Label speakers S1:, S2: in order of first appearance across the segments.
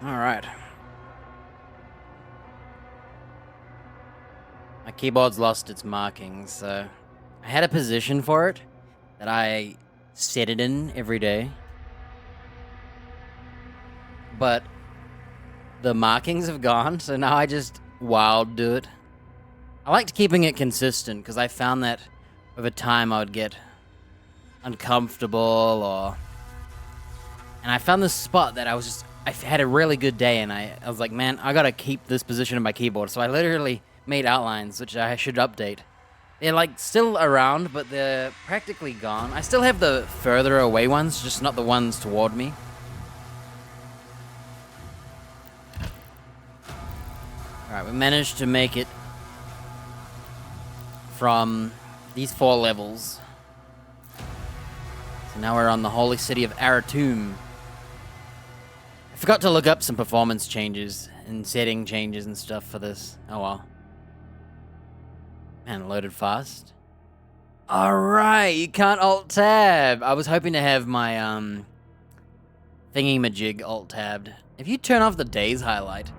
S1: Alright. My keyboard's lost its markings, so I had a position for it that I set it in every day. But the markings have gone, so now I just wild do it. I liked keeping it consistent because I found that over time I would get uncomfortable and I found this spot that I had a really good day and I was like, man, I gotta keep this position of my keyboard. So I literally made outlines, which I should update. They're like still around, but they're practically gone. I still have the further away ones, just not the ones toward me. Alright, we managed to make it from these 4 levels. So now we're on the holy city of Aratum. I forgot to look up some performance changes and setting changes and stuff for this. Oh well. Man, it loaded fast. Alright, you can't alt-tab. I was hoping to have my thingy-majig alt-tabbed. If you turn off the days highlight,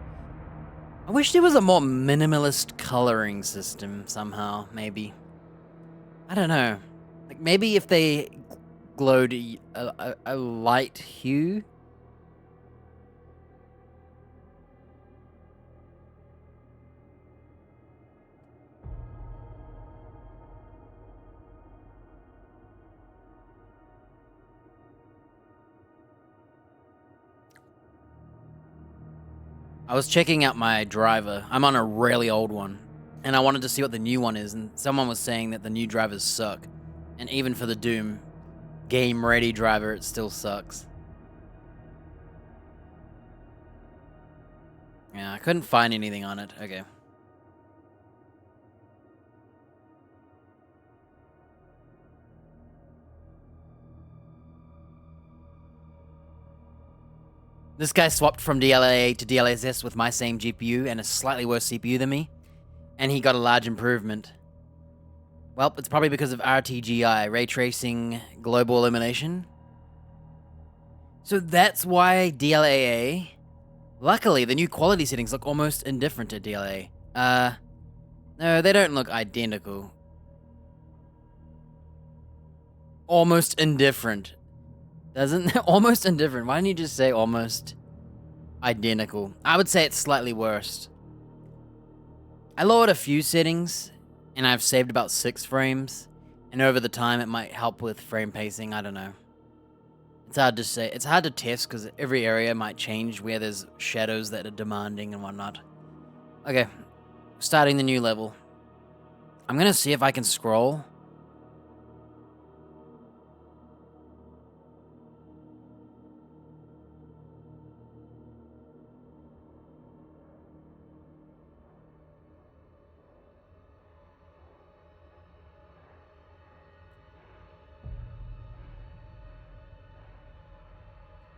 S1: I wish there was a more minimalist coloring system somehow, maybe. I don't know. Like, maybe if they glowed a light hue? I was checking out my driver. I'm on a really old one. And I wanted to see what the new one is. And someone was saying that the new drivers suck. And even for the Doom game-ready driver, it still sucks. Yeah, I couldn't find anything on it. Okay. This guy swapped from DLA to DLSS with my same GPU and a slightly worse CPU than me, and he got a large improvement. Well, it's probably because of RTGI, Ray Tracing Global Illumination. So that's why DLAA... Luckily, the new quality settings look almost indifferent to DLA. No, they don't look identical. Almost indifferent. Doesn't almost indifferent. Why didn't you just say almost identical? I would say it's slightly worse. I lowered a few settings, and I've saved about 6 frames. And over the time, it might help with frame pacing. I don't know. It's hard to say. It's hard to test because every area might change where there's shadows that are demanding and whatnot. Okay, starting the new level. I'm gonna see if I can scroll.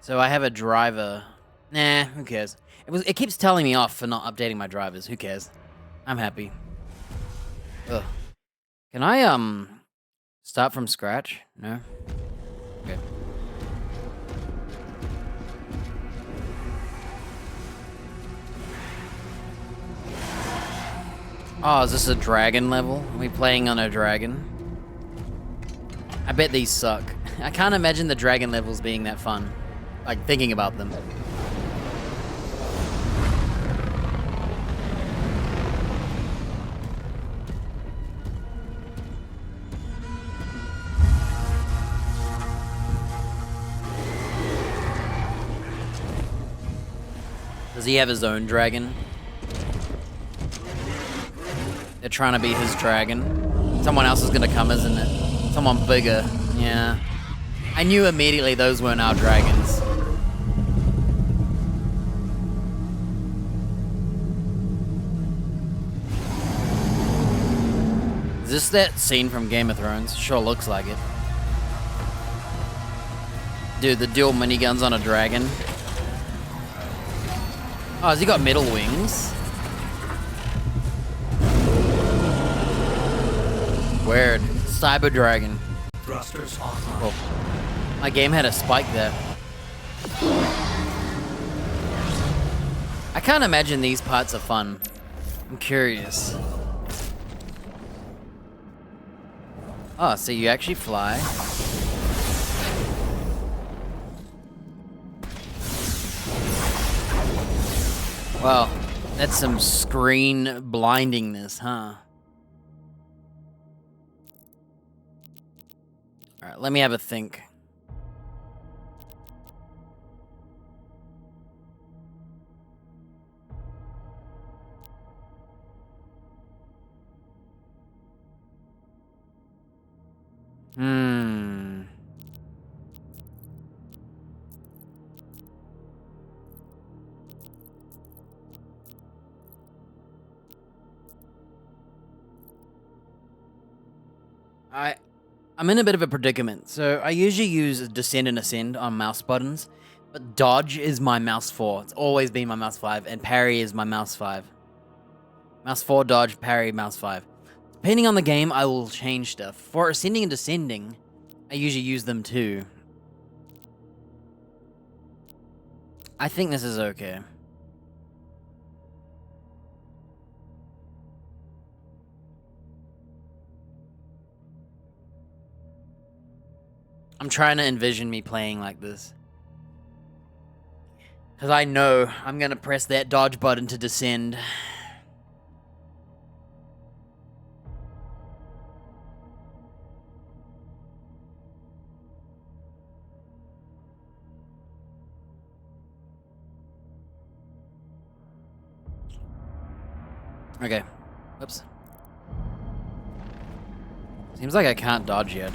S1: So I have a driver. Nah, who cares? It keeps telling me off for not updating my drivers. Who cares? I'm happy. Ugh. Can I start from scratch? No? Okay. Oh, is this a dragon level? Are we playing on a dragon? I bet these suck. I can't imagine the dragon levels being that fun. Like, thinking about them. Does he have his own dragon? They're trying to be his dragon. Someone else is gonna come, isn't it? Someone bigger. Yeah. I knew immediately those weren't our dragons. Is this that scene from Game of Thrones? Sure looks like it. Dude, the dual miniguns on a dragon. Oh, has he got metal wings? Weird. Cyber Dragon.
S2: Thrusters online.
S1: Oh. My game had a spike there. I can't imagine these parts are fun. I'm curious. Oh, so you actually fly? Well, that's some screen blindingness, huh? Alright, let me have a think. I'm in a bit of a predicament. So I usually use descend and ascend on mouse buttons, but dodge is my mouse 4. It's always been my mouse 5, and parry is my mouse 5. Mouse 4, dodge, parry, mouse 5. Depending on the game, I will change stuff. For ascending and descending, I usually use them too. I think this is okay. I'm trying to envision me playing like this. Because I know I'm going to press that dodge button to descend. Okay. Oops. Seems like I can't dodge yet.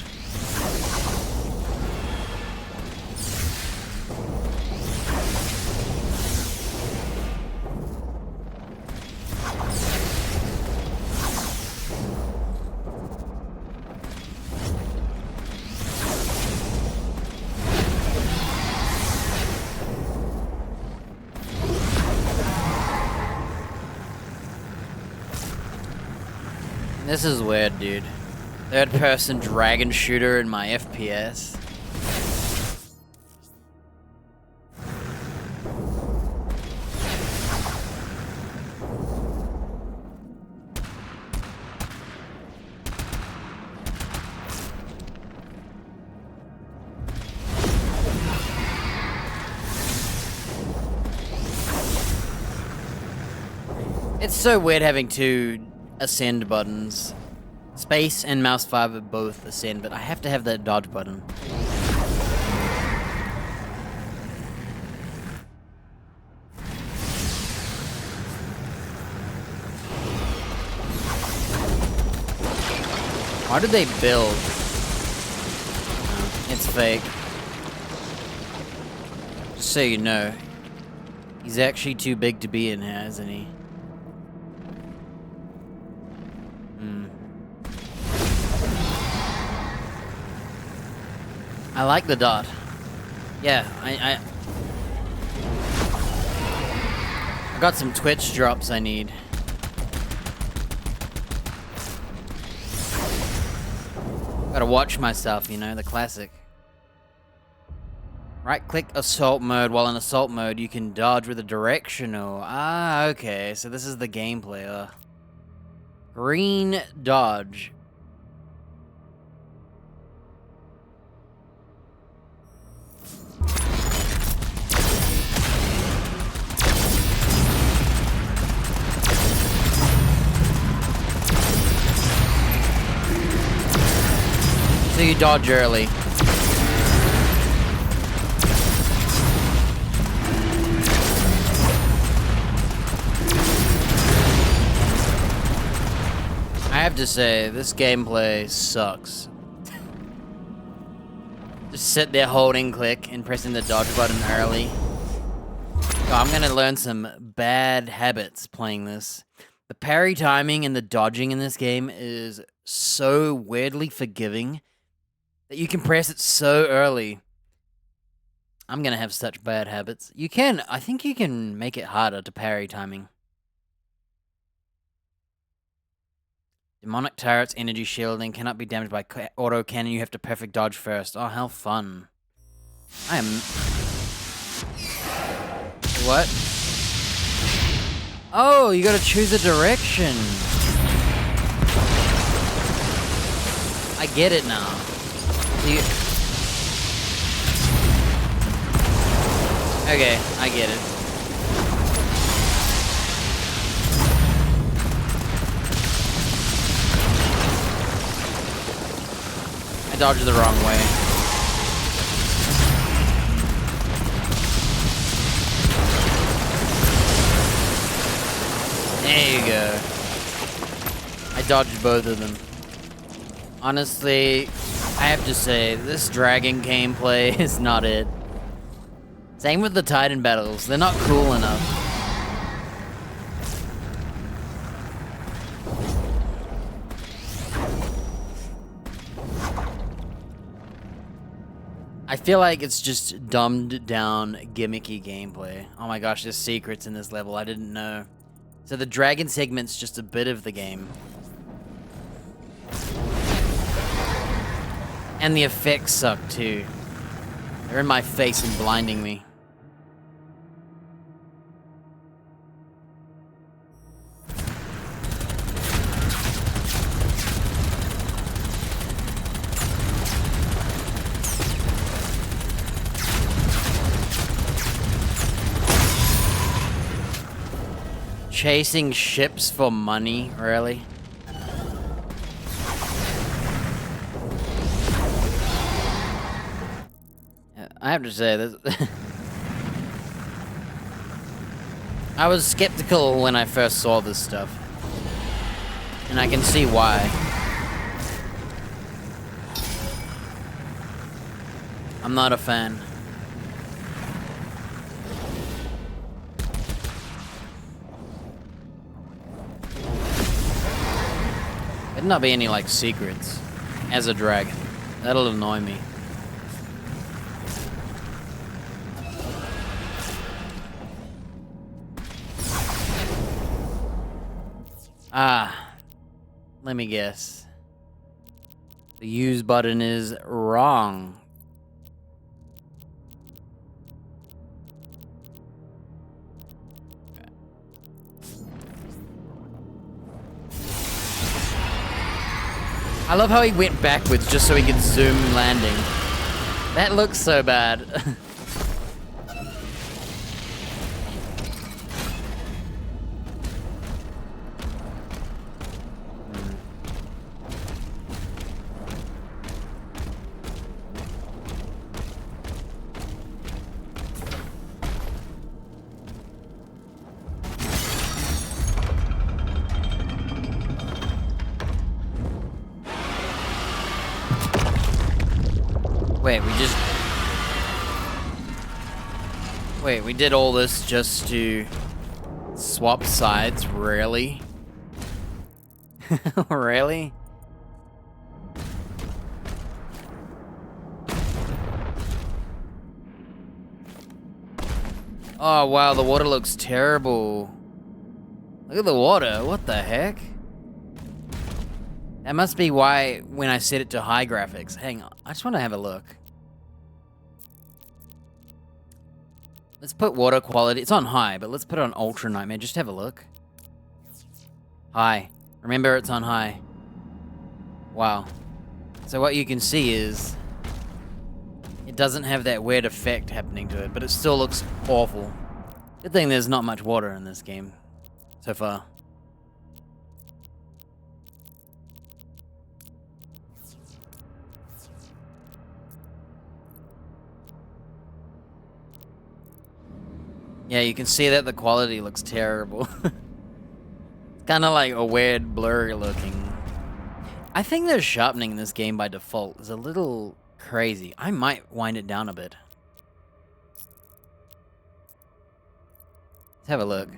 S1: This is weird, dude. Third-person dragon shooter in my FPS. It's so weird having two ascend buttons. Space and mouse 5 are both ascend, but I have to have that dodge button. Why did they build? It's fake. Just so you know, he's actually too big to be in here, isn't he? I like the dot. Yeah, I got some Twitch drops I need. Gotta watch myself, you know, the classic. Right-click assault mode. While in assault mode, you can dodge with a directional. Ah, okay, so this is the gameplay. Green dodge. So you dodge early. I have to say, this gameplay sucks. Just sit there holding click and pressing the dodge button early. Oh, I'm gonna learn some bad habits playing this. The parry timing and the dodging in this game is so weirdly forgiving that you can press it so early. I'm gonna have such bad habits. I think you can make it harder to parry timing. Demonic turrets, energy shielding, cannot be damaged by auto cannon. You have to perfect dodge first. Oh, how fun. I am... What? Oh, you gotta choose a direction. I get it now. Okay, I get it. I dodged the wrong way. There you go. I dodged both of them. Honestly, I have to say, this dragon gameplay is not it. Same with the Titan battles, they're not cool enough. I feel like it's just dumbed down, gimmicky gameplay. Oh my gosh, there's secrets in this level, I didn't know. So the dragon segment's just a bit of the game. And the effects suck too. They're in my face and blinding me. Chasing ships for money, really? I have to say this. I was skeptical when I first saw this stuff. And I can see why. I'm not a fan. There'd not be any, like, secrets as a dragon. That'll annoy me. Let me guess. The use button is wrong. I love how he went backwards just so he could zoom landing. That looks so bad. Wait, we did all this just to swap sides, really? Really? Oh wow, the water looks terrible. Look at the water, what the heck? That must be why when I set it to high graphics. Hang on, I just want to have a look. Let's put water quality, it's on high, but let's put it on ultra nightmare, just have a look. High, remember it's on high. Wow. So what you can see is, it doesn't have that weird effect happening to it, but it still looks awful. Good thing there's not much water in this game, so far. Yeah, you can see that the quality looks terrible. It's kind of like a weird blurry looking. I think the sharpening in this game by default is a little crazy. I might wind it down a bit. Let's have a look.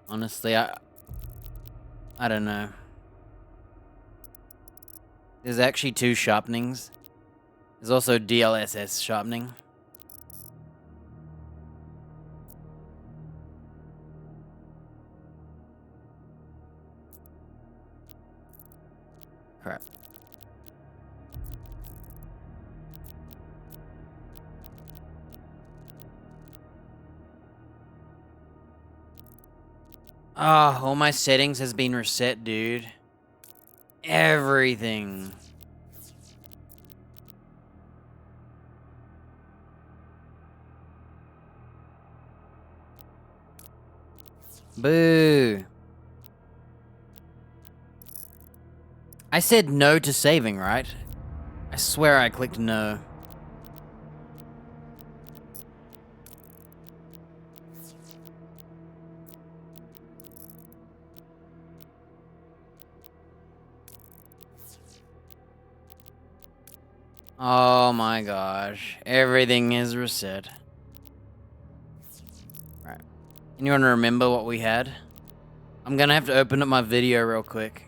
S1: Honestly, I don't know. There's actually two sharpenings. There's also DLSS sharpening. Crap. Ah, all my settings has been reset, dude. Everything. Boo. I said no to saving, right? I swear I clicked no. Oh my gosh. Everything is reset. Right. Anyone remember what we had? I'm gonna have to open up my video real quick.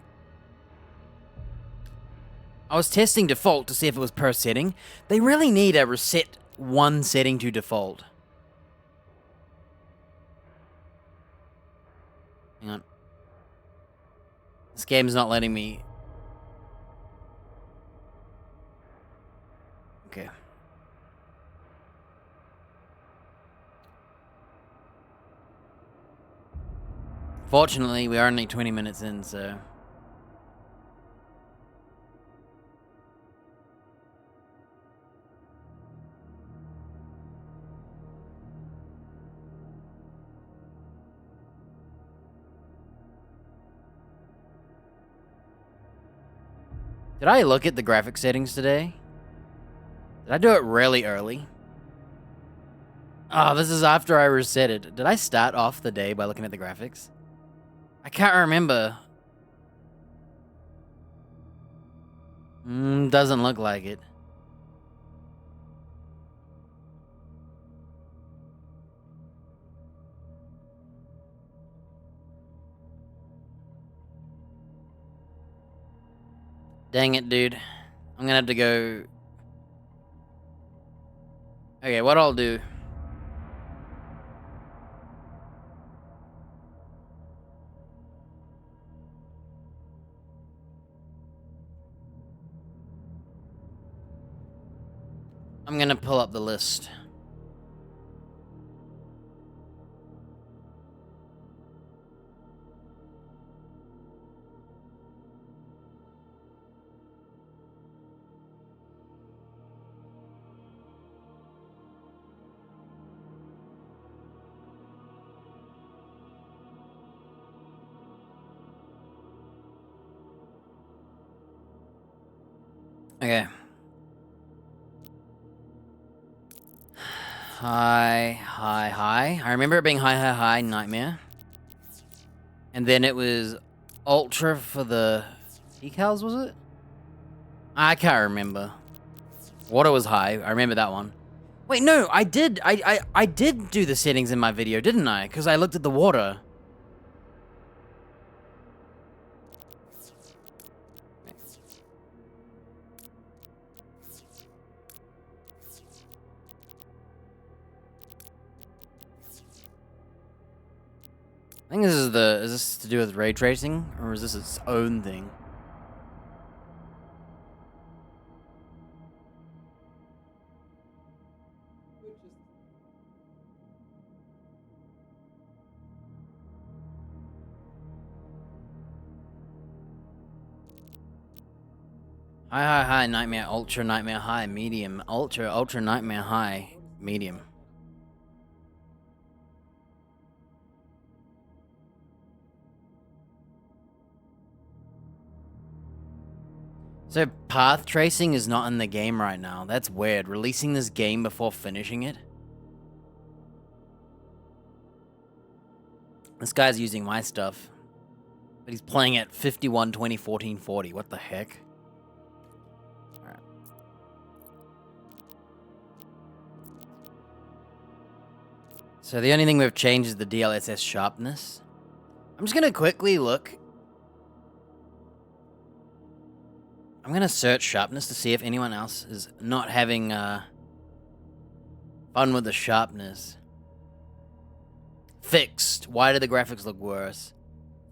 S1: I was testing default to see if it was per setting. They really need a reset one setting to default. Hang on. This game's not letting me. Okay. Fortunately, we are only 20 minutes in, so. Did I look at the graphic settings today? Did I do it really early? Oh, this is after I reset it. Did I start off the day by looking at the graphics? I can't remember. Doesn't look like it. Dang it, dude. I'm gonna have to go. Okay, what I'll do. I'm gonna pull up the list. Okay. Hi. I remember it being hi, Nightmare. And then it was Ultra for the decals, was it? I can't remember. Water was high. I remember that one. Wait, no, I did. I did do the settings in my video, didn't I? Because I looked at the water. I think this is is this to do with ray tracing, or is this its own thing? Hi, Nightmare, Ultra, Nightmare, High, Medium, Ultra, Nightmare, High, Medium. So path tracing is not in the game right now. That's weird. Releasing this game before finishing it? This guy's using my stuff. But he's playing at 51, 20, 14, 40. What the heck? Alright. So the only thing we've changed is the DLSS sharpness. I'm just gonna quickly look. I'm gonna search sharpness to see if anyone else is not having fun with the sharpness. Fixed. Why did the graphics look worse?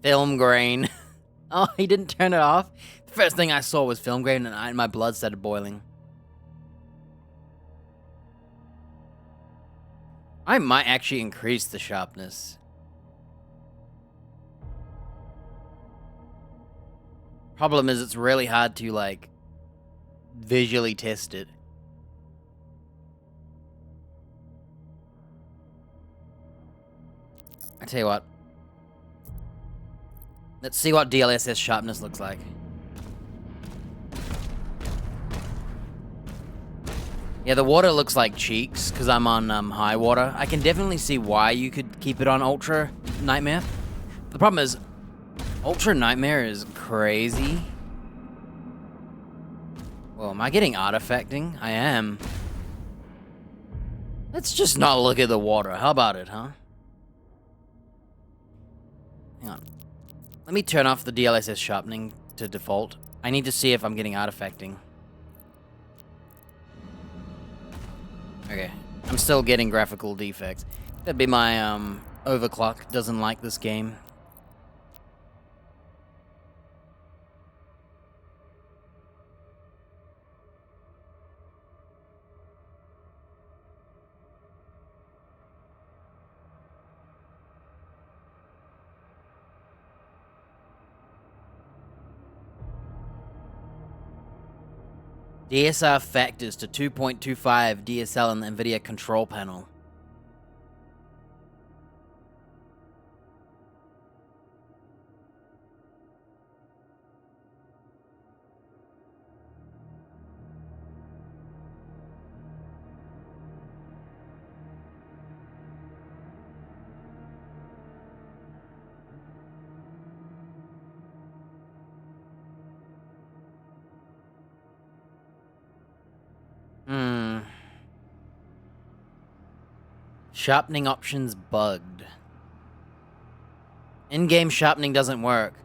S1: Film grain. Oh, he didn't turn it off? The first thing I saw was film grain and my blood started boiling. I might actually increase the sharpness. Problem is, it's really hard to, like, visually test it. I tell you what. Let's see what DLSS sharpness looks like. Yeah, the water looks like cheeks, because I'm on high water. I can definitely see why you could keep it on Ultra Nightmare. The problem is, Ultra Nightmare is crazy. Well, am I getting artifacting? I am. Let's just not look at the water. How about it, huh? Hang on. Let me turn off the DLSS sharpening to default. I need to see if I'm getting artifacting. Okay. I'm still getting graphical defects. That'd be my, overclock doesn't like this game. DSR factors to 2.25 DSL in the NVIDIA control panel. Sharpening options bugged. In-game sharpening doesn't work.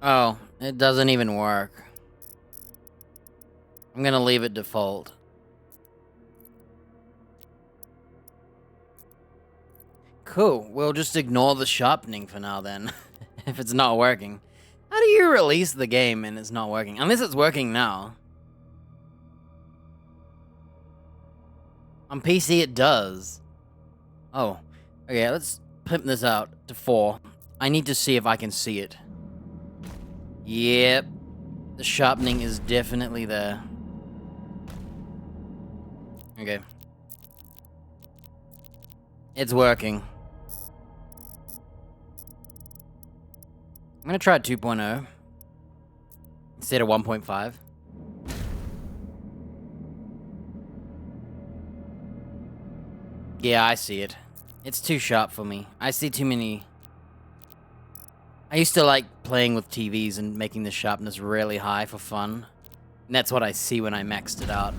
S1: Oh, it doesn't even work. I'm gonna leave it default. Cool, we'll just ignore the sharpening for now then, if it's not working. How do you release the game and it's not working? Unless it's working now. On PC it does. Oh, okay, let's pimp this out to 4. I need to see if I can see it. Yep, the sharpening is definitely there. Okay. It's working. I'm gonna try 2.0 instead of 1.5. Yeah, I see it. It's too sharp for me. I see too many. I used to like playing with TVs and making the sharpness really high for fun. And that's what I see when I maxed it out.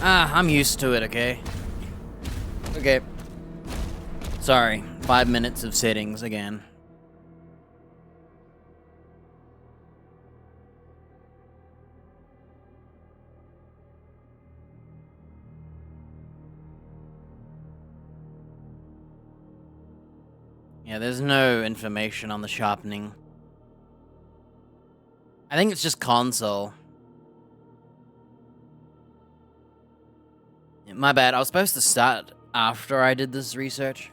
S1: I'm used to it, okay? Okay. Sorry, 5 minutes of settings again. Yeah, there's no information on the sharpening. I think it's just console. Yeah, my bad, I was supposed to start after I did this research.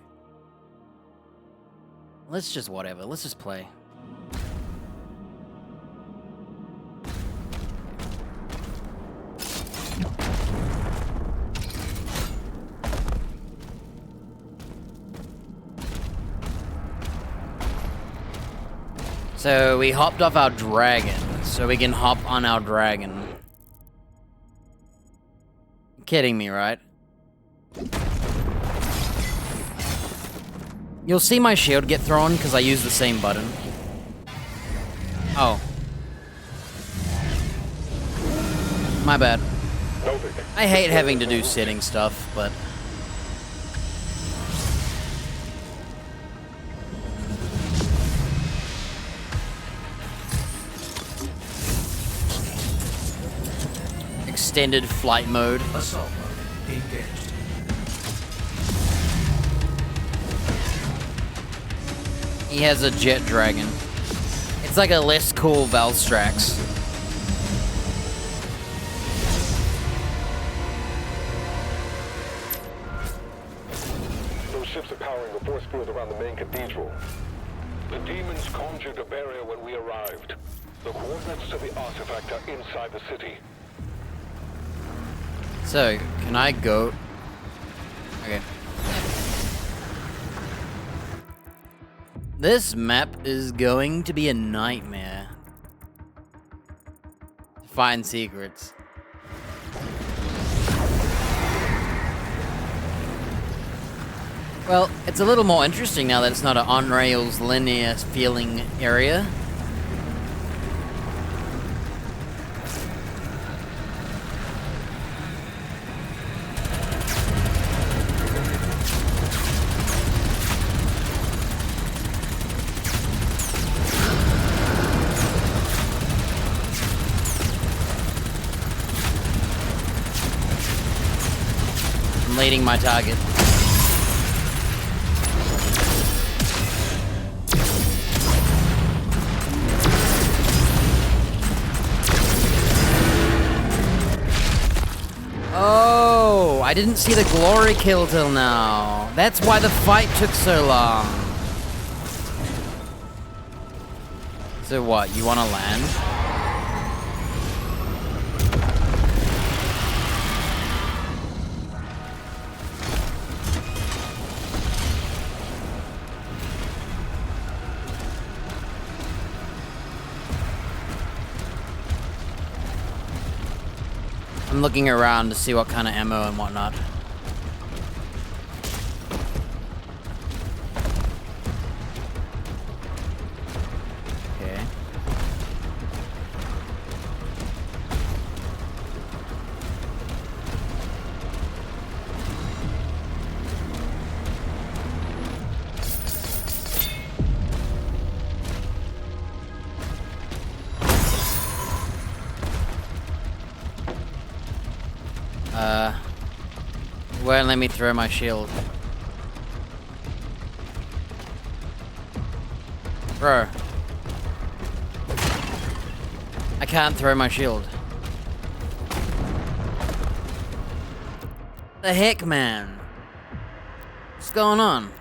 S1: Let's just whatever, let's just play. So we hopped off our dragon, so we can hop on our dragon. You're kidding me, right? You'll see my shield get thrown because I use the same button. Oh. My bad. I hate having to do setting stuff, but... Extended flight mode.
S2: Assault mode engaged.
S1: He has a jet dragon. It's like a less cool Valstrax.
S3: ships are powering the force field around the main cathedral. The demons conjured a barrier when we arrived. The coordinates to the artifact are inside the city.
S1: So, can I go? Okay. This map is going to be a nightmare. To find secrets. Well, it's a little more interesting now that it's not an on-rails linear feeling area. I'm leading my target. Oh, I didn't see the glory kill till now. That's why the fight took so long. So what, you want to land? I'm looking around to see what kind of ammo and whatnot. Okay. Won't let me throw my shield. Bro. I can't throw my shield. The heck, man? What's going on?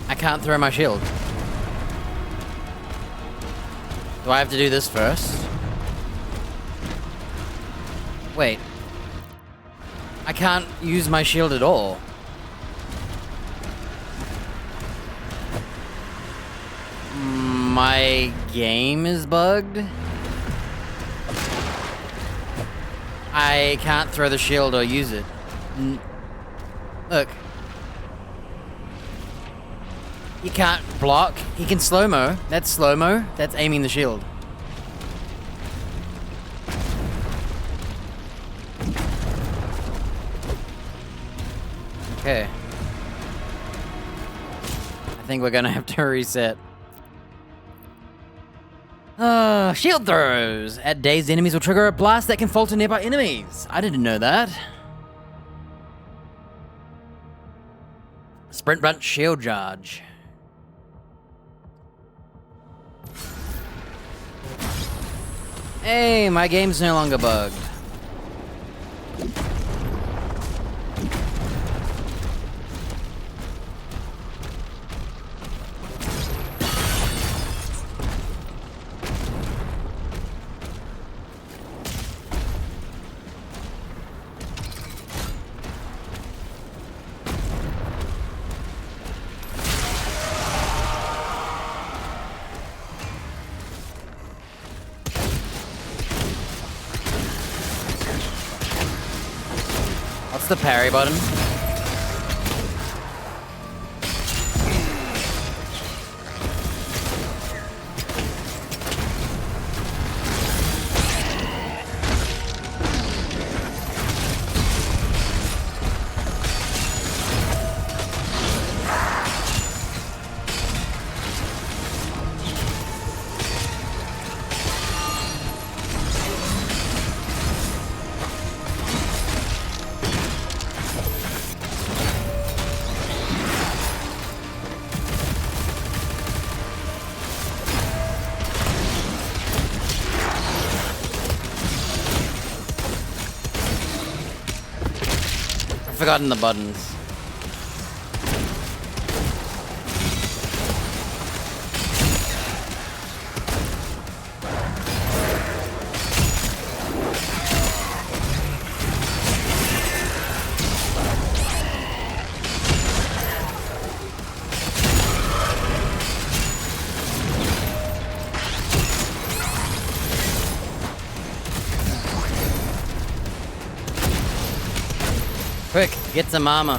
S1: I can't throw my shield. Do I have to do this first? Wait. I can't use my shield at all. My game is bugged? I can't throw the shield or use it. Look. You can't block. He can slow-mo. That's slow-mo. That's aiming the shield. Okay. I think we're gonna have to reset. Shield throws. At dazed enemies will trigger a blast that can falter nearby enemies. I didn't know that. Sprint Bunch shield charge. Hey, my game's no longer bugged. What's the parry button? forgotten the buttons. Quick, get some armor.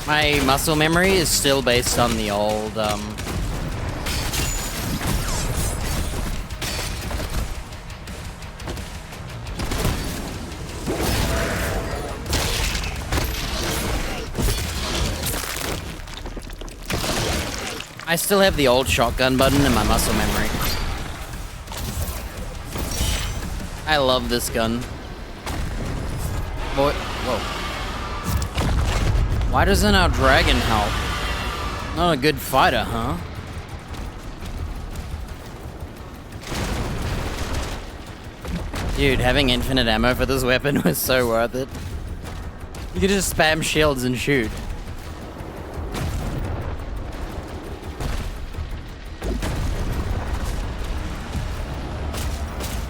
S1: My muscle memory is still based on the old, I still have the old shotgun button in my muscle memory. I love this gun. Boy, whoa. Why doesn't our dragon help? Not a good fighter, huh? Dude, having infinite ammo for this weapon was so worth it. You could just spam shields and shoot.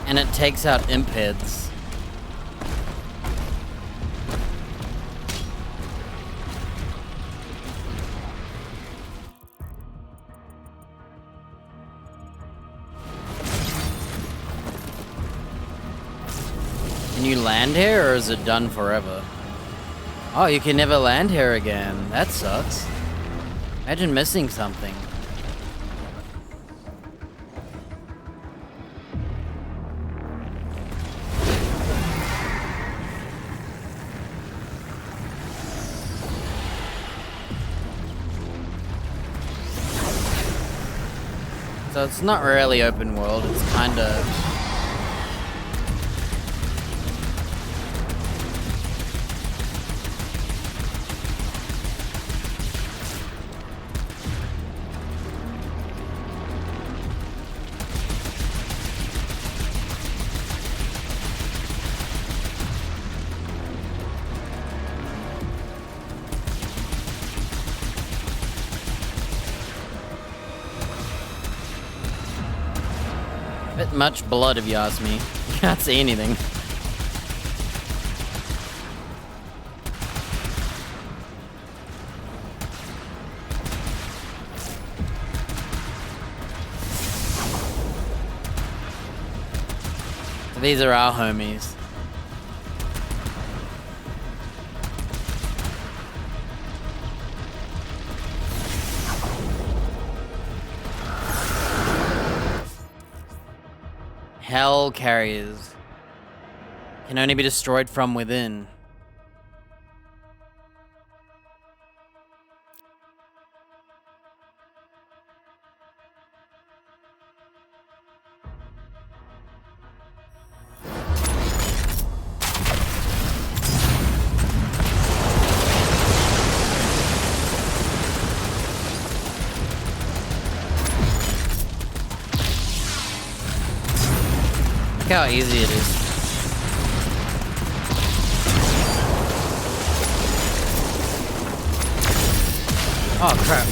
S1: And it takes out imp heads. Can you land here, or is it done forever? Oh, you can never land here again. That sucks. Imagine missing something. So it's not really open world, it's kinda... bit much blood if you ask me. Can't see anything. So these are our homies. Hell carriers can only be destroyed from within. Look how easy it is. Oh crap.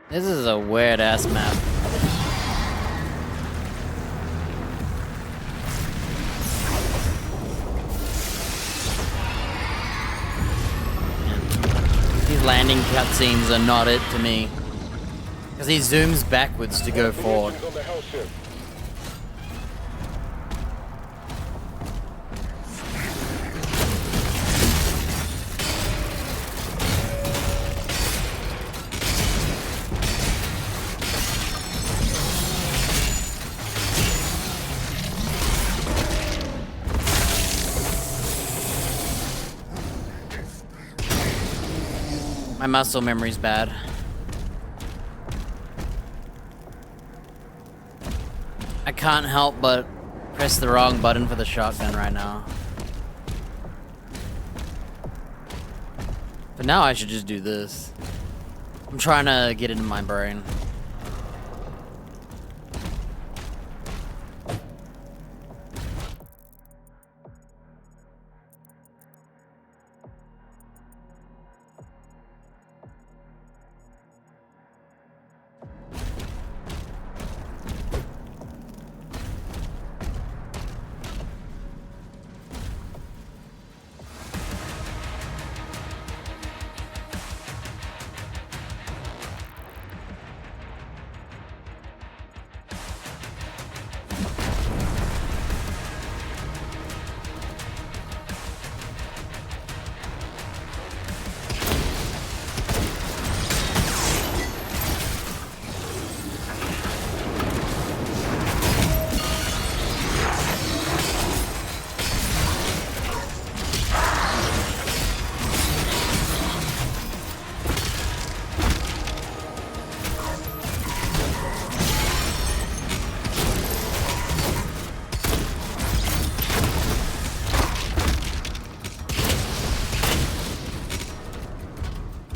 S1: This is a weird ass map. These landing cutscenes are not it to me. Because he zooms backwards to go forward.
S3: On the hell ship.
S1: My muscle memory's bad. I can't help but press the wrong button for the shotgun right now. But now I should just do this. I'm trying to get it in my brain.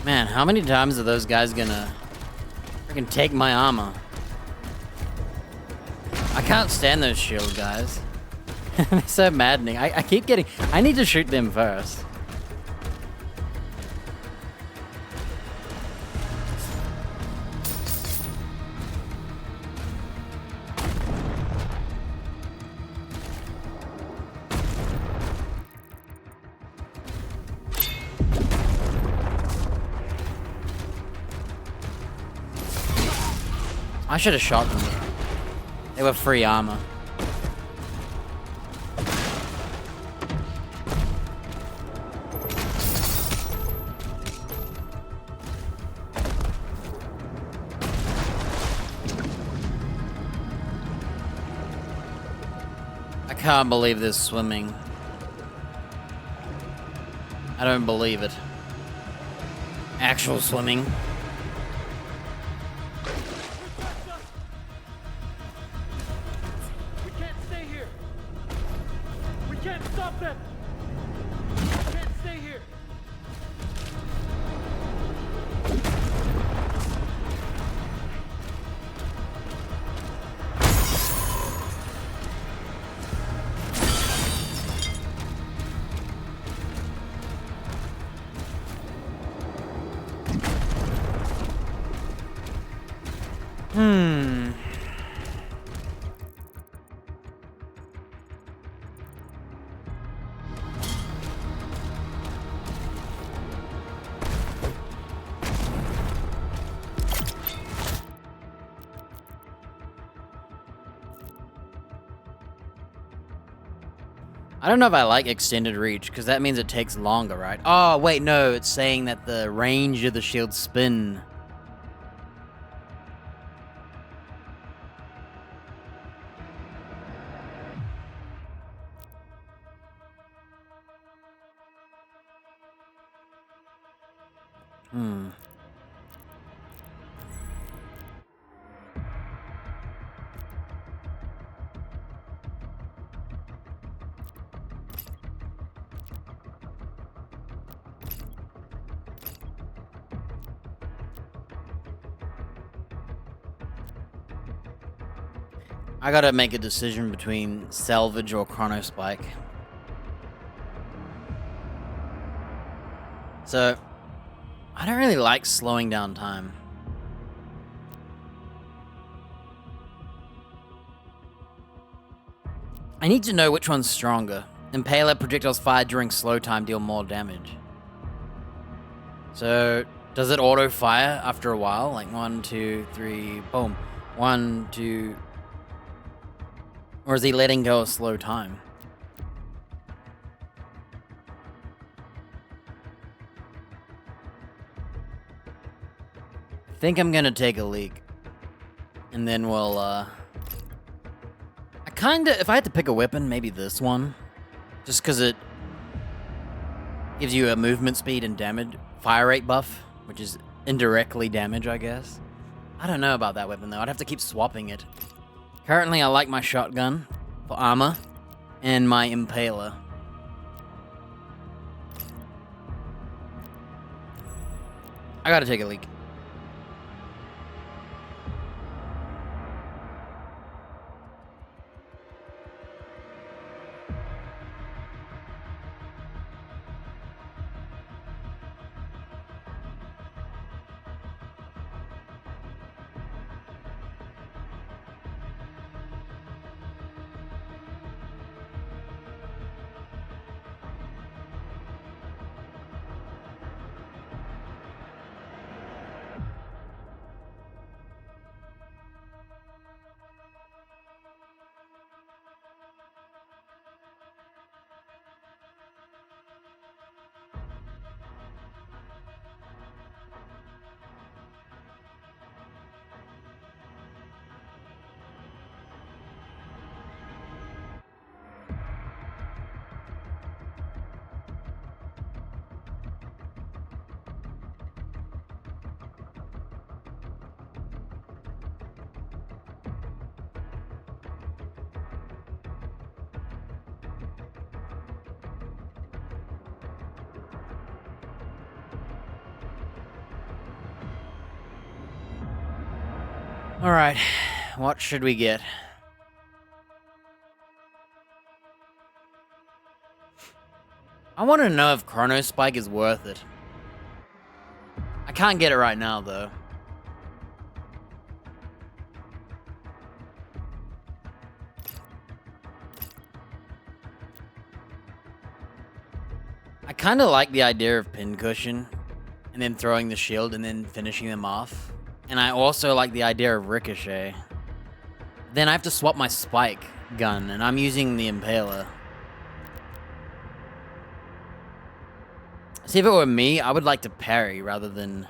S1: Man, how many times are those guys gonna freaking take my armor? I can't stand those shield guys. They're so maddening. I keep getting... I need to shoot them first. I should have shot them. They were free armor. I can't believe this swimming. I don't believe it. Actual swimming. I don't know if I like extended reach, because that means it takes longer, right? Oh, wait, no, it's saying that the range of the shield spin. I gotta make a decision between salvage or chrono spike. So, I don't really like slowing down time. need to know which one's stronger. Impaler projectiles fired during slow time deal more damage. So, does it auto fire after a while? Like 1, 2, 3, boom. 1, 2. Or is he letting go of slow time? I think I'm gonna take a leak. And then we'll, if I had to pick a weapon, maybe this one. Just because it gives you a movement speed and damage, fire rate buff, which is indirectly damage, I guess. I don't know about that weapon, though. I'd have to keep swapping it. Currently, I like my shotgun for armor and my impaler. I gotta take a leak. Alright, what should we get? I want to know if Chrono Spike is worth it. I can't get it right now, though. I kind of like the idea of Pincushion, and then throwing the shield and then finishing them off. And I also like the idea of Ricochet. Then I have to swap my Spike gun, and I'm using the Impaler. See, if it were me, I would like to parry rather than...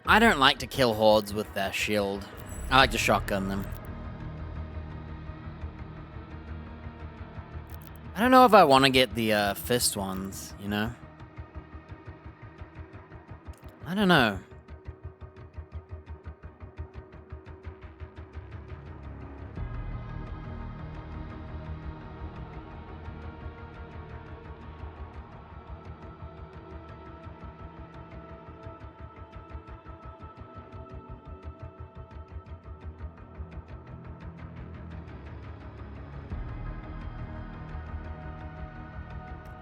S1: I don't like to kill hordes with their shield. I like to shotgun them. I don't know if I want to get the fist ones, you know? I don't know.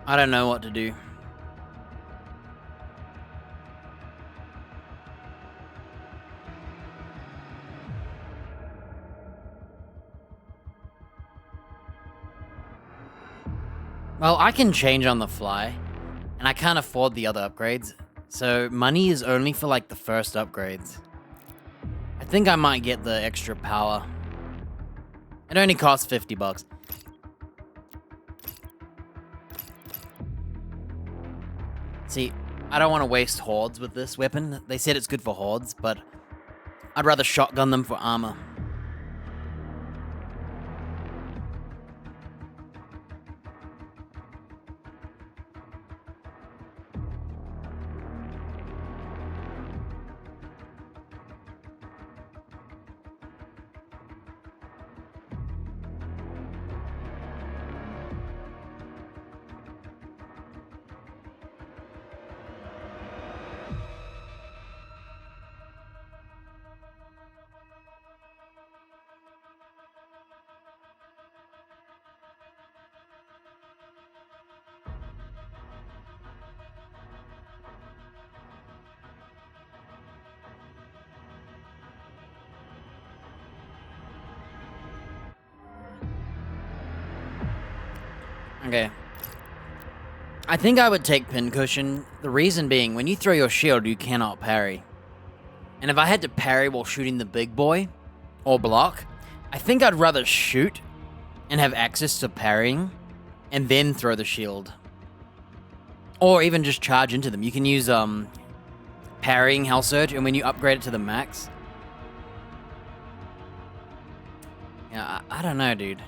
S1: I don't know what to do. Well, I can change on the fly, and I can't afford the other upgrades, so money is only for like the first upgrades. I think I might get the extra power. It only costs $50. See, I don't want to waste hordes with this weapon. They said it's good for hordes, but I'd rather shotgun them for armor. Okay. I think I would take Pincushion. The reason being, when you throw your shield, you cannot parry. And if I had to parry while shooting the big boy, or block, I think I'd rather shoot and have access to parrying, and then throw the shield. Or even just charge into them. You can use parrying Hell Surge, and when you upgrade it to the max... Yeah, I don't know, dude.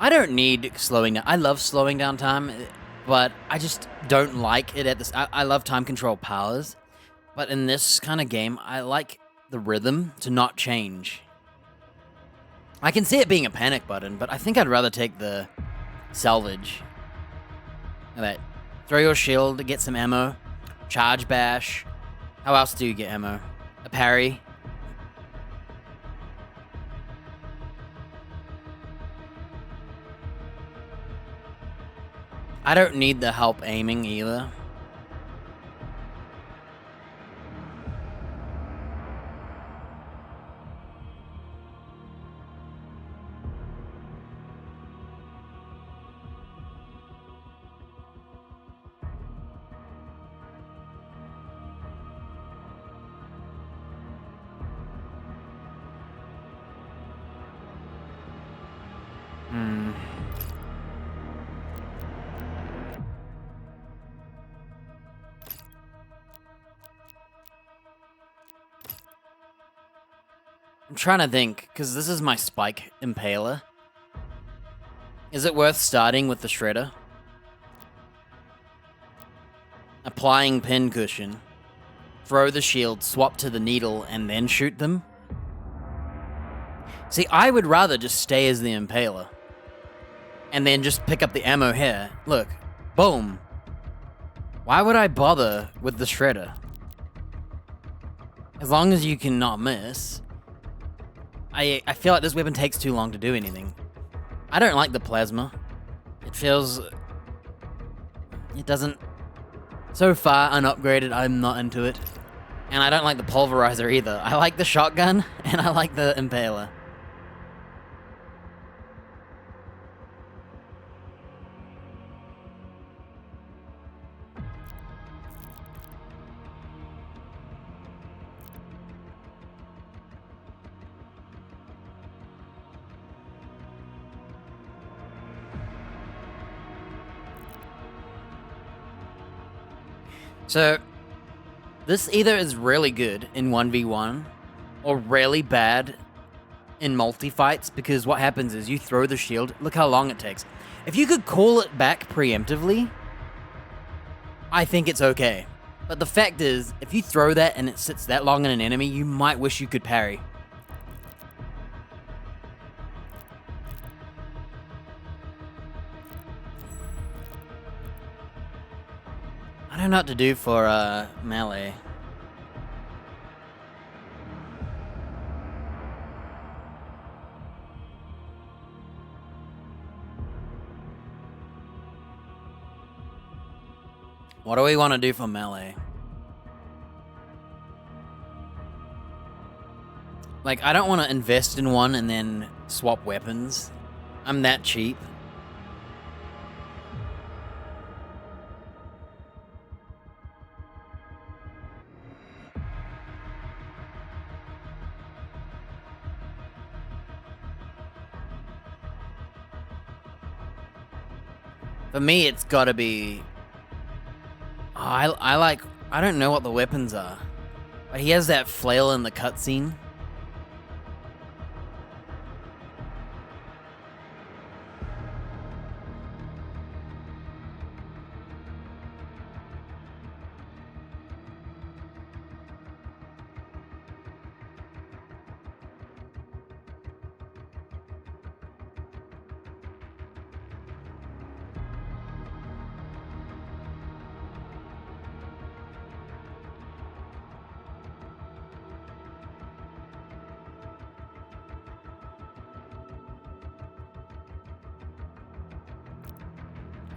S1: I don't need slowing down. I love slowing down time, but I just don't like it at this. I love time control powers, but in this kind of game, I like the rhythm to not change. I can see it being a panic button, but I think I'd rather take the salvage. Look at that. Throw your shield, get some ammo, charge bash. How else do you get ammo? A parry. I don't need the help aiming either. I'm trying to think, because this is my Spike Impaler. Is it worth starting with the Shredder? Applying Pincushion. Throw the shield, swap to the needle, and then shoot them? See, I would rather just stay as the Impaler. And then just pick up the ammo here. Look. Boom. Why would I bother with the Shredder? As long as you cannot miss. I feel like this weapon takes too long to do anything. I don't like the plasma. It feels... It doesn't... So far, unupgraded, I'm not into it. And I don't like the pulverizer either. I like the shotgun, and I like the Impaler. So, this either is really good in 1v1, or really bad in multi-fights, because what happens is you throw the shield, look how long it takes. If you could call it back preemptively, I think it's okay. But the fact is, if you throw that and it sits that long in an enemy, you might wish you could parry. I don't know what to do for melee. What do we want to do for melee? Like, I don't want to invest in one and then swap weapons. I'm that cheap. For me, it's gotta be... I like, I don't know what the weapons are, but he has that flail in the cutscene.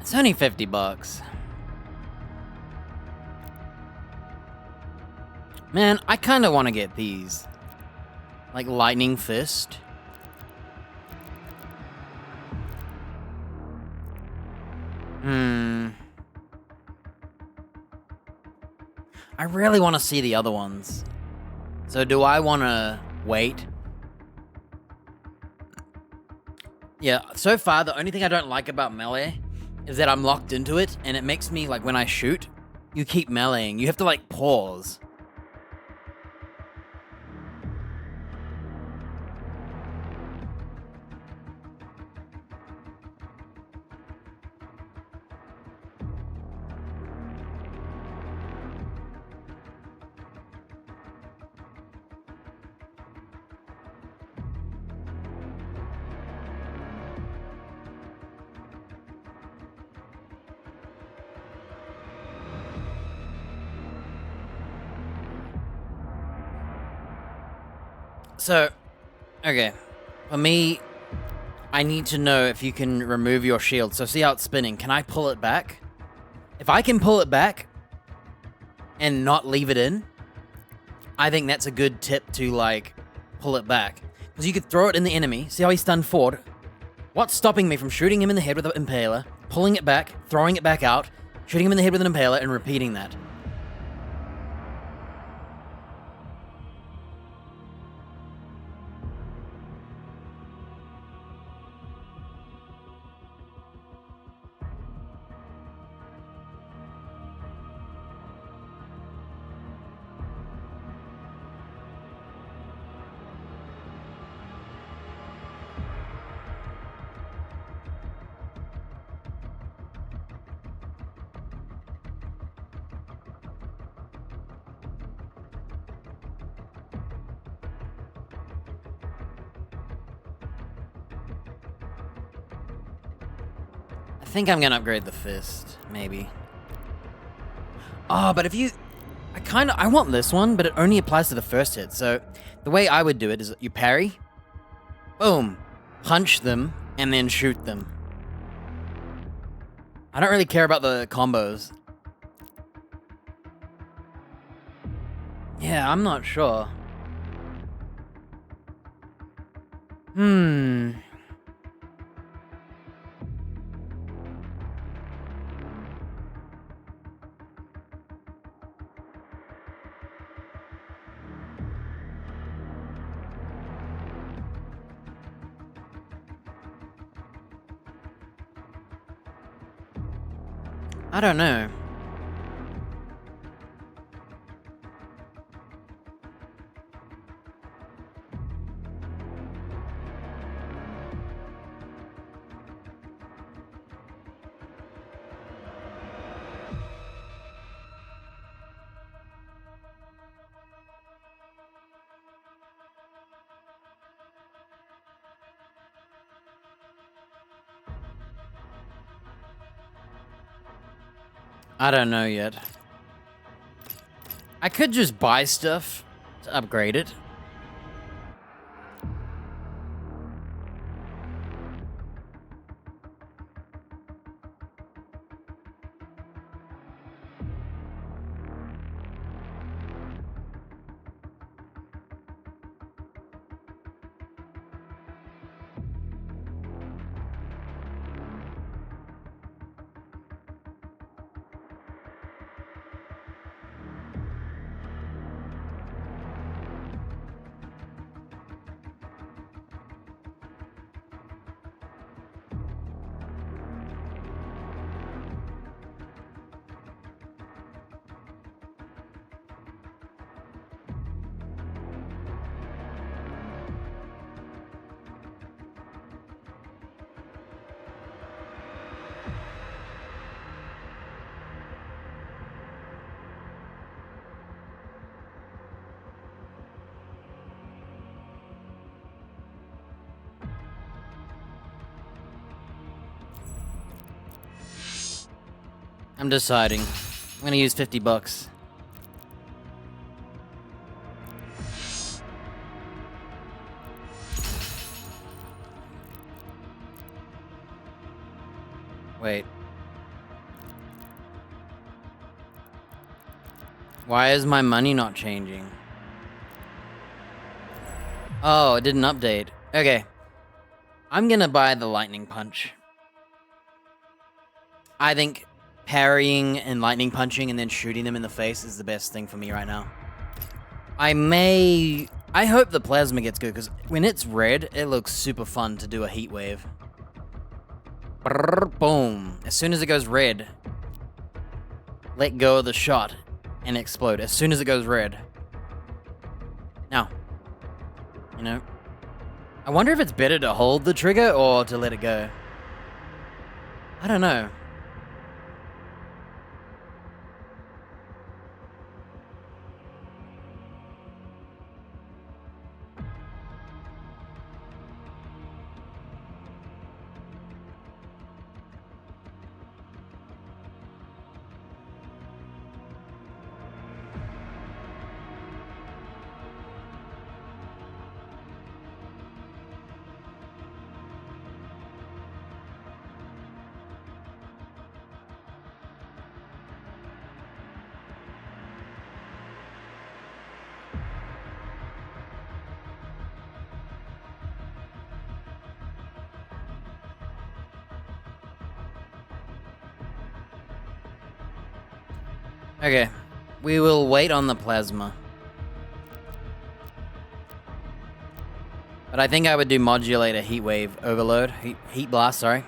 S1: It's only $50. Man, I kind of want to get these. Like Lightning Fist. I really want to see the other ones. So do I want to wait? Yeah, so far the only thing I don't like about melee is that I'm locked into it, and it makes me, like, when I shoot, you keep meleeing. You have to, like, pause. So, okay, for me, I need to know if you can remove your shield. So see how it's spinning. Can I pull it back? If I can pull it back and not leave it in, I think that's a good tip to, like, pull it back. Because you could throw it in the enemy. See how he's stunned forward? What's stopping me from shooting him in the head with an impaler, pulling it back, throwing it back out, shooting him in the head with an impaler, and repeating that? I think I'm gonna upgrade the fist, maybe. Oh, but if you... I want this one, but it only applies to the first hit. So the way I would do it is you parry, boom, punch them, and then shoot them. I don't really care about the combos. Yeah, I'm not sure. I don't know. I don't know yet. I could just buy stuff to upgrade it. I'm deciding. I'm gonna use 50 bucks. Wait. Why is my money not changing? Oh, it didn't update. Okay. I'm gonna buy the lightning punch. I think parrying and lightning punching and then shooting them in the face is the best thing for me right now. I hope the plasma gets good, because when it's red, it looks super fun to do a heat wave. Brrr, boom. As soon as it goes red, let go of the shot and explode. As soon as it goes red. Now, you know, I wonder if it's better to hold the trigger or to let it go. I don't know. Okay, we will wait on the plasma. But I think I would do modulator heat wave overload, heat blast, sorry.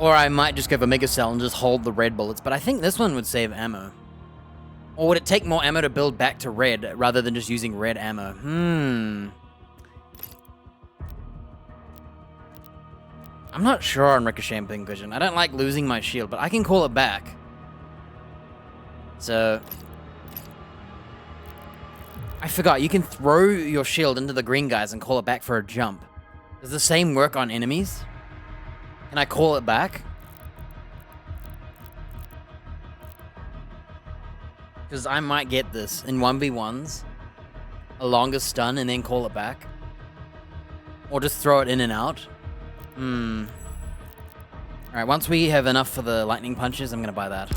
S1: Or I might just go for Mega Cell and just hold the red bullets, but I think this one would save ammo. Or would it take more ammo to build back to red rather than just using red ammo? I'm not sure on Ricochet and Pincushion. I don't like losing my shield, but I can call it back. So, I forgot, you can throw your shield into the green guys and call it back for a jump. Does the same work on enemies? Can I call it back? Because I might get this in 1v1s, a longer stun and then call it back. Or just throw it in and out. Alright, once we have enough for the lightning punches, I'm gonna buy that.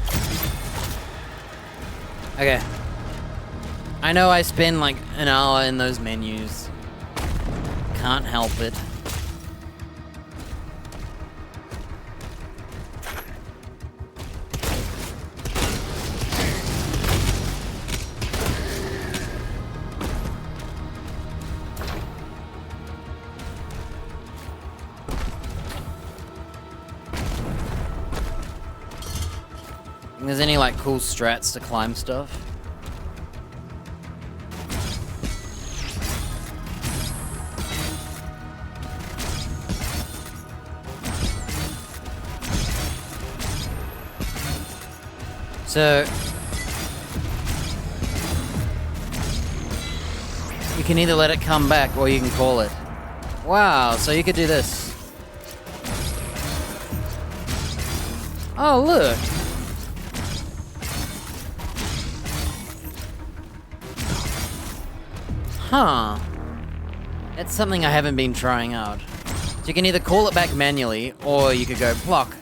S1: Okay. I know I spend like an hour in those menus. Can't help it. There's any like cool strats to climb stuff? So you can either let it come back or you can call it. Wow, so you could do this. Oh, look. Huh. That's something I haven't been trying out. So you can either call it back manually, or you could go block.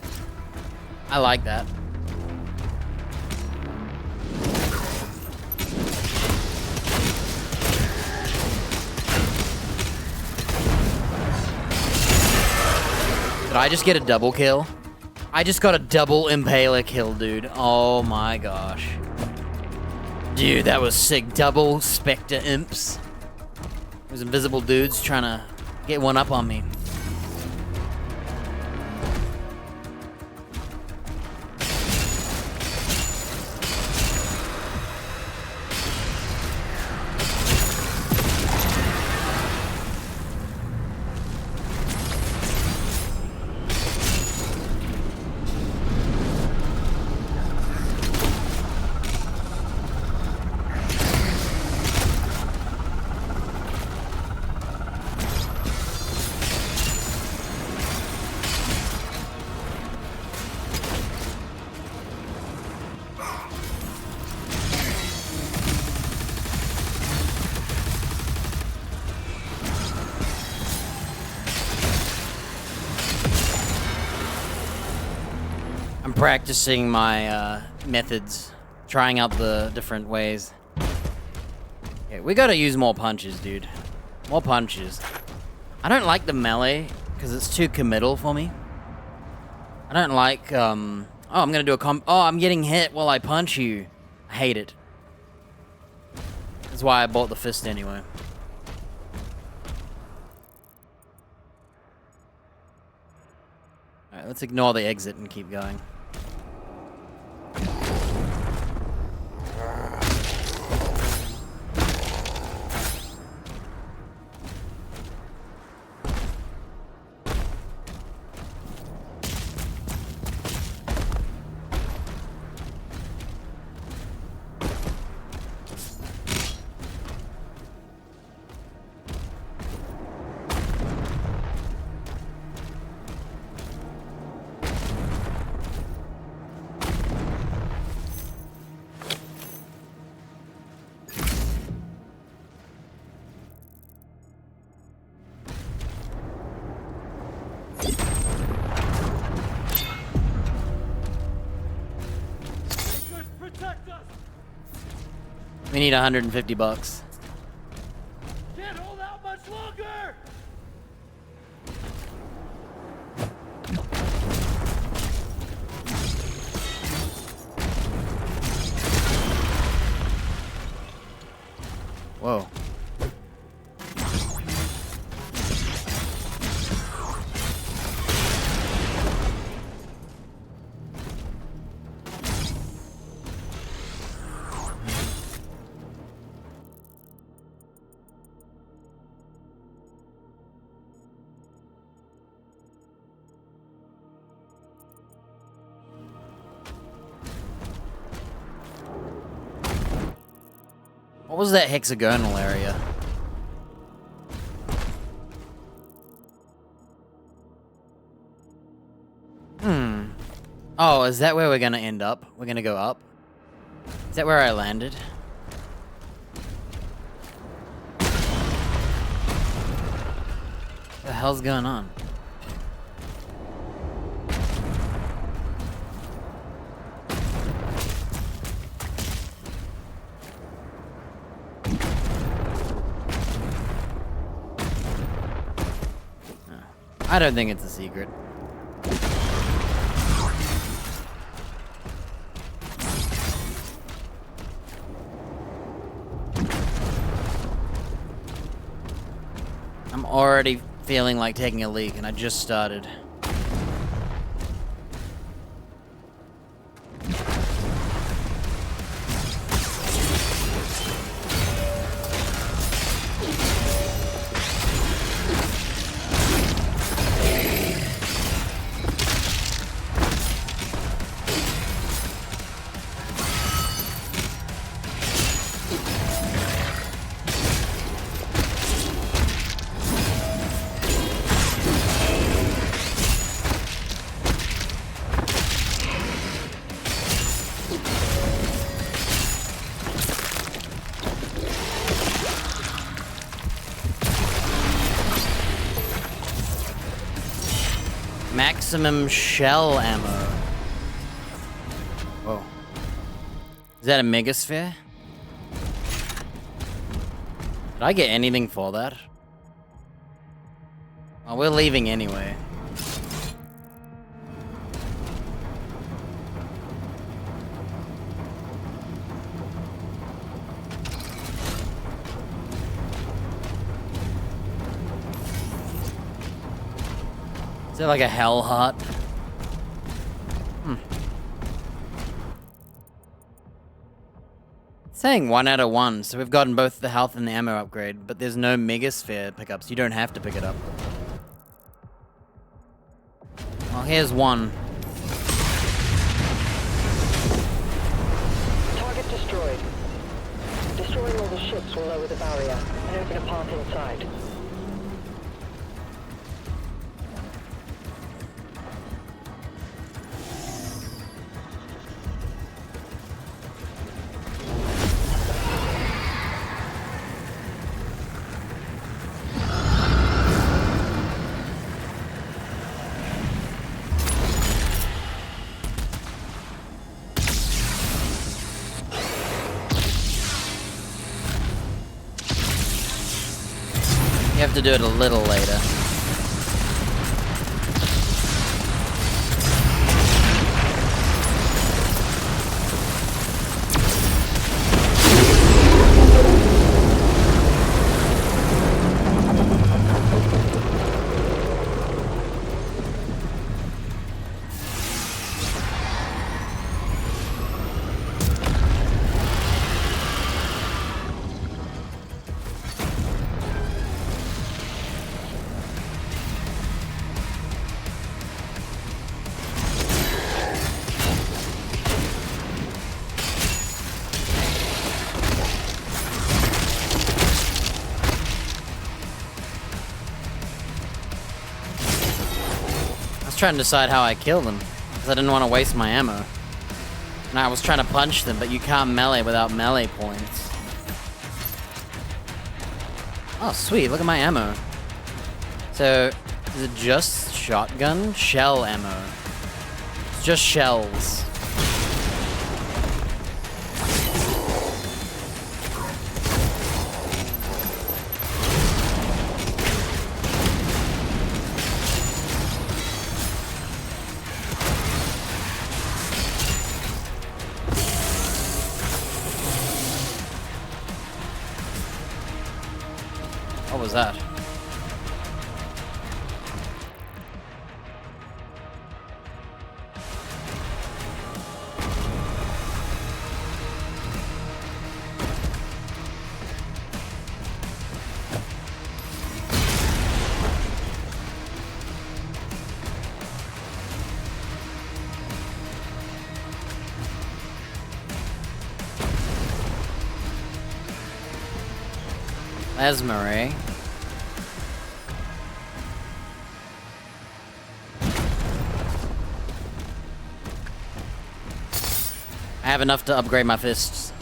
S1: I like that. Did I just get a double kill? I just got a double impaler kill, dude. Oh my gosh. Dude, that was sick. Double Spectre imps. Those invisible dudes trying to get one up on me. I'm practicing my methods, trying out the different ways. Okay, we gotta use more punches, dude. More punches. I don't like the melee because it's too committal for me. I don't like, oh, I'm gonna do a oh, I'm getting hit while I punch you. I hate it. That's why I bought the fist anyway. Alright, let's ignore the exit and keep going. We need 150 bucks.
S4: Can't hold out much longer!
S1: Whoa. What was that hexagonal area? Oh, is that where we're gonna end up? We're gonna go up? Is that where I landed? What the hell's going on? I don't think it's a secret. I'm already feeling like taking a leak, and I just started. Maximum shell ammo. Whoa. Is that a megasphere? Did I get anything for that? Oh, we're leaving anyway. Is that like a hell heart? It's saying 1 out of 1, so we've gotten both the health and the ammo upgrade, but there's no megasphere pickups. You don't have to pick it up. Well, here's one.
S5: Target destroyed. Destroying all the ships will lower the barrier and open a path inside.
S1: have to do it a little later. Trying to decide how I kill them because I didn't want to waste my ammo, and I was trying to punch them, but you can't melee without melee points. Oh sweet, look at my ammo. So is it just shotgun? Shell ammo. It's just shells. What was that? Esmeralda. I have enough to upgrade my fists.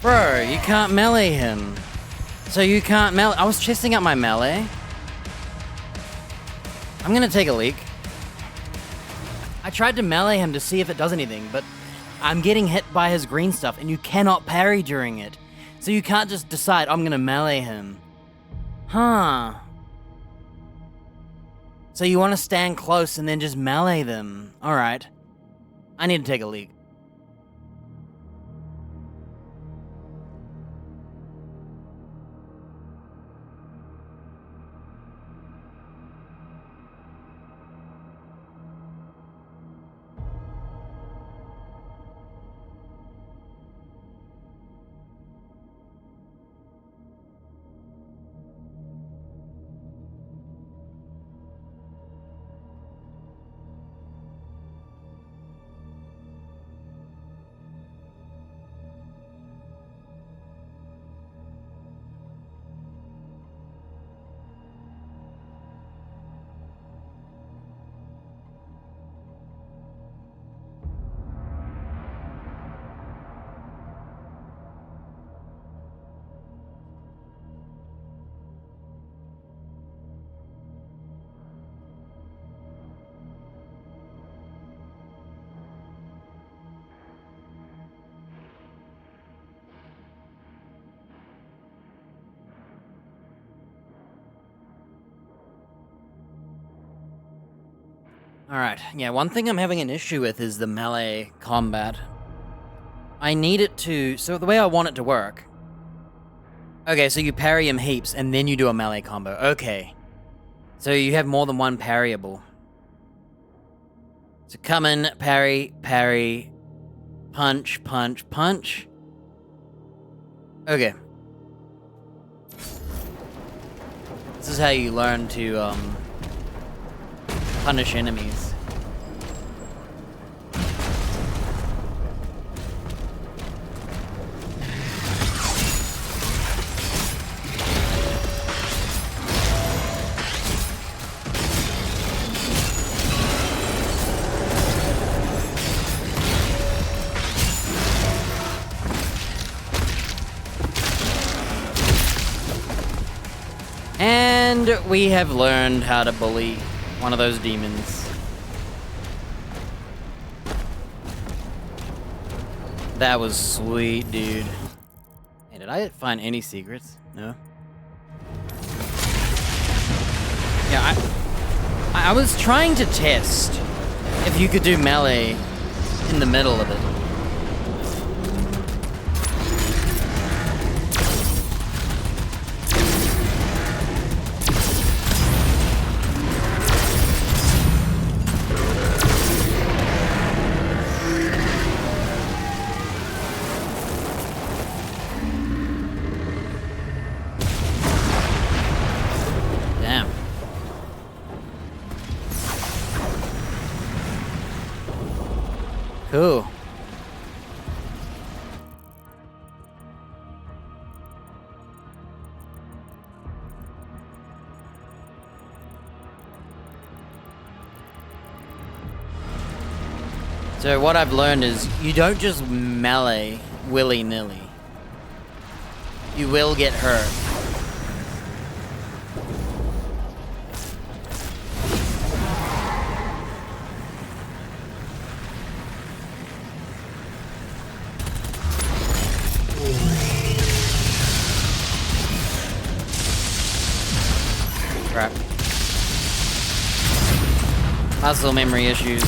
S1: Bro, you can't melee him. So you can't melee. I was testing out my melee. I'm gonna take a leak. I tried to melee him to see if it does anything, but I'm getting hit by his green stuff and you cannot parry during it. So you can't just decide, I'm gonna melee him. Huh. So you wanna stand close and then just melee them. Alright. I need to take a leak. Alright, yeah, one thing I'm having an issue with is the melee combat. I need it to... So the way I want it to work... Okay, so you parry him heaps, and then you do a melee combo. Okay. So you have more than one parryable. So come in, parry, parry, punch, punch, punch. Okay. This is how you learn to, punish enemies. glad we have learned how to bully one of those demons. That was sweet, dude. Hey, did I find any secrets? No? Yeah, I was trying to test if you could do melee in the middle of it. Damn. Cool. So what I've learned is you don't just melee willy-nilly. You will get hurt. Crap. Muscle memory issues.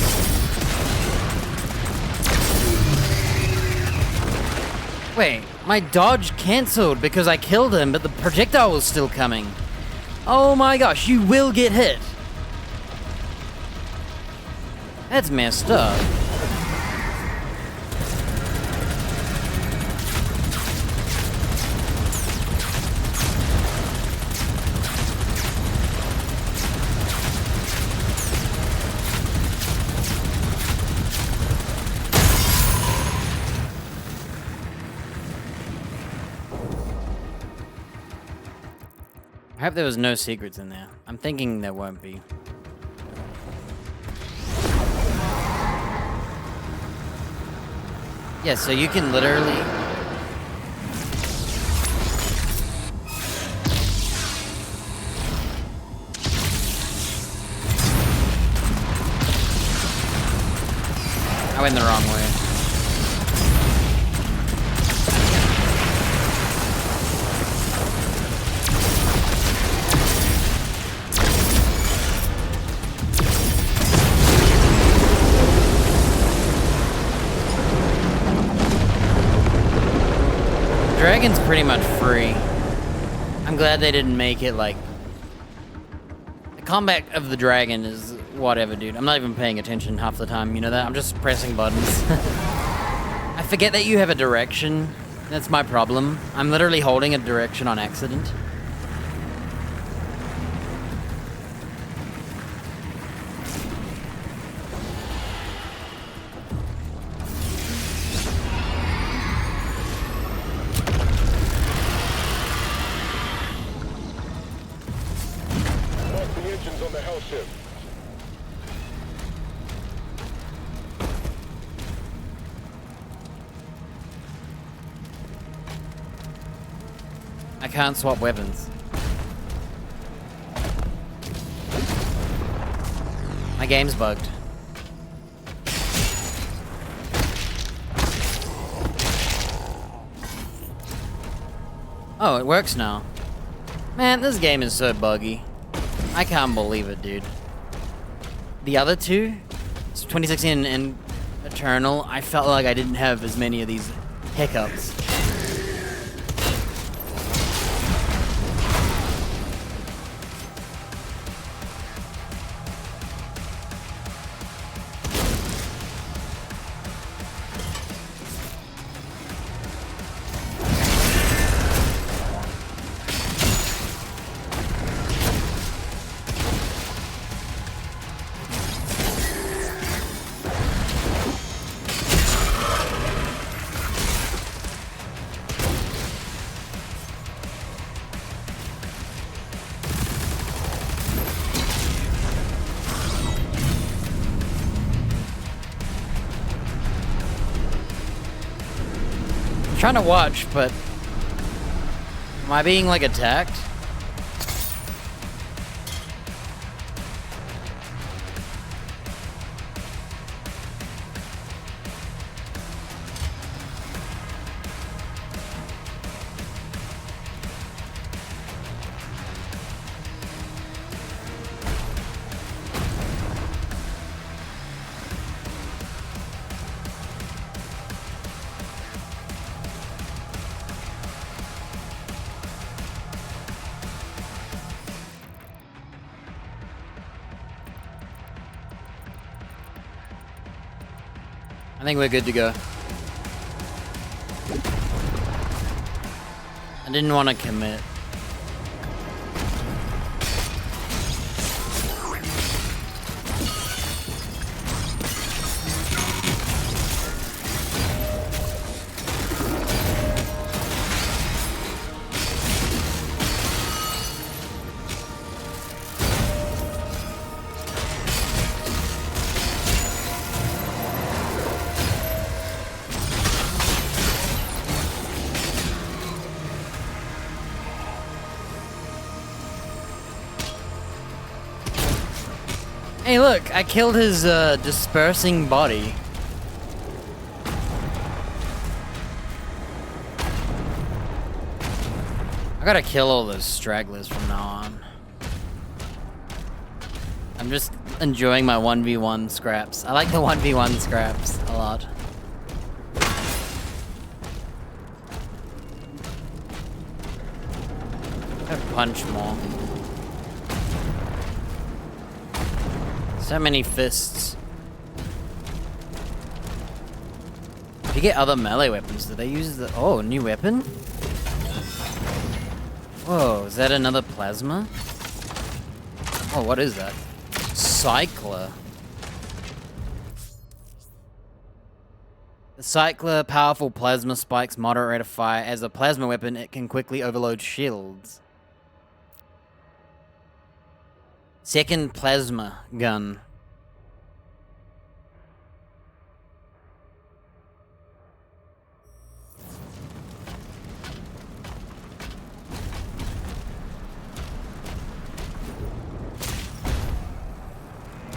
S1: Wait, my dodge cancelled because I killed him, but the projectile was still coming. Oh my gosh, you will get hit. That's messed up. I hope there was no secrets in there. I'm thinking there won't be. Yeah, so you can literally... I went the wrong way. Dragon's pretty much free. I'm glad they didn't make it like... The combat of the dragon is whatever, dude. I'm not even paying attention half the time, you know that? I'm just pressing buttons. I forget that you have a direction. That's my problem. I'm literally holding a direction on accident.
S3: Mark the engines on the hellship.
S1: I can't swap weapons. My game's bugged. Oh, it works now. Man, this game is so buggy. I can't believe it, dude. The other two, 2016 and Eternal, I felt like I didn't have as many of these hiccups. Trying to watch, but am I being like attacked? I think we're good to go. I didn't want to commit. Hey look, I killed his dispersing body. I gotta kill all those stragglers from now on. I'm just enjoying my 1v1 scraps. I like the 1v1 scraps a lot. I punch more. So many fists. If you get other melee weapons, do they use the... Oh, new weapon? Whoa, is that another plasma? Oh, what is that? Cycler. The Cycler powerful plasma spikes moderate rate of fire. As a plasma weapon, it can quickly overload shields. Second plasma gun.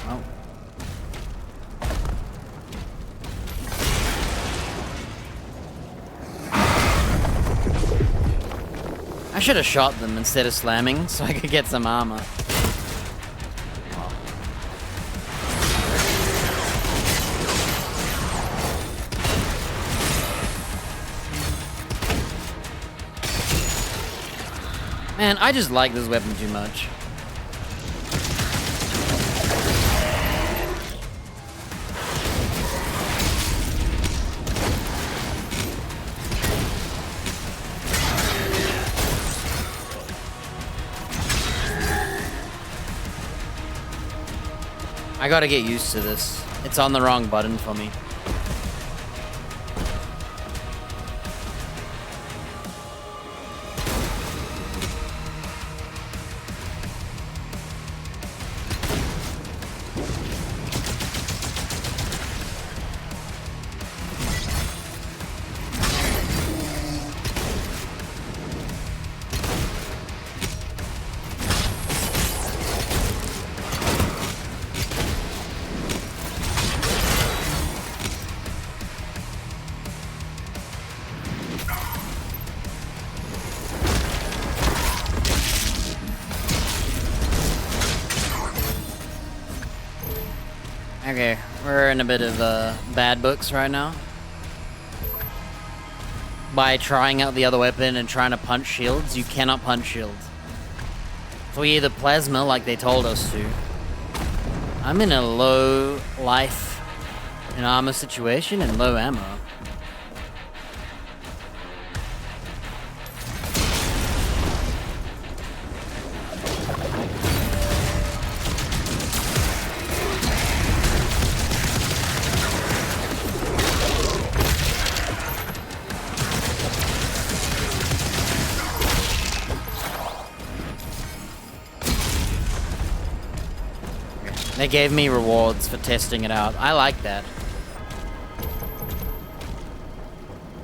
S1: Oh. I should have shot them instead of slamming so I could get some armor. Man, I just like this weapon too much. I gotta get used to this. It's on the wrong button for me. Okay, we're in a bit of bad books right now. By trying out the other weapon and trying to punch shields, you cannot punch shields. So we either plasma like they told us to. I'm in a low life and armor situation and low ammo. They gave me rewards for testing it out. I like that.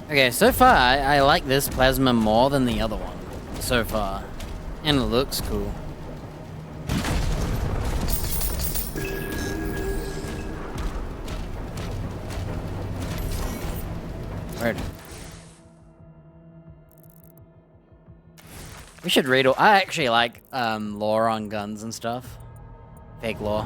S1: Okay, so far, I like this plasma more than the other one. So far. And it looks cool. Weird. We should read all... I actually like lore on guns and stuff. Fake lore.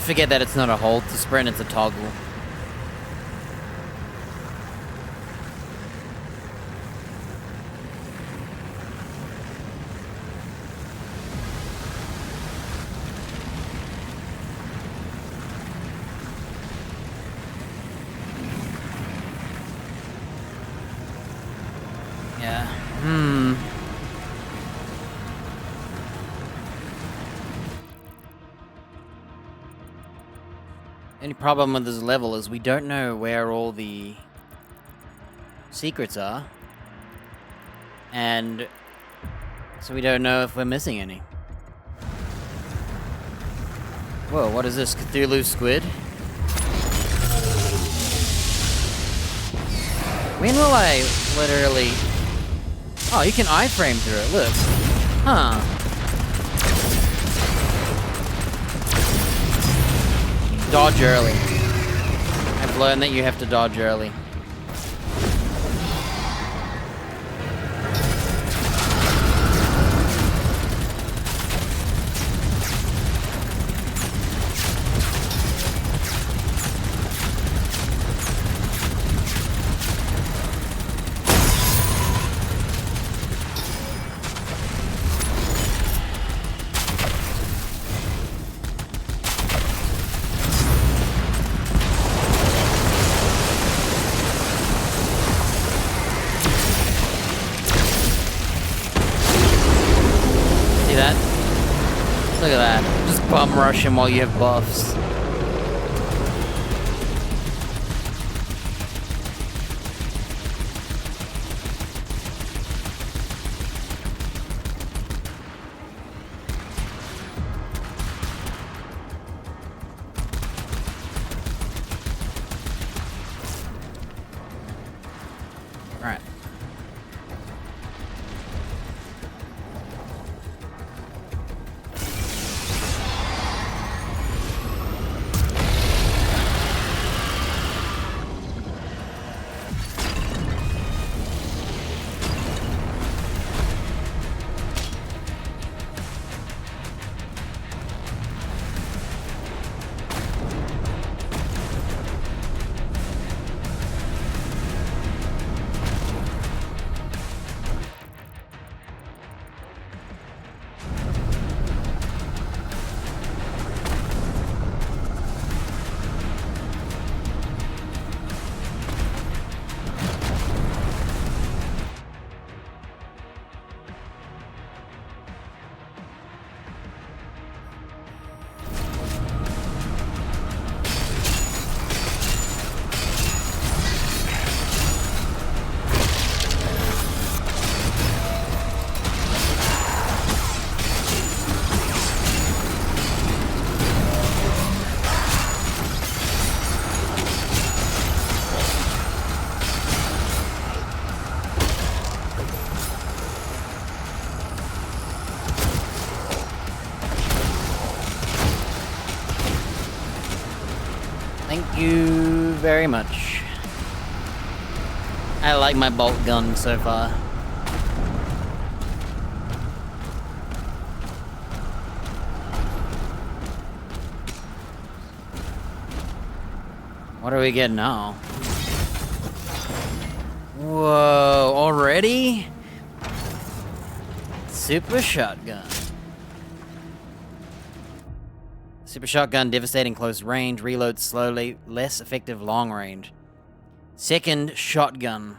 S1: forget that it's not a hold to sprint, it's a toggle. Yeah. Any problem with this level is we don't know where all the secrets are. And so we don't know if we're missing any. Whoa, what is this? Cthulhu squid? When will I literally... Oh, you can iframe through it, look. Huh. Dodge early. I've learned that you have to dodge early. Look at that. Just bum rush him while you have buffs. Alright. Thank you very much. I like my bolt gun so far. What do we get now? Whoa, already? Super shotgun. Super shotgun, devastating close range, reloads slowly, less effective long range. Second shotgun.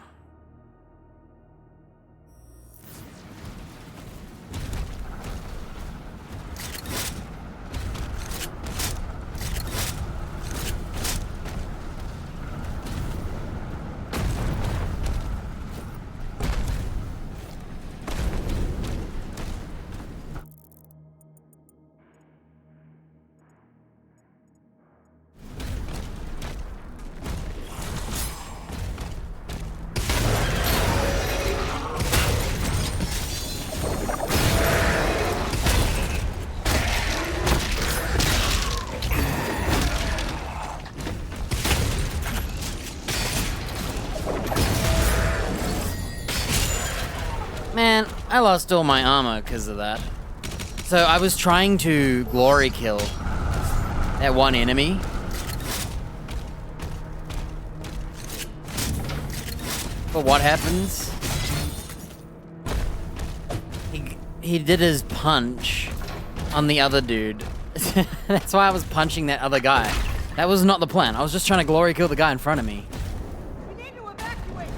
S1: Man, I lost all my armor because of that. So I was trying to glory kill. That one enemy. But what happens? He did his punch on the other dude. That's why I was punching that other guy. That was not the plan. I was just trying to glory kill the guy in front of me.
S4: We need to evacuate.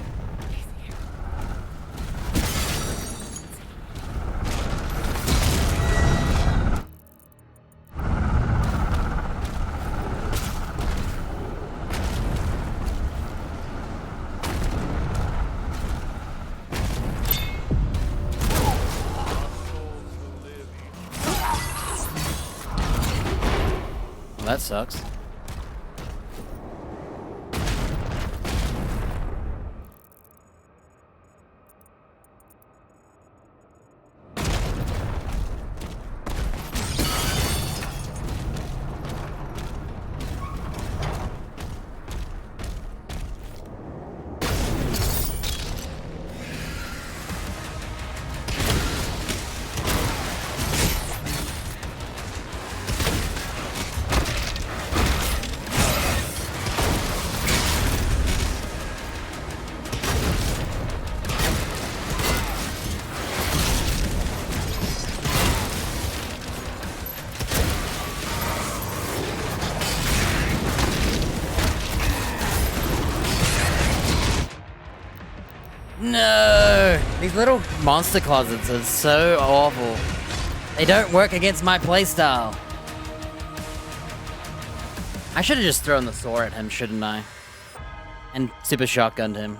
S1: Well, that sucks. No! These little monster closets are so awful. They don't work against my playstyle. I should have just thrown the sword at him, shouldn't I? And super shotgunned him.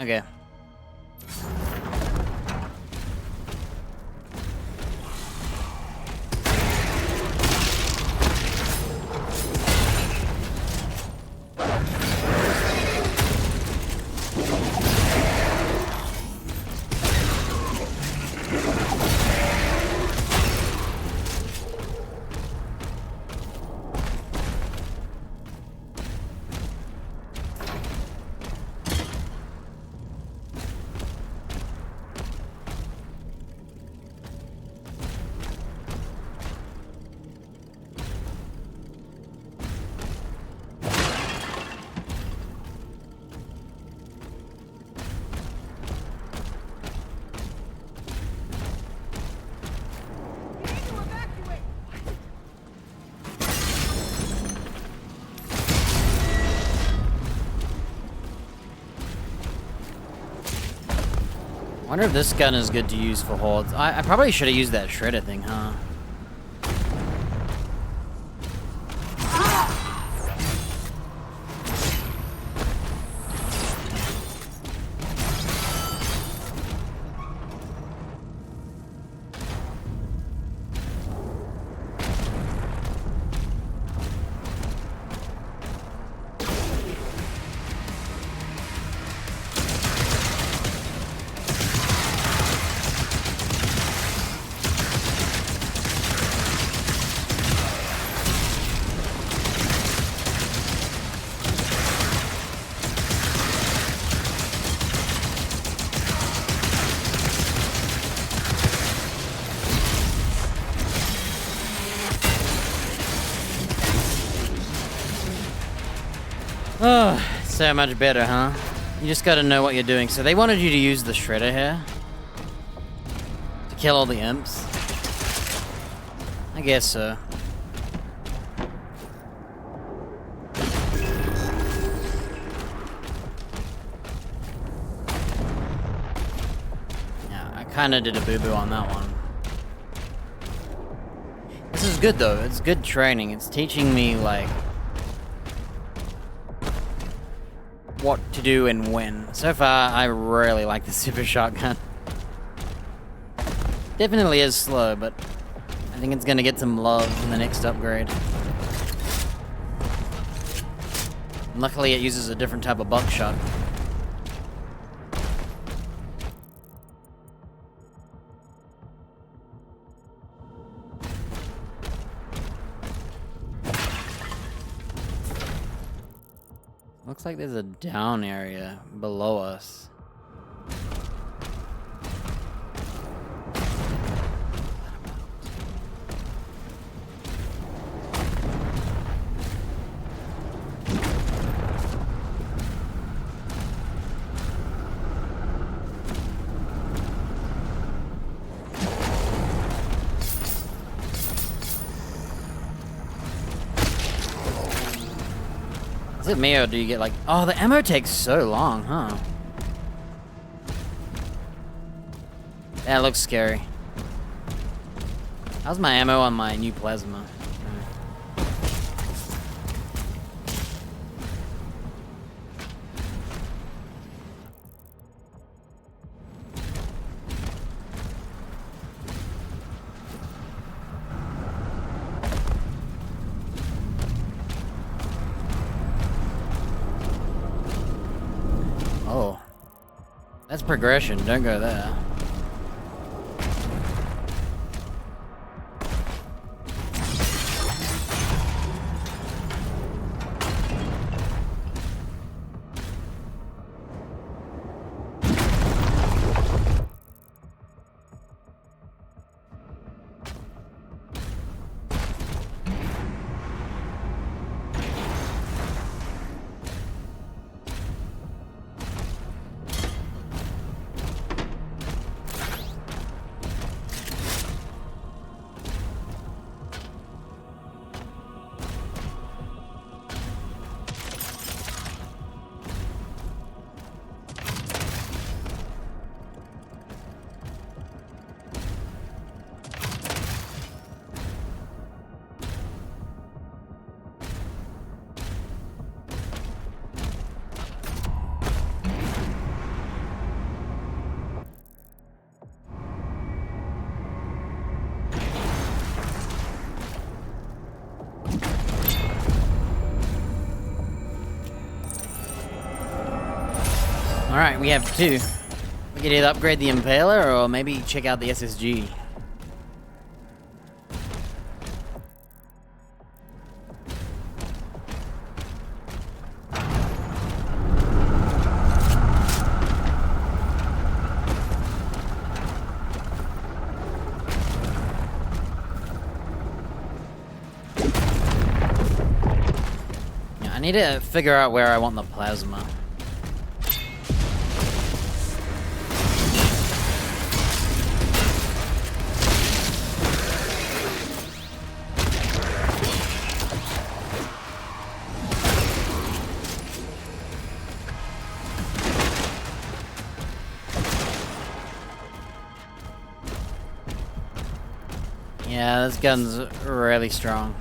S1: Okay.
S4: We need to evacuate.
S1: I wonder if this gun is good to use for hordes. I probably should have used that shredder thing, huh? Oh, so much better, huh? You just gotta know what you're doing. So they wanted you to use the shredder here to kill all the imps. I guess so. Yeah, I kinda did a boo-boo on that one. This is good though, it's good training. It's teaching me like what to do and when. So far, I really like the super shotgun. Definitely is slow, but I think it's gonna get some love in the next upgrade. Luckily, it uses a different type of buckshot. Looks like there's a down area below us. Is it me or do you get like... Oh, the ammo takes so long, huh? That looks scary. How's my ammo on my new plasma? Oh. That's progression, don't go there. Alright, we have two. We could either upgrade the Impaler or maybe check out the SSG. Yeah, I need to figure out where I want the plasma. Yeah, this gun's really strong.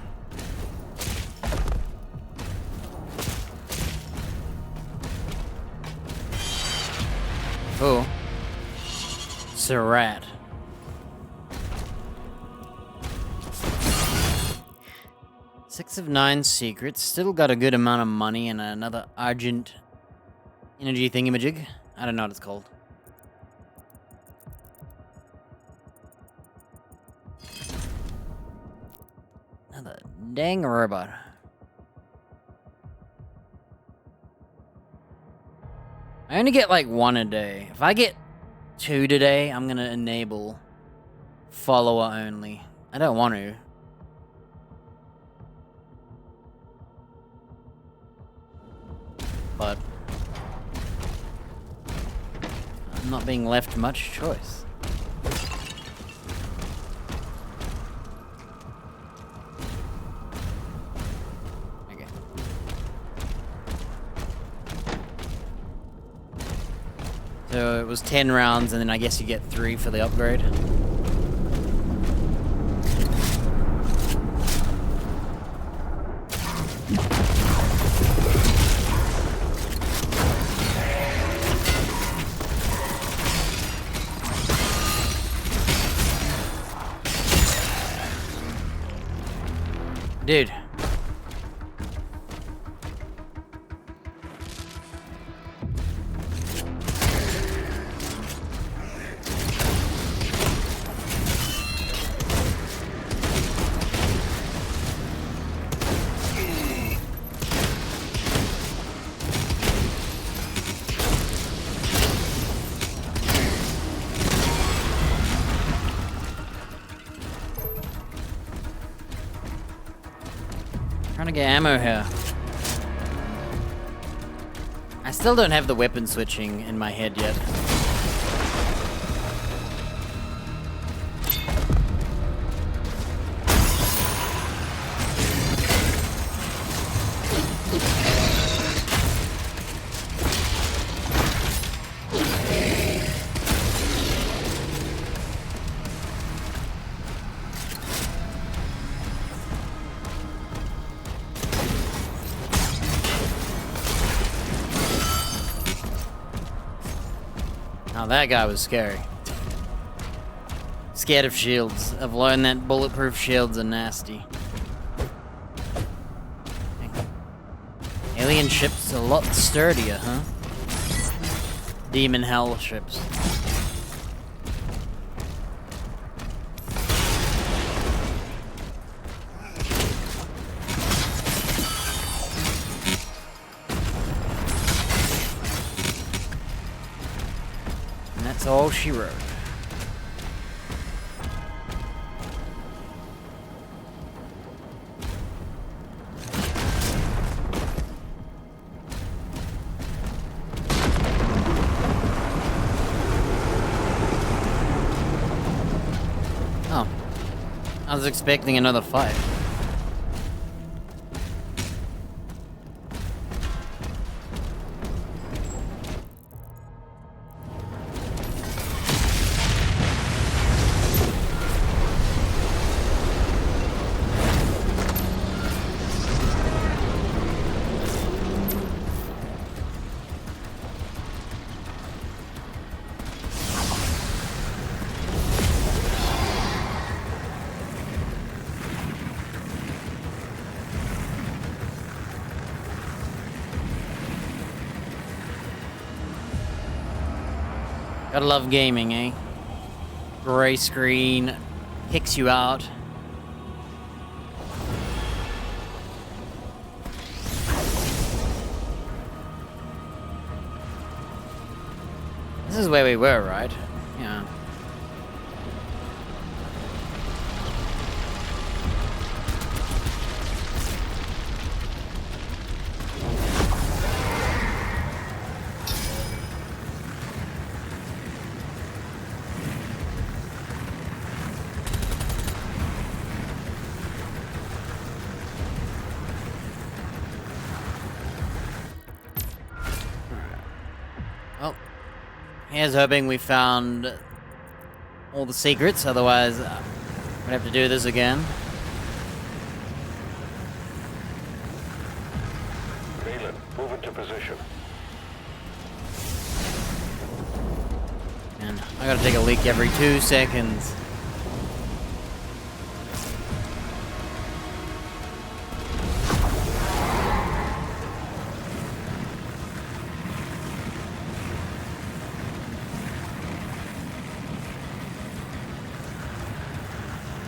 S1: Oh. Surratt. Six of 9 secrets. Still got a good amount of money and another Argent energy thingamajig. I don't know what it's called. Another dang robot. I only get like 1 a day. If I get 2 today, I'm gonna enable follower only. I don't want to. But I'm not being left much choice. So it was 10 rounds, and then I guess you get 3 for the upgrade. Dude. Trying to get ammo here. I still don't have the weapon switching in my head yet. Oh, that guy was scary. Scared of shields. I've learned that bulletproof shields are nasty. Alien ships a lot sturdier, huh? Demon hell ships. And that's all she wrote. Oh. I was expecting another fight. Gotta love gaming, eh? Gray screen kicks you out. This is where we were, right? Yeah. Well, here's hoping we found all the secrets, otherwise we'd have to do this again.
S3: Valen, move into position.
S1: And I gotta take a leak every 2 seconds.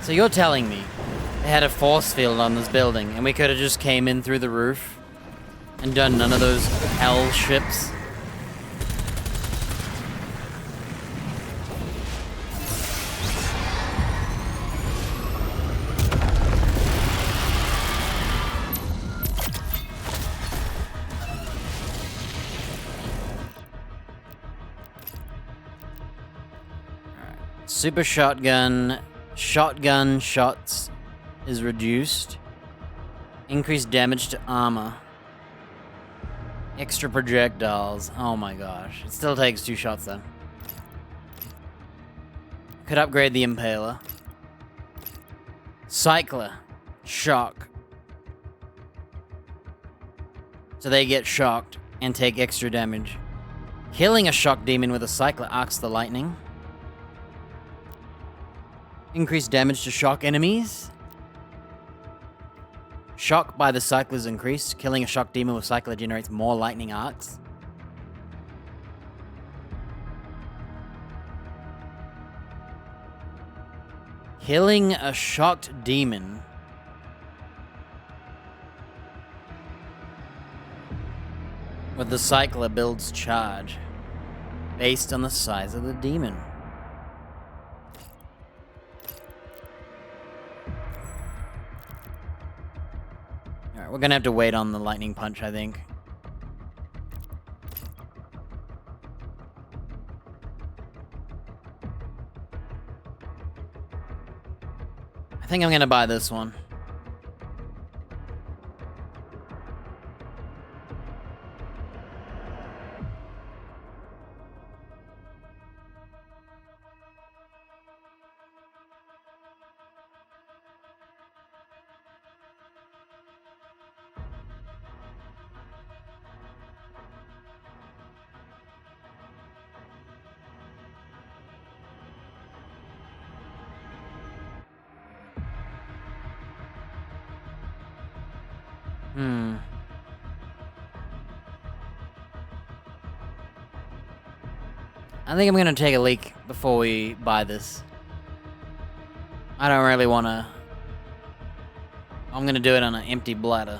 S1: So you're telling me they had a force field on this building and we could have just came in through the roof and done none of those hell ships? Super shotgun. Shotgun shots is reduced. Increased damage to armor. Extra projectiles. Oh my gosh. It still takes 2 shots though. Could upgrade the Impaler. Cycler. Shock. So they get shocked and take extra damage. Killing a shock demon with a Cycler arcs the lightning. Increased damage to shock enemies. Shock by the Cycler is increased. Killing a shock demon with Cycler generates more lightning arcs. Killing a shocked demon with the Cycler builds charge based on the size of the demon. Alright, we're gonna have to wait on the lightning punch, I think. I think I'm gonna buy this one. I think I'm gonna take a leak before we buy this. I don't really wanna... I'm gonna do it on an empty bladder.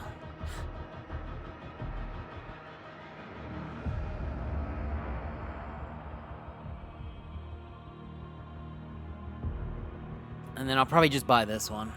S1: And then I'll probably just buy this one.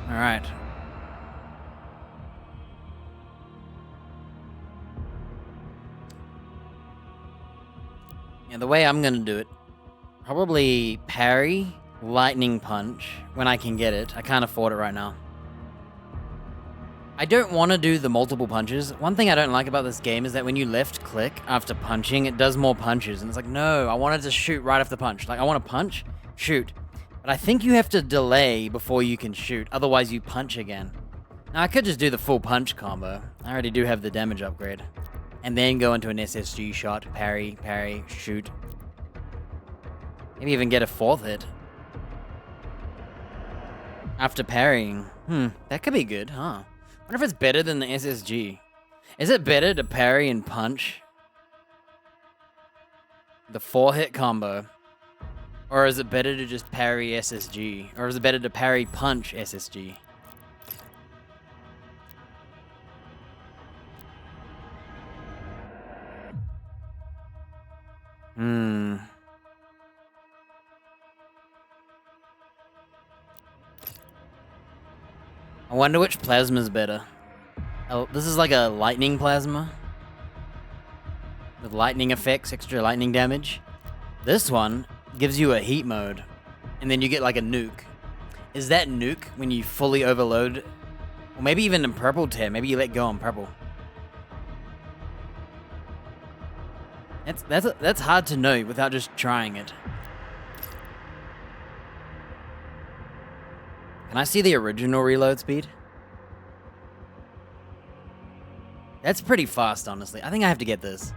S1: All right. Yeah, the way I'm gonna do it, probably parry, lightning punch when I can get it. I can't afford it right now. I don't want to do the multiple punches. One thing I don't like about this game is that when you left click after punching, it does more punches. And it's like, no, I wanted to shoot right after the punch. Like, I want to punch, shoot. But I think you have to delay before you can shoot, otherwise you punch again. Now, I could just do the full punch combo. I already do have the damage upgrade. And then go into an SSG shot, parry, parry, shoot. Maybe even get a fourth hit. After parrying. That could be good, huh? I wonder if it's better than the SSG. Is it better to parry and punch the 4-hit combo? Or is it better to just parry SSG? Or is it better to parry punch SSG? I wonder which plasma is better. Oh, this is like a lightning plasma. With lightning effects, extra lightning damage. This one gives you a heat mode. And then you get like a nuke. Is that nuke when you fully overload? Or maybe even in purple tear. Maybe you let go on purple. That's hard to know without just trying it. Can I see the original reload speed? That's pretty fast, honestly. I think I have to get this.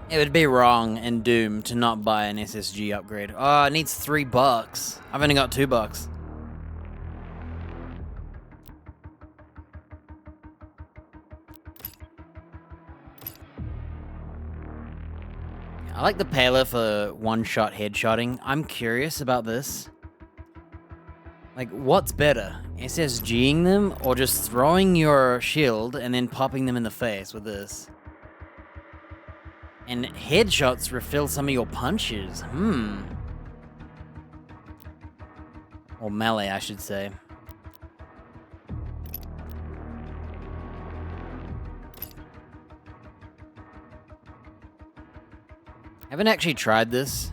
S1: It would be wrong in Doom to not buy an SSG upgrade. Oh, it needs $3. I've only got $2. I like the Paler for one-shot headshotting. I'm curious about this. Like, what's better? SSGing them or just throwing your shield and then popping them in the face with this? And headshots refill some of your punches. Or melee, I should say. I haven't actually tried this.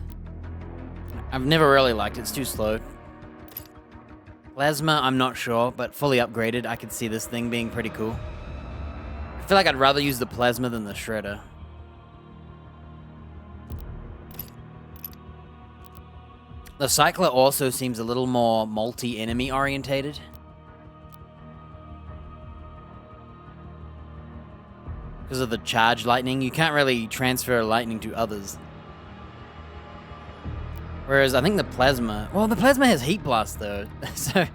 S1: I've never really liked it. It's too slow. Plasma, I'm not sure, but fully upgraded, I could see this thing being pretty cool. feel like I'd rather use the plasma than the shredder. The cycler also seems a little more multi-enemy orientated. Because of the charge lightning, you can't really transfer lightning to others. Whereas I think the plasma... Well, the plasma has heat blast though, so...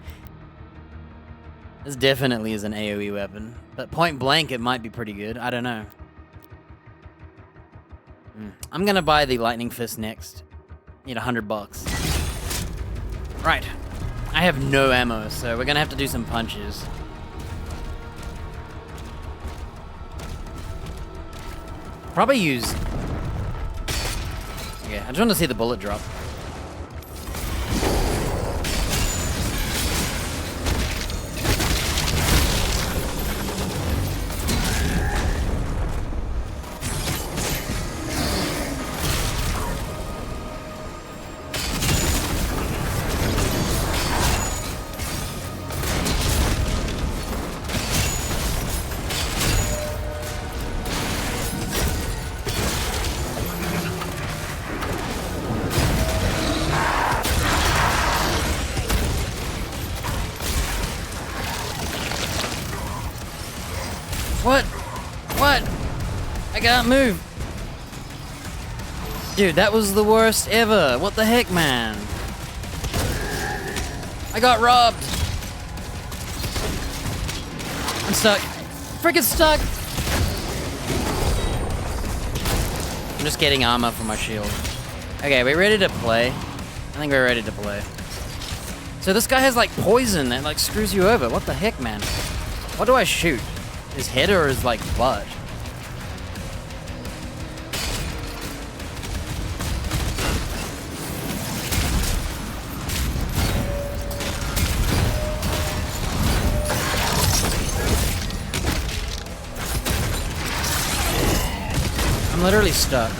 S1: This definitely is an AoE weapon. But point blank, it might be pretty good. I don't know. I'm gonna buy the lightning fist next. Need $100. Right. I have no ammo, so we're gonna have to do some punches. Probably use... Okay, I just want to see the bullet drop. What? What? I can't move. Dude, that was the worst ever. What the heck, man? I got robbed. I'm stuck. Freaking stuck. I'm just getting armor for my shield. Okay, we ready to play? I think we're ready to play. So this guy has like poison that like screws you over. What the heck, man? What do I shoot? His head or his, like, butt? I'm literally stuck.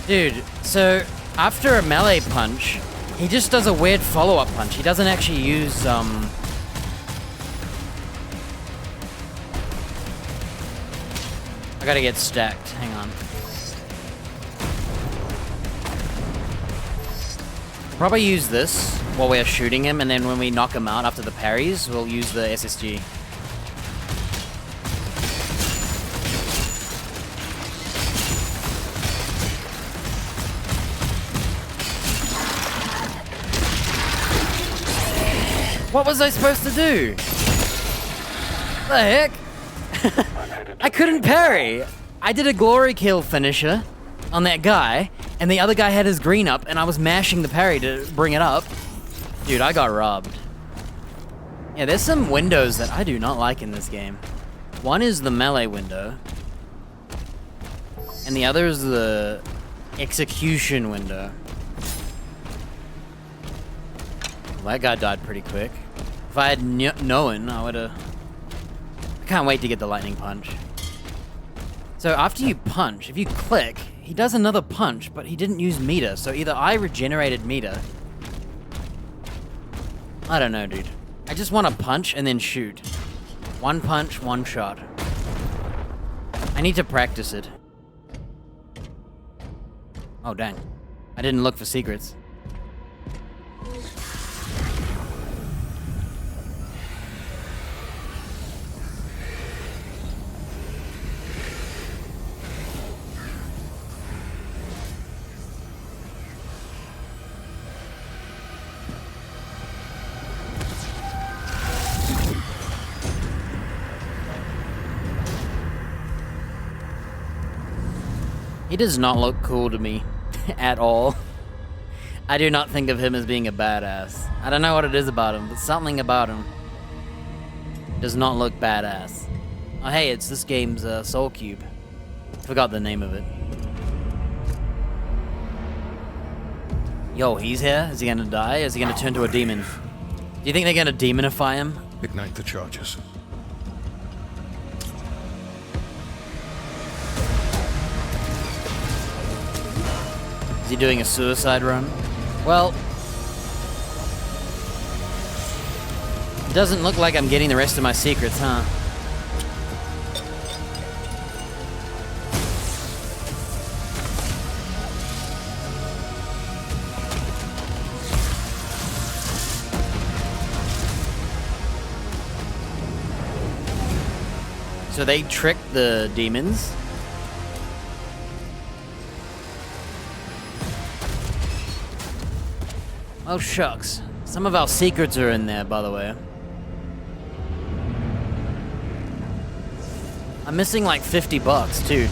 S1: Dude, so after a melee punch, he just does a weird follow-up punch. He doesn't actually use, I gotta get stacked. Hang on. Probably use this while we're shooting him, and then when we knock him out after the parries, we'll use the SSG. What was I supposed to do? The heck? I couldn't parry. I did a glory kill finisher on that guy, and the other guy had his green up, and I was mashing the parry to bring it up. Dude, I got robbed. Yeah, there's some windows that I do not like in this game. One is the melee window, and the other is the execution window. Well, that guy died pretty quick. If I had known, I would've... I can't wait to get the lightning punch. So after you punch, if you click, he does another punch, but he didn't use meter, so either I regenerated meter... I don't know, dude. I just want to punch and then shoot. One punch, one shot. I need to practice it. Oh, dang. I didn't look for secrets. He does not look cool to me at all. I do not think of him as being a badass. I don't know what it is about him, but something about him does not look badass. Oh hey, it's this game's Soul Cube. Forgot the name of it. Yo, he's here? Is he gonna die? Is he gonna turn to a demon? Do you think they're gonna demonify him?
S2: Ignite the charges.
S1: Is he doing a suicide run? Well, doesn't look like I'm getting the rest of my secrets, huh? So they tricked the demons. Oh shucks. Some of our secrets are in there, by the way. I'm missing like 50 bucks, too.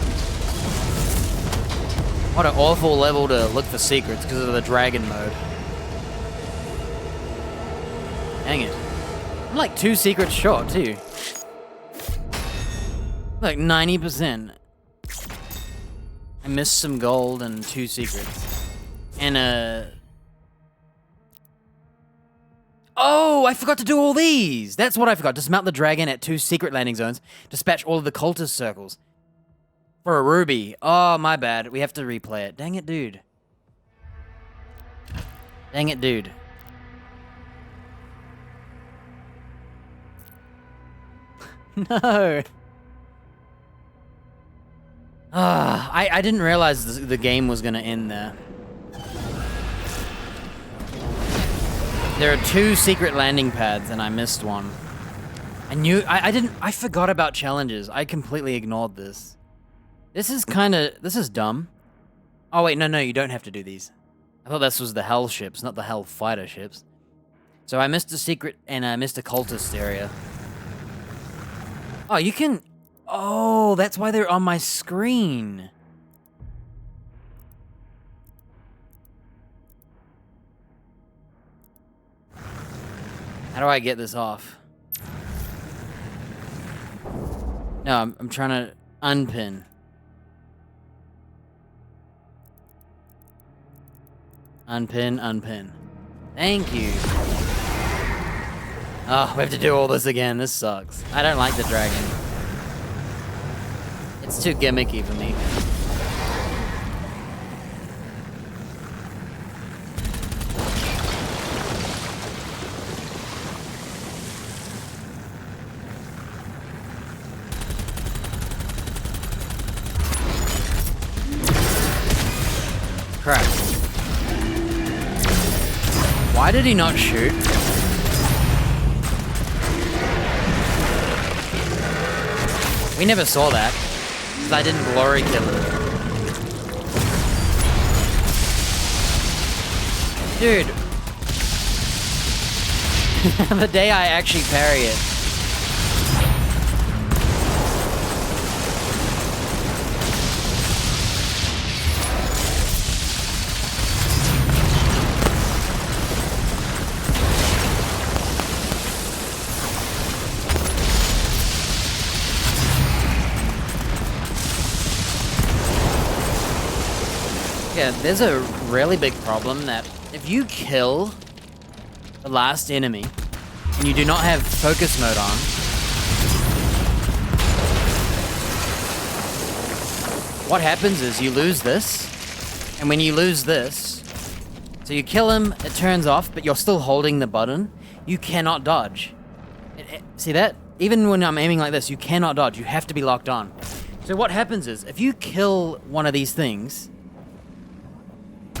S1: What an awful level to look for secrets because of the dragon mode. Dang it. I'm like 2 secrets short, too. Like 90%. I missed some gold and 2 secrets. And oh, I forgot to do all these! That's what I forgot. Dismount the dragon at 2 secret landing zones. Dispatch all of the cultist circles. For a ruby. Oh, my bad. We have to replay it. Dang it, dude. Dang it, dude. No. I didn't realize the game was gonna end there. There are 2 secret landing pads and I missed one. I forgot about challenges. I completely ignored this. This is dumb. Oh wait, no, you don't have to do these. I thought this was the hell ships, not the hell fighter ships. So I missed a secret and I missed a cultist area. Oh, you can... Oh, that's why they're on my screen. How do I get this off? No, I'm trying to unpin. Unpin. Thank you. Oh, we have to do all this again. This sucks. I don't like the dragon. It's too gimmicky for me. Crap. Why did he not shoot? We never saw that, because I didn't glory kill him. Dude. The day I actually parry it. Yeah, there's a really big problem that if you kill the last enemy and you do not have focus mode on, what happens is you lose this, and when you lose this, so you kill him, it turns off, but you're still holding the button, you cannot dodge. See that? Even when I'm aiming like this, you cannot dodge, you have to be locked on. So what happens is, if you kill one of these things,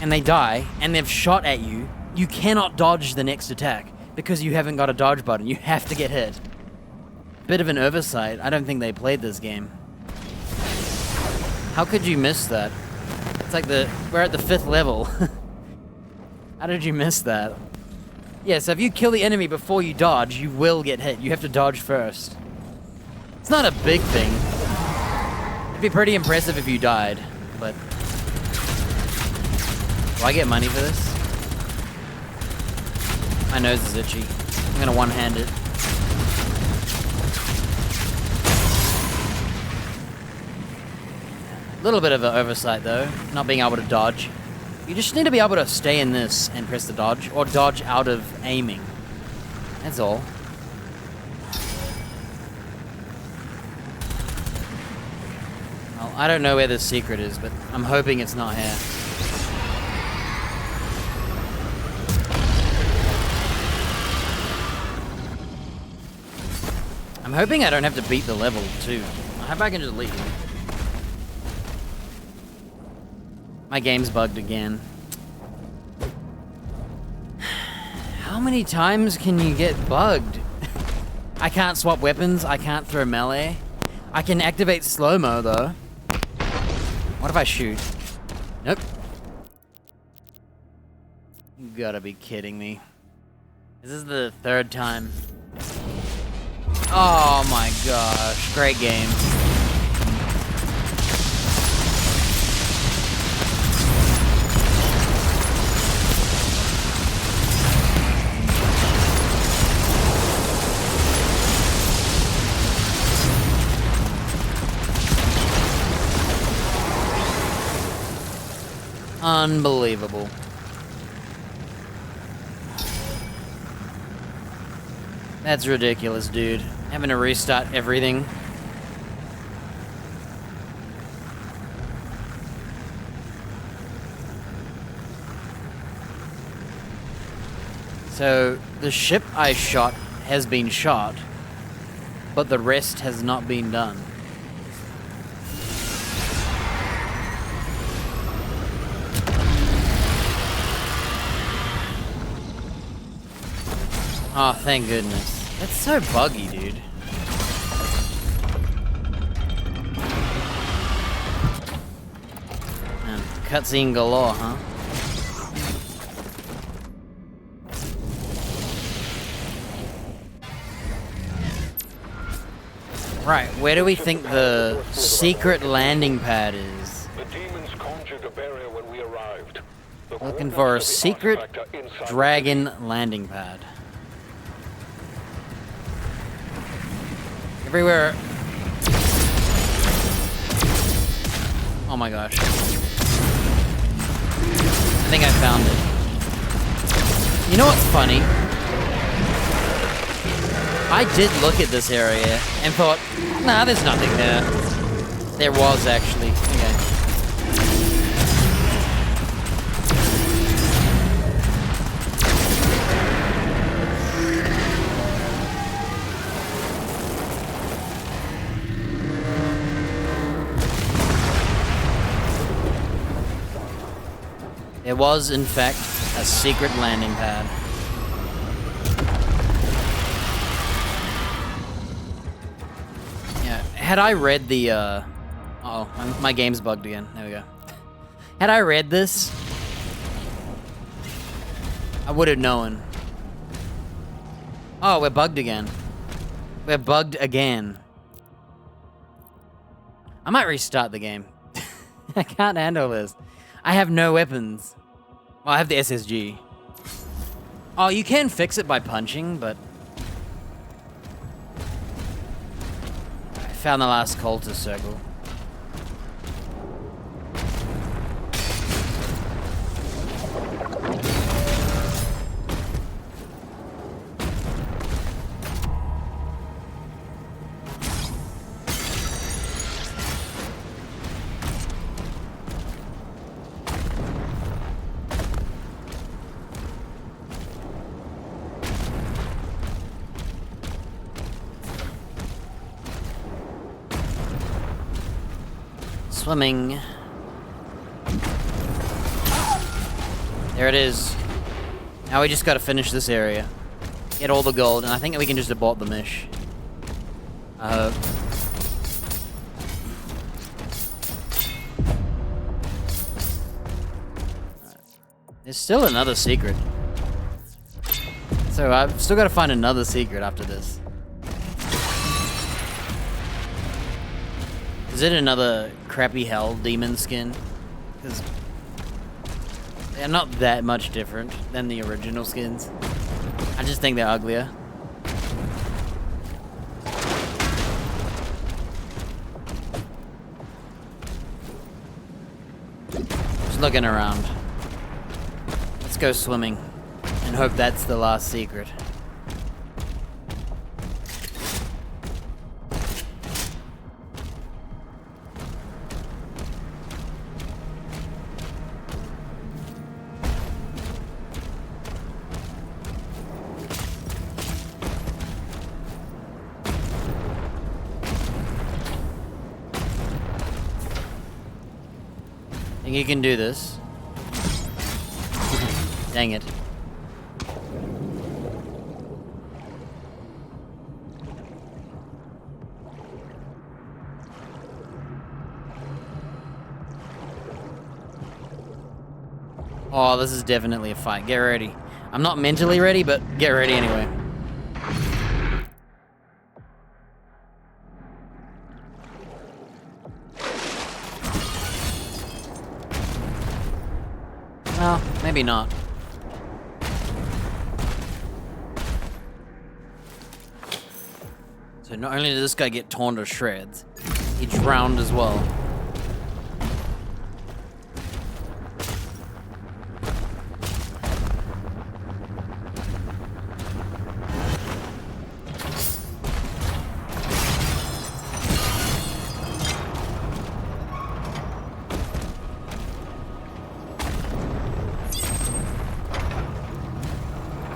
S1: and they die, and they've shot at you, you cannot dodge the next attack, because you haven't got a dodge button, you have to get hit. Bit of an oversight, I don't think they played this game. How could you miss that? It's like we're at the 5th level. How did you miss that? Yeah, so if you kill the enemy before you dodge, you will get hit, you have to dodge first. It's not a big thing. It'd be pretty impressive if you died, but... Do I get money for this? My nose is itchy. I'm gonna one-hand it. A little bit of an oversight though, not being able to dodge. You just need to be able to stay in this and press the dodge, or dodge out of aiming. That's all. Well, I don't know where the secret is, but I'm hoping it's not here. I'm hoping I don't have to beat the level, too. I hope I can just leave. My game's bugged again. How many times can you get bugged? I can't swap weapons, I can't throw melee. I can activate slow-mo, though. What if I shoot? Nope. You gotta be kidding me. This is the third time. Oh my gosh, great game. Unbelievable. That's ridiculous, dude. Having to restart everything. So, the ship I shot has been shot, but the rest has not been done. Oh, thank goodness. That's so buggy, dude. Man, cutscene galore, huh? Right, where do we think the secret landing pad is?
S3: The demons conjured a barrier when we arrived. The
S1: Looking
S3: coordinates
S1: for a
S3: of the
S1: secret
S3: artifact are inside
S1: dragon landing pad. Everywhere. Oh my gosh. I think I found it. You know what's funny? I did look at this area and thought, nah, there's nothing there. There was actually. Okay. There was, in fact, a secret landing pad. Yeah, had I read the, uh-oh, my game's bugged again. There we go. Had I read this, I would have known. Oh, we're bugged again. We're bugged again. I might restart the game. I can't handle this. I have no weapons. Well, I have the SSG. Oh, you can fix it by punching, but... I found the last cultist circle. Swimming. There it is. Now we just gotta finish this area. Get all the gold, and I think we can just abort the mission. There's still another secret. So I've still gotta find another secret after this. Is it another crappy hell demon skin? Because they're not that much different than the original skins. I just think they're uglier. Just looking around. Let's go swimming and hope that's the last secret. Think you can do this? Dang it. Oh, this is definitely a fight. Get ready. I'm not mentally ready, but get ready anyway. Well, maybe not. So not only did this guy get torn to shreds, he drowned as well.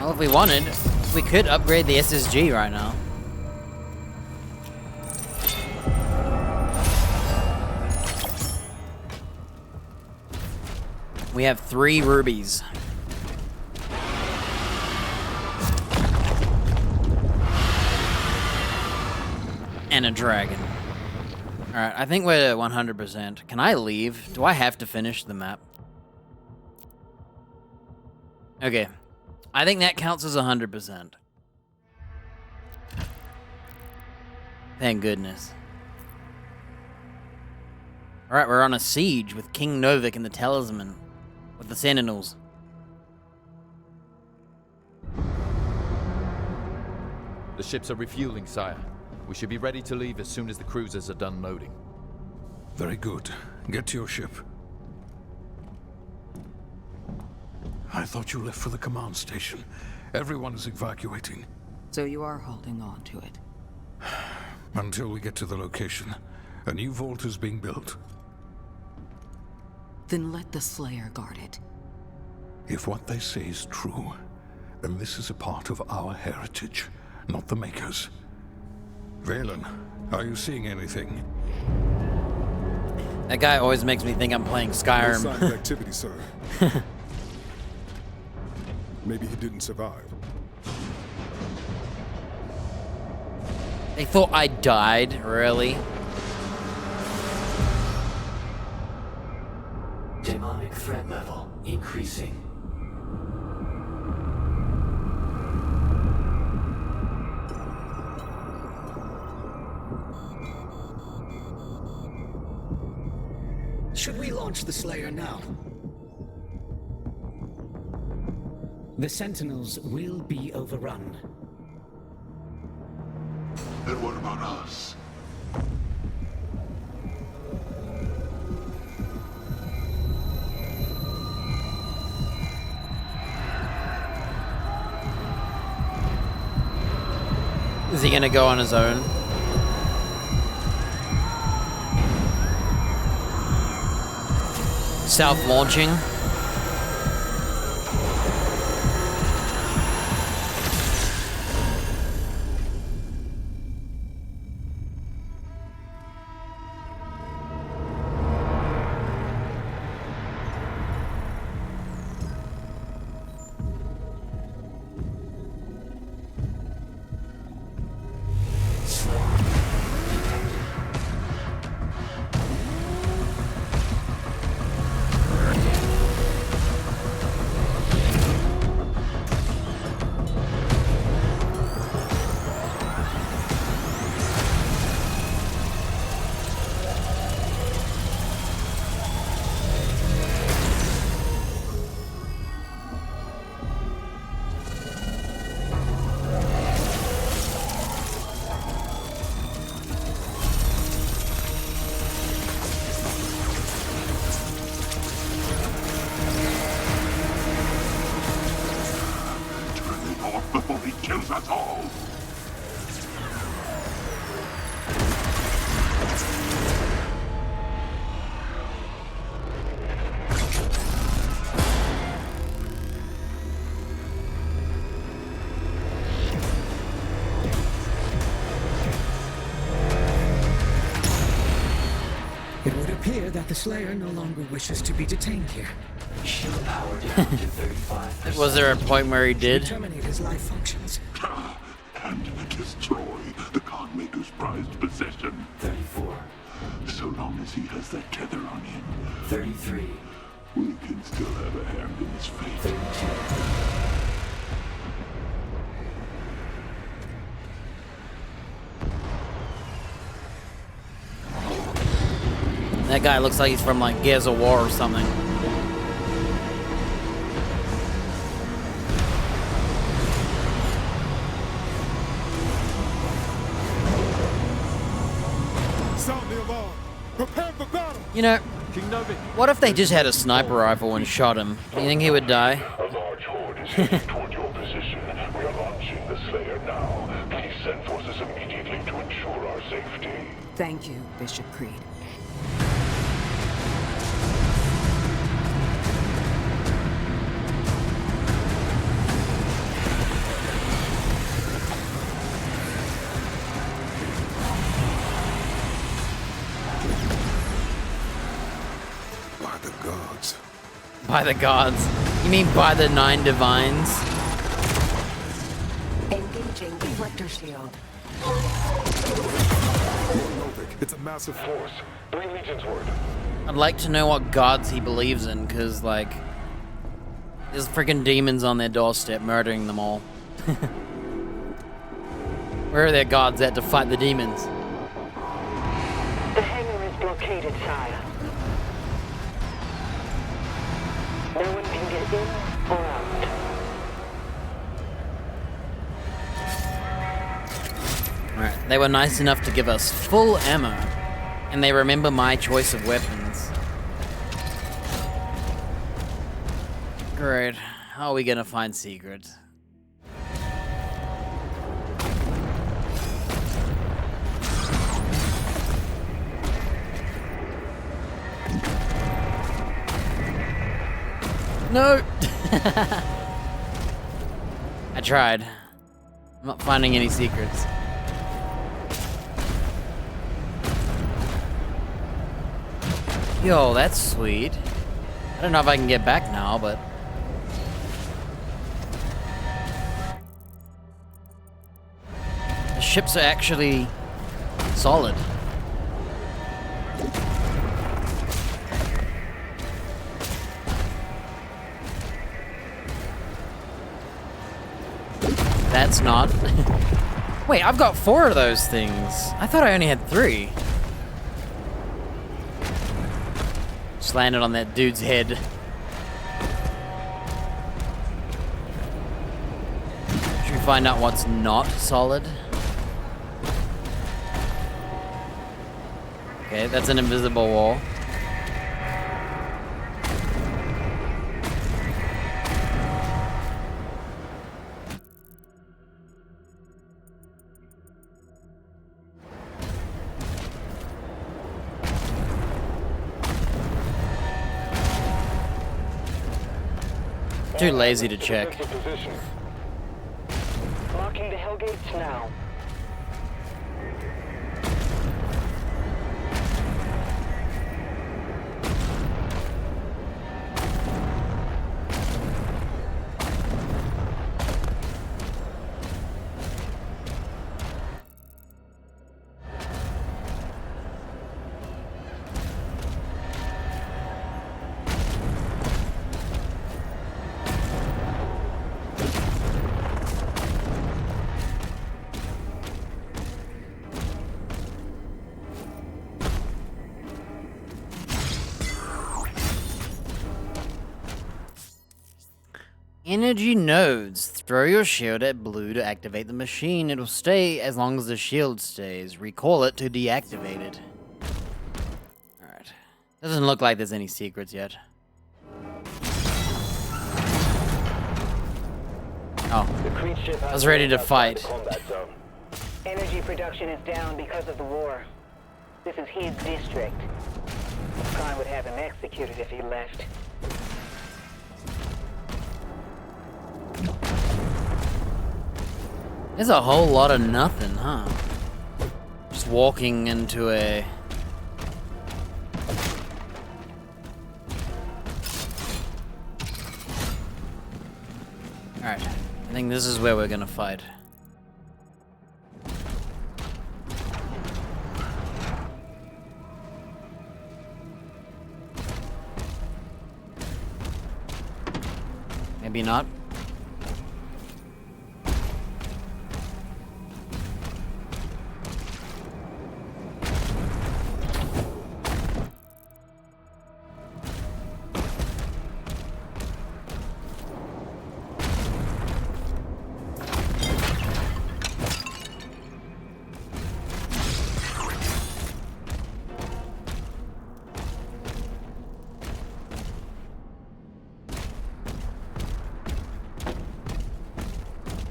S1: Well, if we wanted, we could upgrade the SSG right now. We have 3 rubies. And a dragon. Alright, I think we're 100%. Can I leave? Do I have to finish the map? Okay. I think that counts as 100%. Thank goodness. Alright, we're on a siege with King Novik and the Talisman. With the Sentinels.
S6: The ships are refueling, sire. We should be ready to leave as soon as the cruisers are done loading.
S2: Very good. Get to your ship. I thought you left for the command station. Everyone is evacuating.
S7: So you are holding on to it.
S2: Until we get to the location. A new vault is being built.
S7: Then let the Slayer guard it.
S2: If what they say is true, then this is a part of our heritage, not the Makers. Valen, are you seeing anything?
S1: That guy always makes me think I'm playing
S8: No
S1: Skyrim.
S8: sign of activity, sir. Maybe he didn't survive.
S1: They thought I died, really?
S9: Demonic threat level increasing.
S10: Should we launch the Slayer now? The Sentinels will be overrun.
S3: Then what about us?
S1: Is he gonna go on his own? Self-launching?
S10: appear that the Slayer no longer wishes to be detained here.
S9: Shield power down to 35%.
S1: Was there a point where he did?
S10: Terminate his life functions.
S2: And destroy the Khanmaker's prized possession.
S9: 34.
S2: So long as he has that tether on him,
S9: 33.
S2: we can still have a hand in his fate.
S9: 32.
S1: That guy looks like he's from like Gears of War or something.
S8: Sound the alarm. Prepare for battle.
S1: You know,
S6: King Novi.
S1: what if they just had a sniper rifle and shot him? Do you think he would die?
S3: A large horde is heading toward your position. We are launching the Slayer now. Please send forces immediately to ensure our safety.
S7: Thank you, Bishop Creed.
S8: By the gods.
S1: By the gods. You mean by the 9 divines?
S5: Engaging deflector shield.
S8: Novik, it's a massive
S3: Force, 3 legions worth.
S1: I'd like to know what gods he believes in, because, like, there's freaking demons on their doorstep murdering them all. Where are their gods at to fight the demons?
S5: The hangar is blockaded, sire. No one can get in or out.
S1: Alright, they were nice enough to give us full ammo, and they remember my choice of weapons. Great. How are we gonna find secrets? No! I tried. I'm not finding any secrets. Yo, that's sweet. I don't know if I can get back now, but... the ships are actually solid. That's not. Wait, I've got 4 of those things. I thought I only had 3. Just landed on that dude's head. Should we find out what's not solid? Okay, that's an invisible wall. Too lazy to check.
S5: Marking the Hellgates now.
S1: Energy nodes. Throw your shield at blue to activate the machine. It'll stay as long as the shield stays. Recall it to deactivate it. Alright. Doesn't look like there's any secrets yet. Oh. I was ready to fight.
S5: Energy production is down because of the war. This is his district. Khan would have him executed if he left.
S1: There's a whole lot of nothing, huh? Just walking into a think this is where we're gonna fight. Maybe not.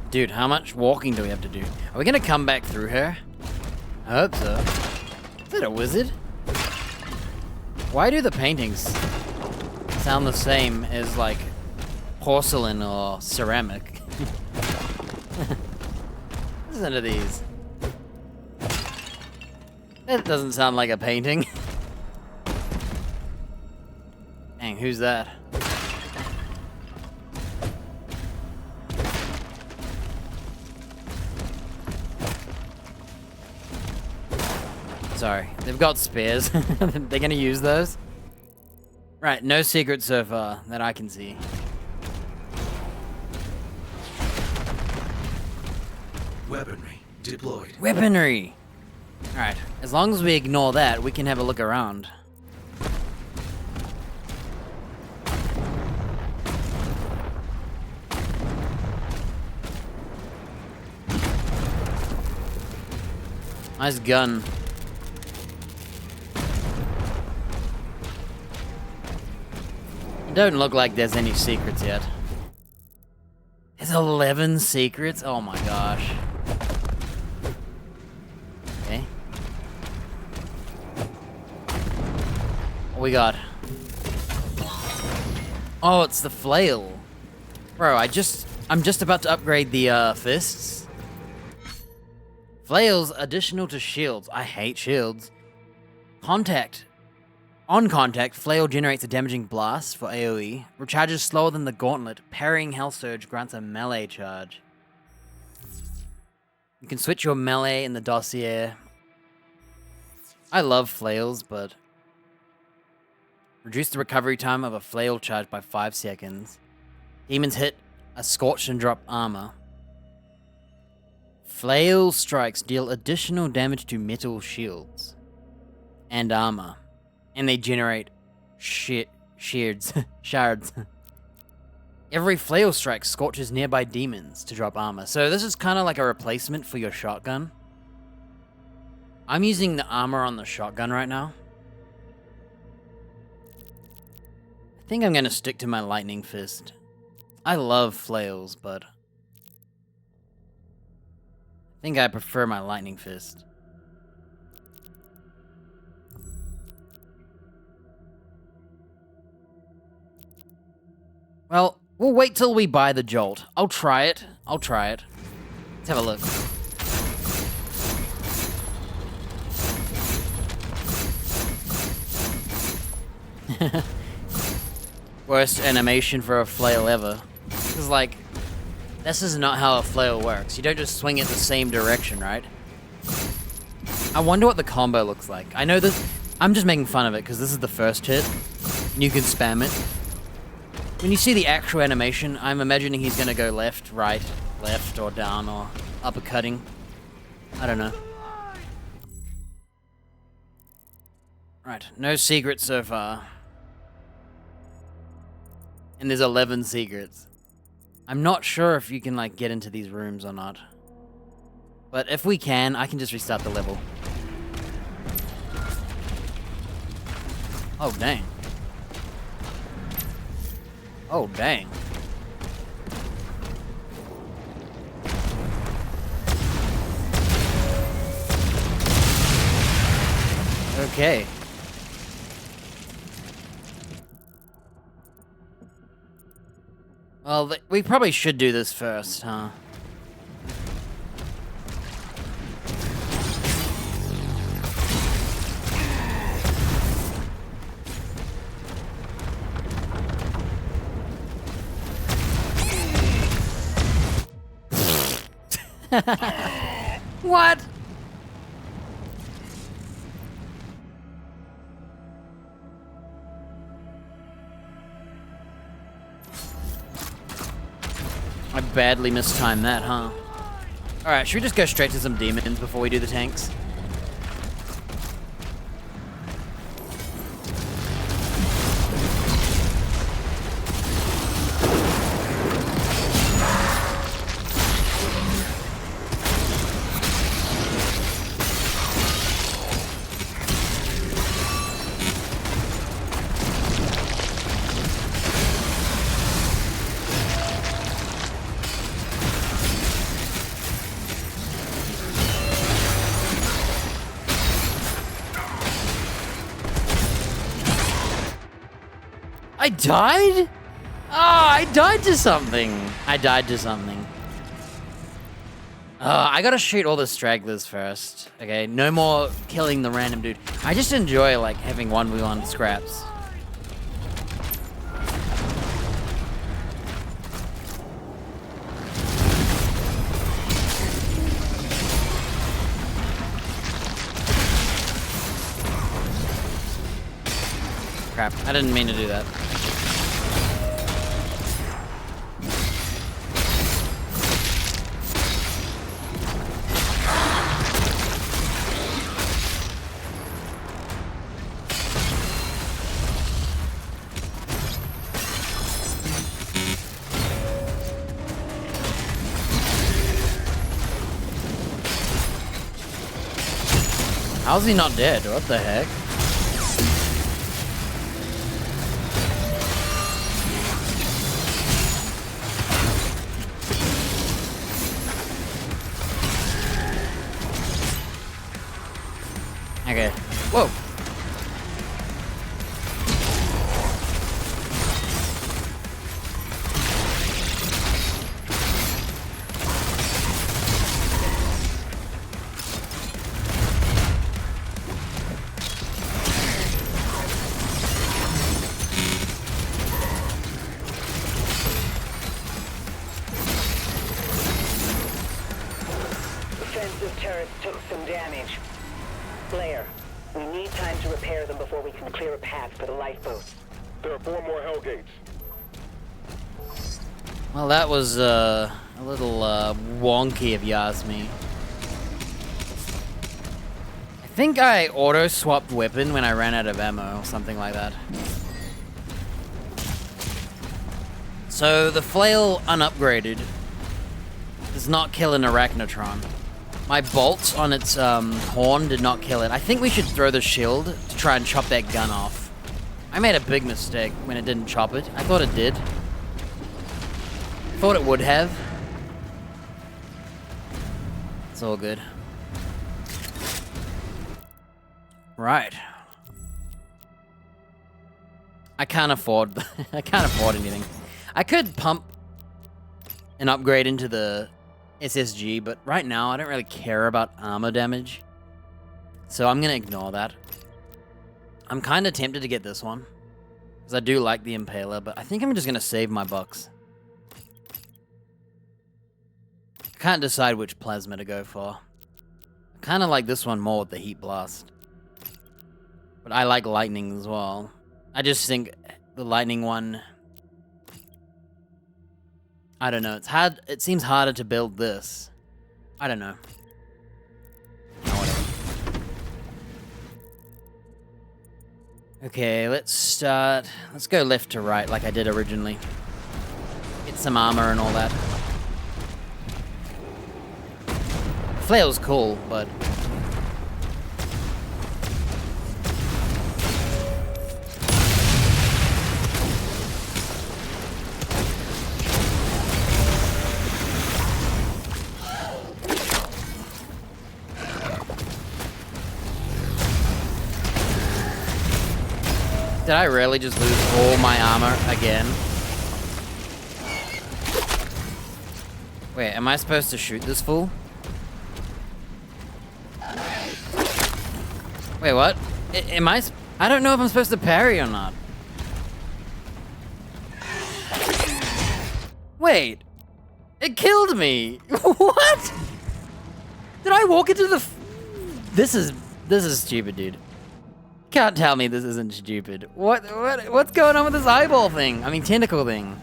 S1: Dude, how much walking do we have to do? Are we gonna come back through her? I hope so. Is that a wizard? Why do the paintings sound the same as, like, porcelain or ceramic? Listen to these. That doesn't sound like a painting. Dang, who's that? Sorry, they've got spears. They're gonna use those? Right, no secret so far that I can see.
S10: Weaponry deployed.
S1: Weaponry! Alright, as long as we ignore that, we can have a look around. Nice gun. Don't look like there's any secrets yet. There's 11 secrets? Oh my gosh. Okay. What we got? Oh, it's the flail. Bro, I'm just about to upgrade the fists. Flails additional to shields. I hate shields. Contact. On contact, Flail generates a damaging blast for AoE, recharges slower than the Gauntlet, parrying Hell Surge grants a melee charge. You can switch your melee in the dossier. I love flails, but... Reduce the recovery time of a flail charge by 5 seconds. Demons hit a scorch and drop armor. Flail strikes deal additional damage to metal shields and armor. And they generate shards. Every flail strike scorches nearby demons to drop armor. So this is kind of like a replacement for your shotgun. I'm using the armor on the shotgun right now. I think I'm going to stick to my lightning fist. I love flails, but I think I prefer my lightning fist. Well, we'll wait till we buy the Jolt. I'll try it. Let's have a look. Worst animation for a flail ever. Because, like, this is not how a flail works. You don't just swing it the same direction, right? I wonder what the combo looks like. I know this... I'm just making fun of it because this is the first hit. And you can spam it. When you see the actual animation, I'm imagining he's gonna go left, right, left, or down, or uppercutting. I don't know. Right, no secrets so far. And there's 11 secrets. I'm not sure if you can, like, get into these rooms or not. But if we can, I can just restart the level. Oh, dang. Oh, dang. Okay. Well, we probably should do this first, huh? What? I badly mistimed that, huh? Alright, should we just go straight to some demons before we do the tanks? I died? Oh, I died to something. I died to something. I gotta shoot all the stragglers first. Okay, no more killing the random dude. I just enjoy, like, having 1v1 scraps. Crap, I didn't mean to do that. How's he not dead? What the heck? Okay. Whoa.
S5: Defensive turrets took some damage. Slayer, we need time to repair them before we can clear a path for the lifeboats.
S3: There are 4 more Hellgates.
S1: Well, that was a little wonky if you ask me. I think I auto-swapped weapon when I ran out of ammo or something like that. So the flail unupgraded does not kill an Arachnotron. My bolt on its horn did not kill it. I think we should throw the shield to try and chop that gun off. I made a big mistake when it didn't chop it. I thought it did. Thought it would have. It's all good. Right. I can't afford anything. I could pump an upgrade into the SSG, but right now I don't really care about armor damage. So I'm gonna ignore that. I'm kind of tempted to get this one, because I do like the Impaler, but I think I'm just gonna save my bucks. I can't decide which plasma to go for. I kind of like this one more with the Heat Blast. But I like lightning as well. I just think the lightning one, I don't know, it's hard. It seems harder to build this. I don't know. Oh, whatever. Okay, let's start. Let's go left to right like I did originally. Get some armor and all that. Flail's cool, but did I really just lose all my armor again? Wait, am I supposed to shoot this fool? Wait, what? Am I? I don't know if I'm supposed to parry or not. Wait, it killed me. What? Did I walk into the... This is stupid, dude. Can't tell me this isn't stupid. What's going on with this eyeball thing? I mean, tentacle thing.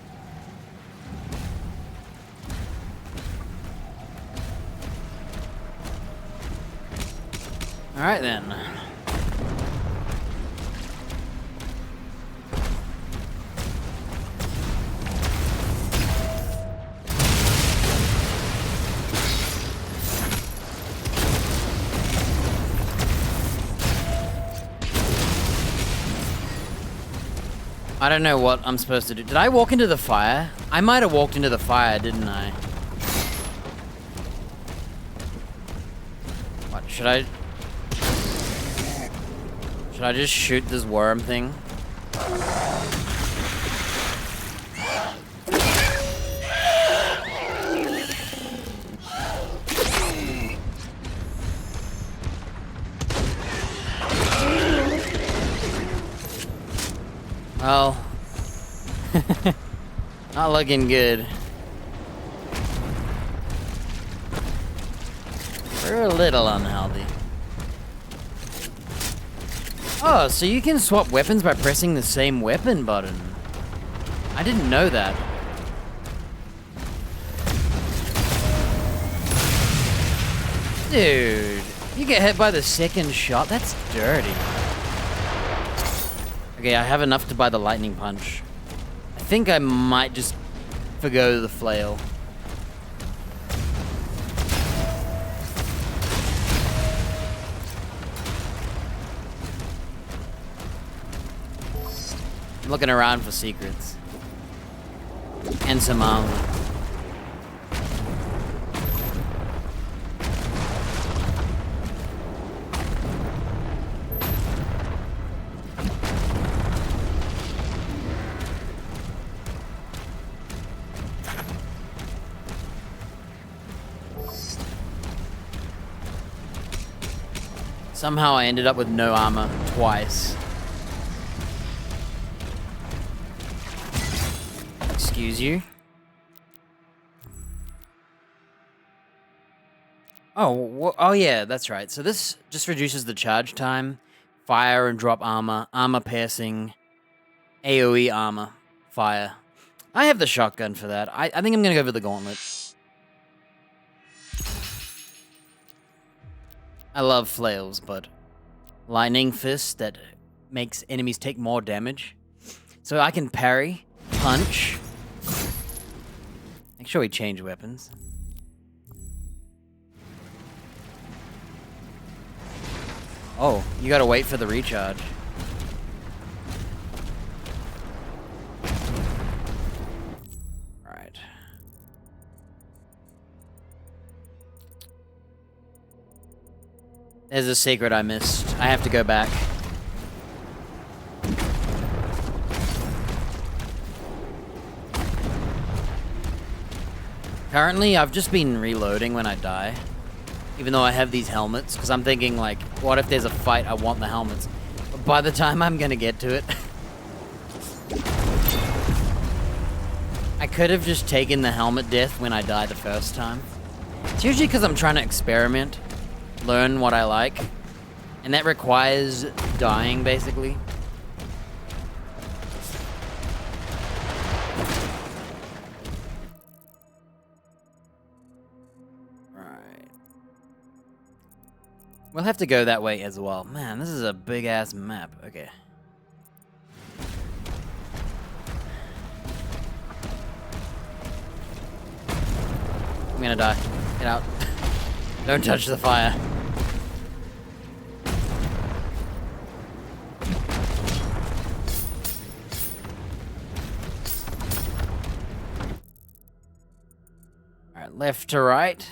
S1: Alright then. I don't know what I'm supposed to do. Did I walk into the fire? I might have walked into the fire, didn't I? What, should I just shoot this worm thing? Well, not looking good. We're a little unhealthy. Oh, so you can swap weapons by pressing the same weapon button. I didn't know that. Dude, you get hit by the second shot? That's dirty. Okay, I have enough to buy the lightning punch. I think I might just forgo the flail. I'm looking around for secrets. And some armor. Somehow I ended up with no armor twice. Excuse you. Oh yeah, that's right. So this just reduces the charge time, fire and drop armor, armor piercing, AoE armor, fire. I have the shotgun for that. I think I'm gonna go for the gauntlet. I love flails, but lightning fist that makes enemies take more damage. So I can parry, punch. Make sure we change weapons. Oh, you gotta wait for the recharge. Right. There's a secret I missed. I have to go back. Currently, I've just been reloading when I die. Even though I have these helmets, because I'm thinking, like, what if there's a fight, I want the helmets. But by the time I'm gonna get to it... I could have just taken the helmet death when I died the first time. It's usually because I'm trying to experiment, learn what I like, and that requires dying, basically. We'll have to go that way as well. Man, this is a big-ass map. Okay. I'm gonna die. Get out. Don't touch the fire. Alright, left to right.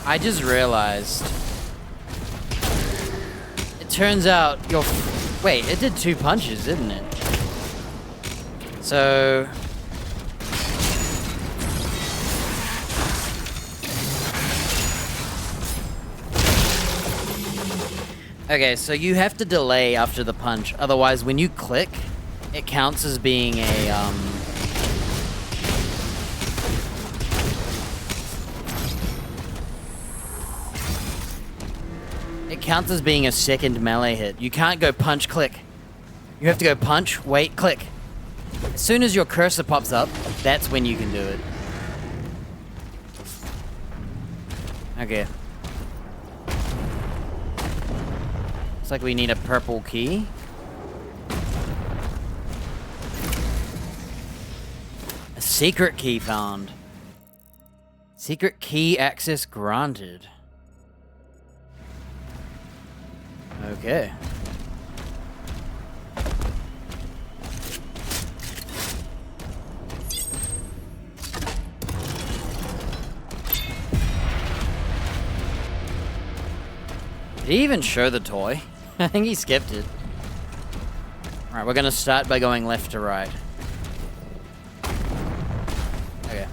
S1: I just realized turns out your... Wait, it did 2 punches, didn't it? So... Okay, so you have to delay after the punch. Otherwise, when you click, it counts as being a, It counts as being a second melee hit. You can't go punch, click. You have to go punch, wait, click. As soon as your cursor pops up, that's when you can do it. Okay. Looks like we need a purple key. A secret key found. Secret key access granted. Okay. Did he even show the toy? I think he skipped it. Alright, we're gonna start by going left to right. Okay.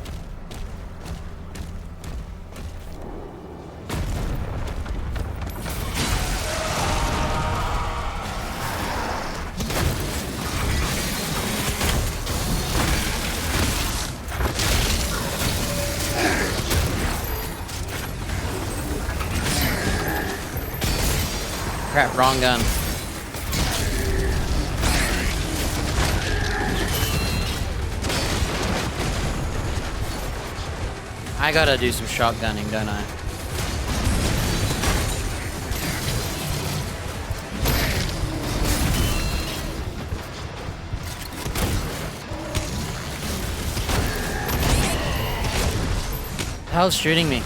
S1: Crap, wrong gun. I gotta do some shotgunning, don't I? The hell's shooting me?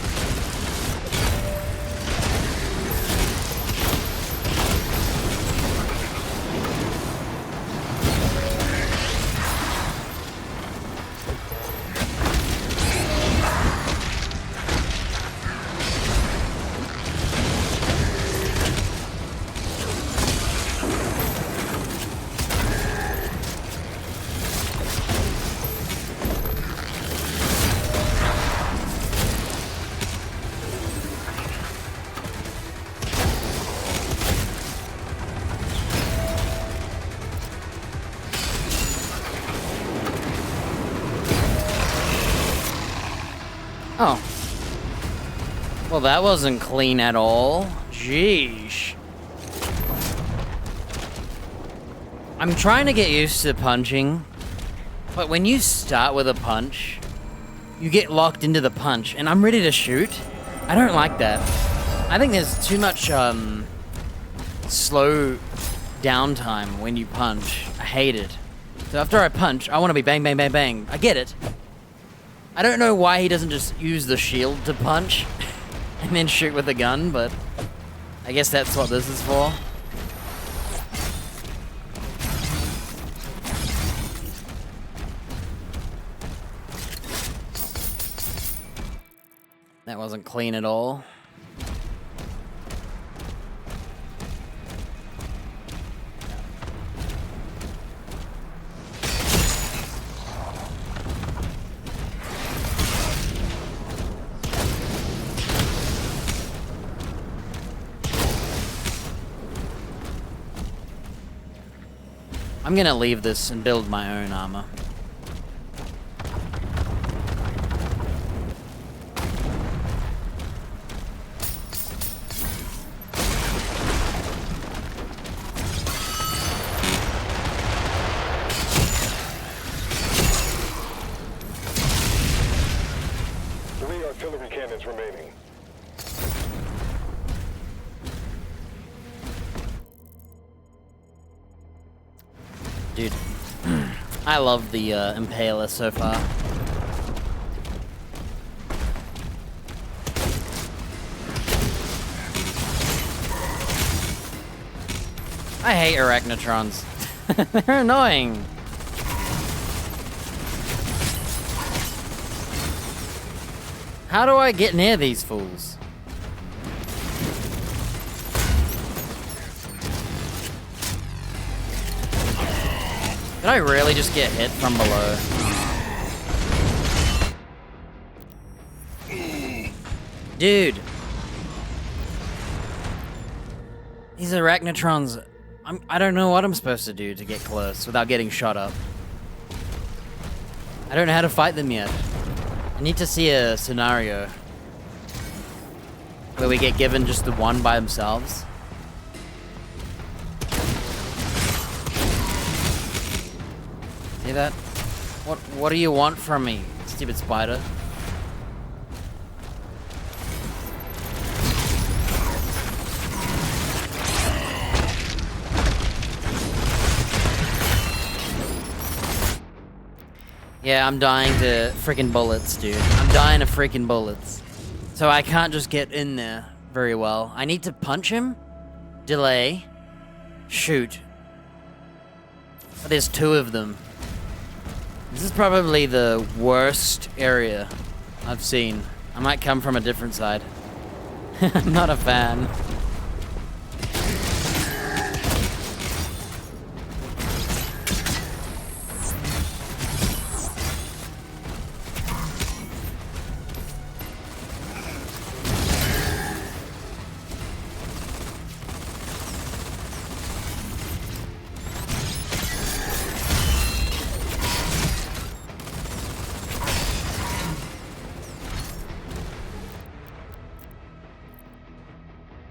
S1: Oh. Well, that wasn't clean at all. Jeesh. I'm trying to get used to punching, but when you start with a punch, you get locked into the punch, and I'm ready to shoot. I don't like that. I think there's too much, slow downtime when you punch. I hate it. So after I punch, I want to be bang, bang, bang, bang. I get it. I don't know why he doesn't just use the shield to punch and then shoot with a gun, but I guess that's what this is for. That wasn't clean at all. I'm gonna leave this and build my own armor.
S3: Three artillery cannons remaining.
S1: Dude, I love the Impaler so far. I hate Arachnotrons. They're annoying. How do I get near these fools? Did I really just get hit from below? Dude. These Arachnotrons, I don't know what I'm supposed to do to get close without getting shot up. I don't know how to fight them yet. I need to see a scenario where we get given just the one by themselves. See that? What do you want from me, stupid spider? Yeah, I'm dying to freaking bullets, dude. I'm dying to freaking bullets. So I can't just get in there very well. I need to punch him, delay, shoot. But there's two of them. This is probably the worst area I've seen. I might come from a different side. I'm not a fan.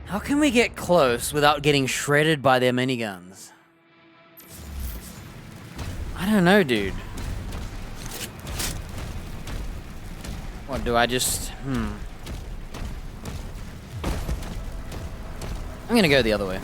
S1: How can we get close without getting shredded by their miniguns? I don't know, dude. What, do I just... I'm gonna go the other way.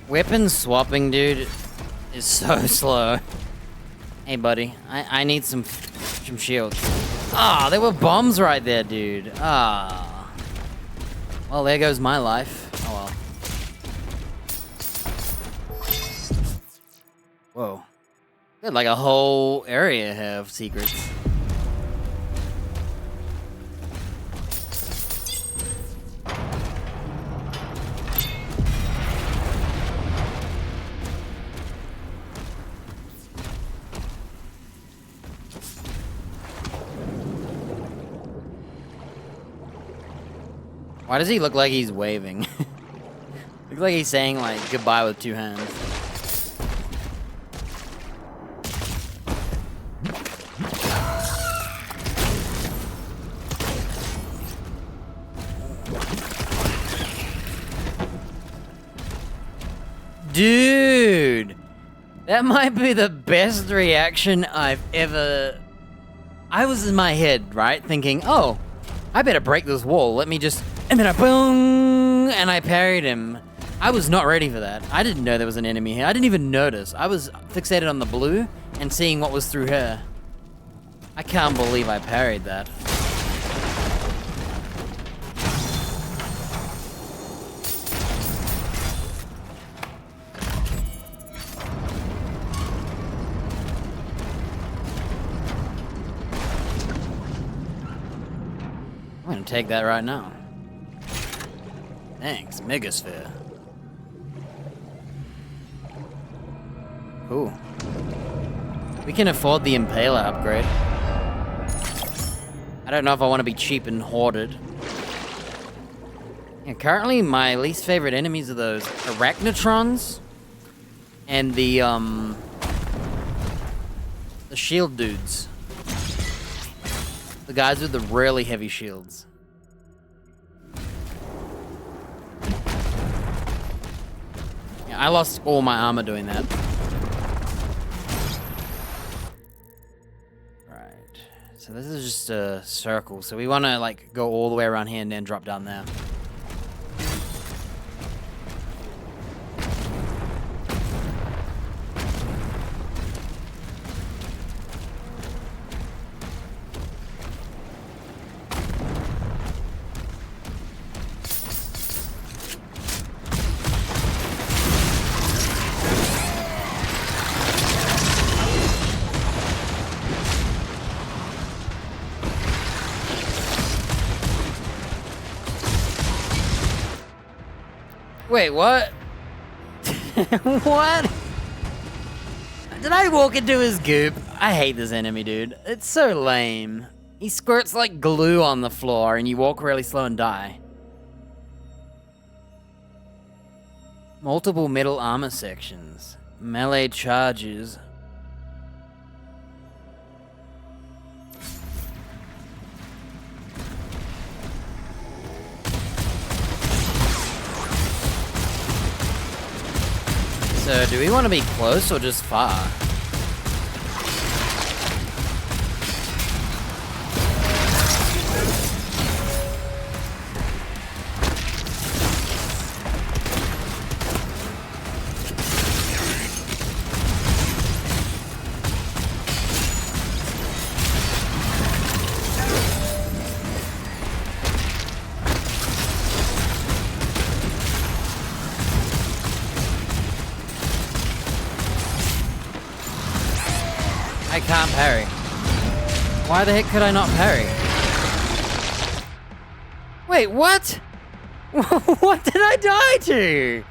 S1: Weapon swapping, dude, is so slow. Hey, buddy, I need some shields. Ah, there were bombs right there, dude. Ah. Well, there goes my life. Oh well. Whoa. Got like a whole area here of secrets. Why does he look like he's waving? Looks like he's saying like goodbye with two hands. Dude, that might be the best reaction I've ever... I was in my head, right, thinking, oh, I better break this wall. Let me just... And then I boom, and I parried him. I was not ready for that. I didn't know there was an enemy here. I didn't even notice. I was fixated on the blue and seeing what was through her. I can't believe I parried that. I'm gonna take that right now. Thanks, Megasphere. Cool. We can afford the Impaler upgrade. I don't know if I want to be cheap and hoarded. Yeah, currently, my least favorite enemies are those Arachnotrons and the shield dudes. The guys with the really heavy shields. Yeah, I lost all my armor doing that. Right. So this is just a circle. So we want to like go all the way around here and then drop down there. Wait, what? What? Did I walk into his goop? I hate this enemy, dude. It's so lame. He squirts like glue on the floor and you walk really slow and die. Multiple middle armor sections. Melee charges. So, do we want to be close or just far? I can't parry. Why the heck could I not parry? Wait, what? What did I die to?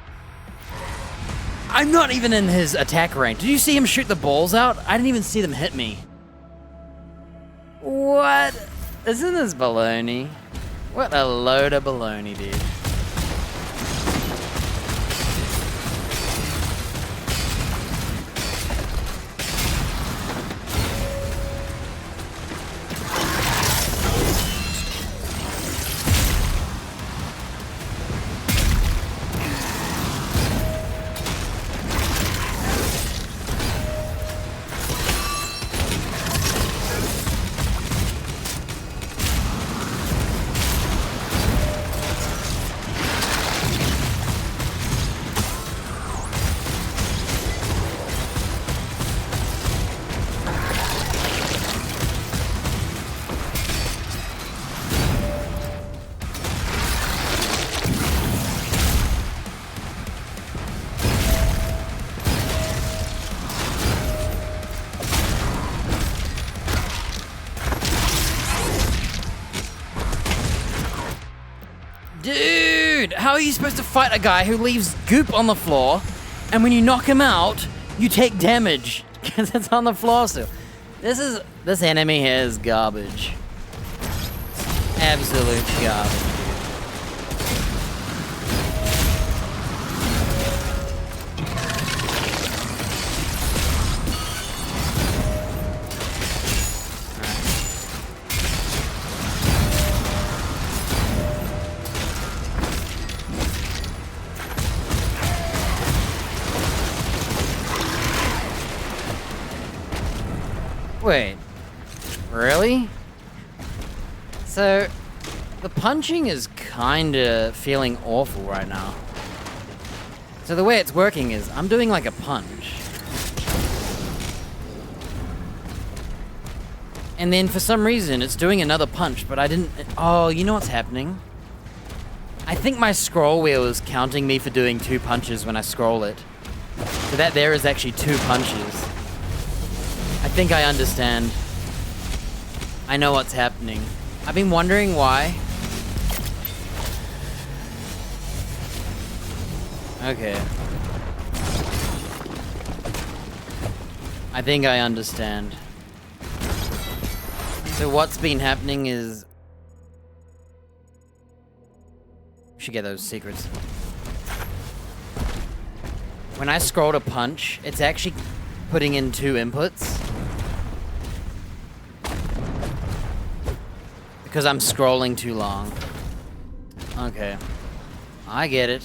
S1: I'm not even in his attack range. Did you see him shoot the balls out? I didn't even see them hit me. What? Isn't this baloney? What a load of baloney, dude. Dude, how are you supposed to fight a guy who leaves goop on the floor, and when you knock him out, you take damage because it's on the floor still? This enemy here is garbage. Absolute garbage. Wait, really? So, the punching is kinda feeling awful right now. So the way it's working is, I'm doing like a punch. And then for some reason, it's doing another punch, but I didn't... Oh, you know what's happening? I think my scroll wheel is counting me for doing 2 punches when I scroll it. So that there is actually 2 punches. I think I understand. I know what's happening. I've been wondering why. Okay. I think I understand. So what's been happening is... We should get those secrets. When I scroll to punch, it's actually putting in 2 inputs. because I'm scrolling too long. Okay. I get it.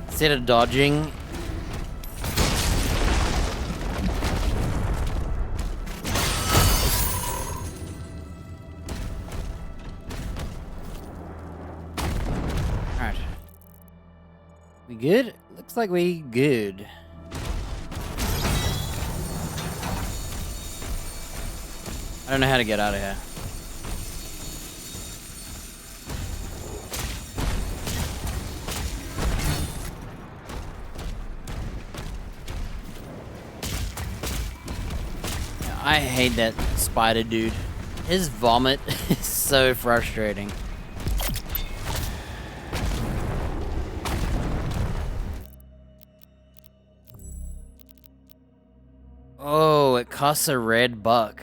S1: Instead of dodging. Alright. We good? Looks like we good. I don't know how to get out of here. I hate that spider dude. His vomit is so frustrating. Oh, it costs a red buck.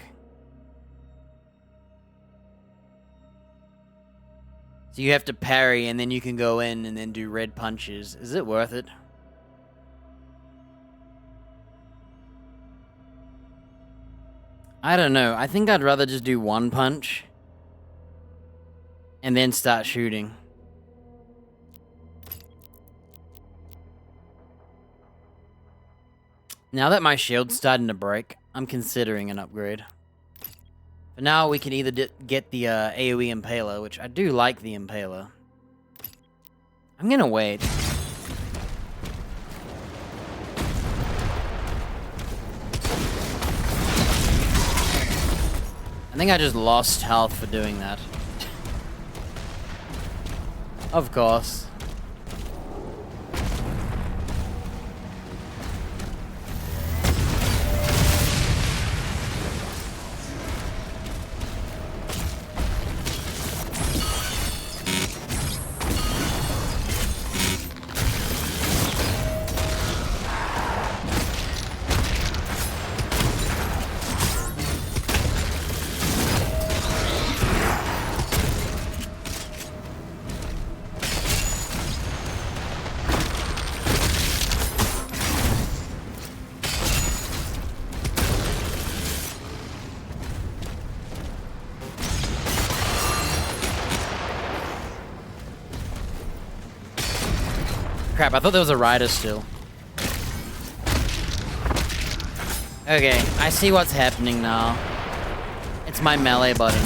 S1: So you have to parry and then you can go in and then do red punches. Is it worth it? I don't know. I think I'd rather just do one punch and then start shooting. Now that my shield's starting to break, I'm considering an upgrade. But now we can either get the AoE Impaler, which I do like the Impaler. I'm gonna wait. I think I just lost health for doing that. Of course. Crap, I thought there was a rider still. Okay, I see what's happening now. It's my melee button.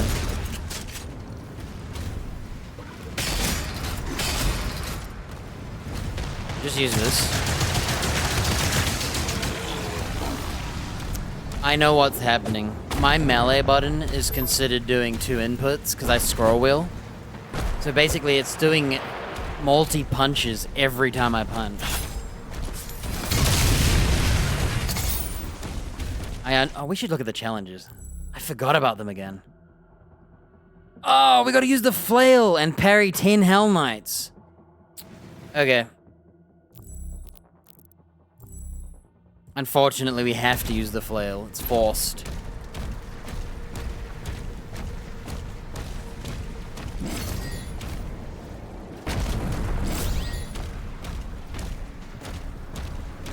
S1: Just use this. I know what's happening. My melee button is considered doing 2 inputs because I scroll wheel. So basically it's doing multi-punches every time I punch. Oh, we should look at the challenges. I forgot about them again. Oh, we gotta use the flail and parry 10 Hell Knights. Okay. Unfortunately, we have to use the flail. It's forced.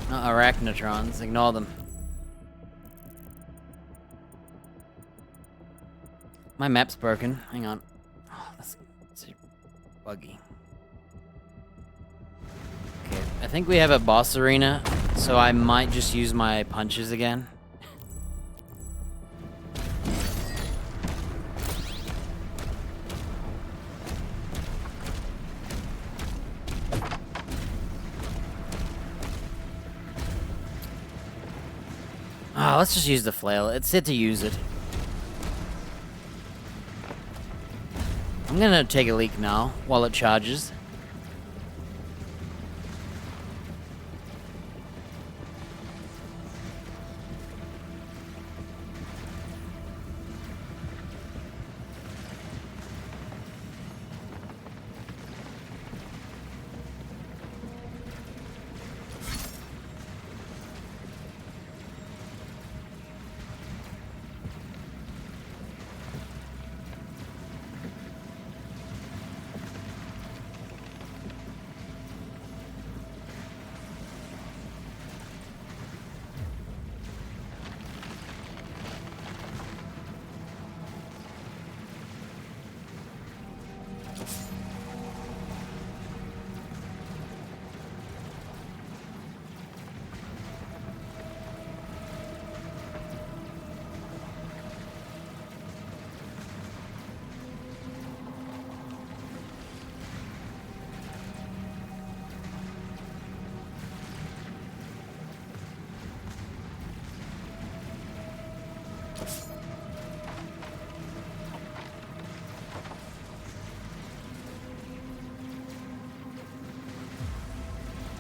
S1: Arachnotrons, ignore them. My map's broken. Hang on. Oh, that's buggy. Okay, I think we have a boss arena, so I might just use my punches again. let's just use the flail. It said to use it. I'm gonna take a leak now while it charges.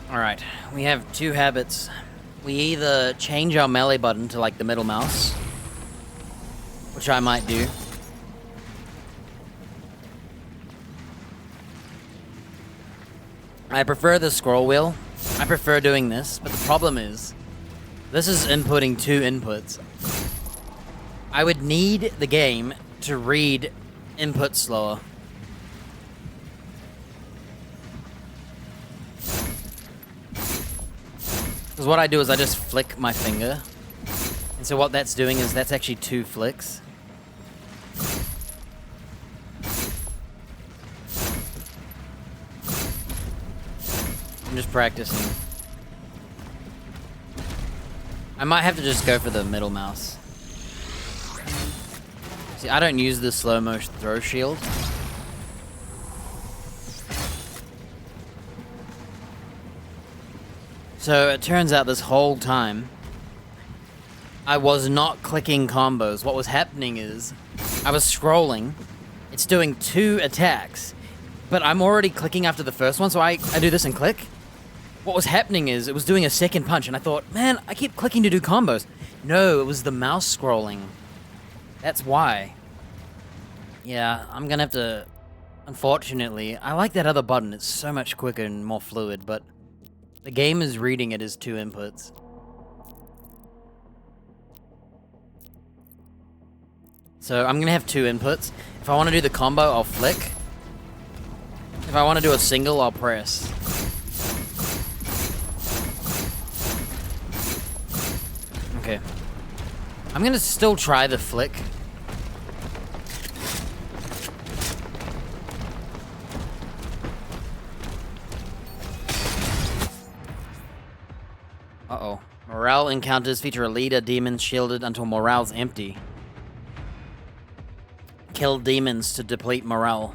S1: Alright, we have two habits. We either change our melee button to like the middle mouse, which I might do. I prefer the scroll wheel. I prefer doing this, but the problem is, this is inputting two inputs. I would need the game to read input slower. Because what I do is I just flick my finger. And so what that's doing is that's actually two flicks. I'm just practicing. I might have to just go for the middle mouse. See, I don't use the slow motion throw shield. So it turns out this whole time, I was not clicking combos. What was happening is, I was scrolling, it's doing two attacks, but I'm already clicking after the first one, so I do this and click. What was happening is, it was doing a second punch, and I thought, man, I keep clicking to do combos. No, it was the mouse scrolling. That's why. Yeah, I'm gonna have to... Unfortunately, I like that other button. It's so much quicker and more fluid, but... the game is reading it as two inputs. So I'm gonna have two inputs. If I want to do the combo, I'll flick. If I want to do a single, I'll press. Okay. I'm gonna still try the flick. Uh-oh. Morale encounters feature a leader demon shielded until morale's empty. Kill demons to deplete morale.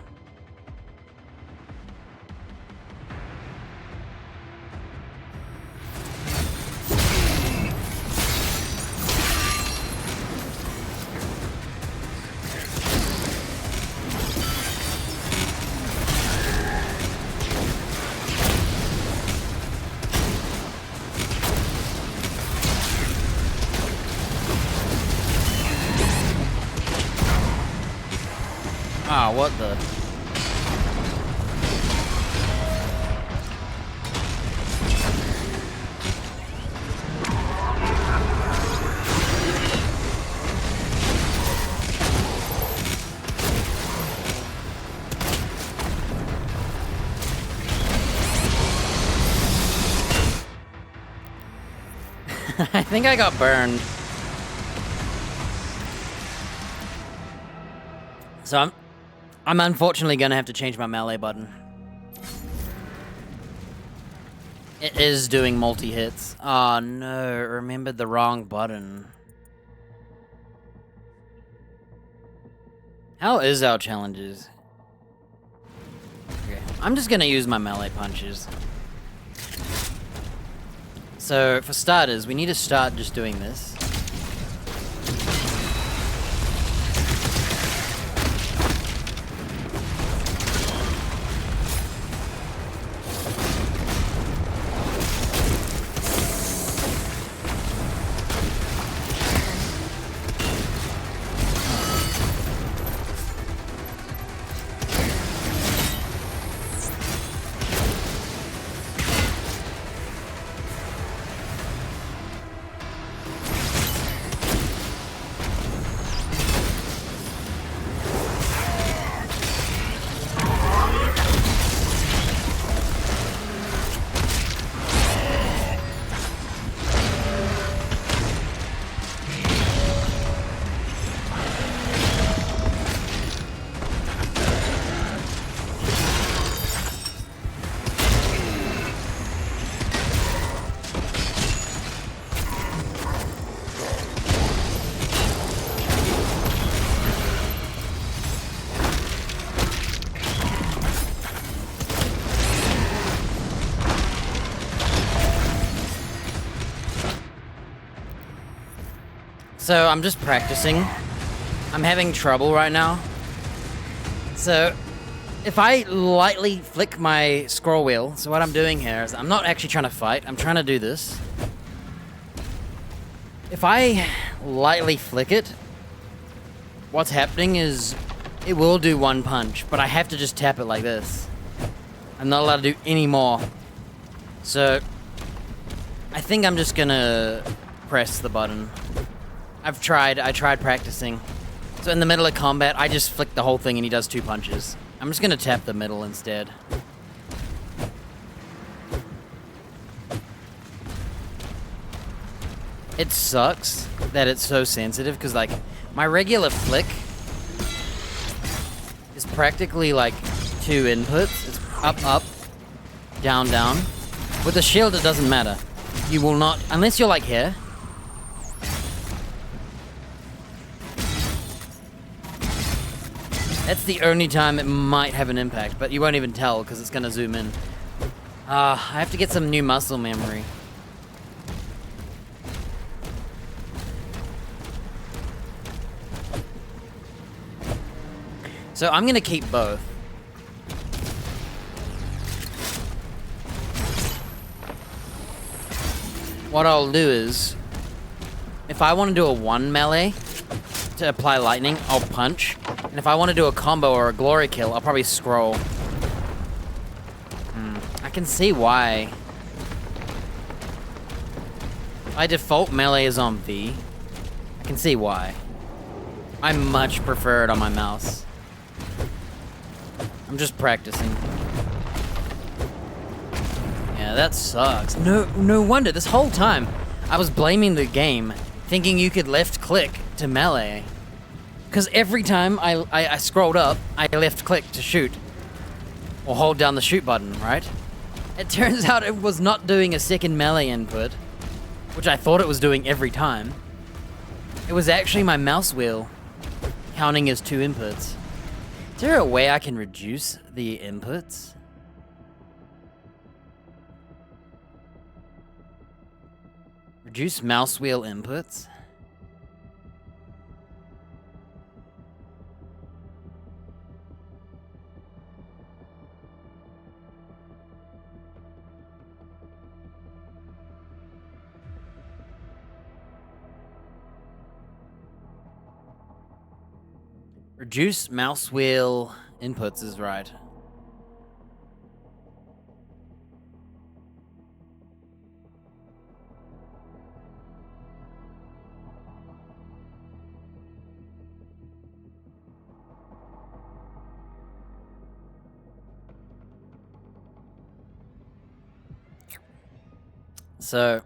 S1: Ah, what the... I think I got burned. So I'm unfortunately gonna have to change my melee button. It is doing multi-hits. Oh no, remembered the wrong button. How is our challenges? Okay, I'm just gonna use my melee punches. So, for starters, we need to start just doing this. So I'm just practicing. I'm having trouble right now. So if I lightly flick my scroll wheel, so what I'm doing here is I'm not actually trying to fight, I'm trying to do this. If I lightly flick it, what's happening is it will do one punch, but I have to just tap it like this. I'm not allowed to do any more. So I think I'm just gonna press the button. I tried practicing. So in the middle of combat, I just flick the whole thing and he does 2 punches. I'm just gonna tap the middle instead. It sucks that it's so sensitive, because like, my regular flick is practically like 2 inputs. It's up, up, down, down. With the shield, it doesn't matter. You will not, unless you're like here. That's the only time it might have an impact, but you won't even tell because it's gonna zoom in. I have to get some new muscle memory. So I'm gonna keep both. What I'll do is, if I want to do a 1 melee to apply lightning, I'll punch. And if I want to do a combo or a glory kill, I'll probably scroll. I can see why. My default melee is on V. I can see why. I much prefer it on my mouse. I'm just practicing. Yeah, that sucks. No wonder. This whole time, I was blaming the game, thinking you could left click to melee. Because every time I scrolled up, I left click to shoot. Or hold down the shoot button, right? It turns out it was not doing a second melee input, which I thought it was doing every time. It was actually my mouse wheel counting as 2 inputs. Is there a way I can reduce the inputs? Reduce mouse wheel inputs? Reduce mouse wheel inputs is right. So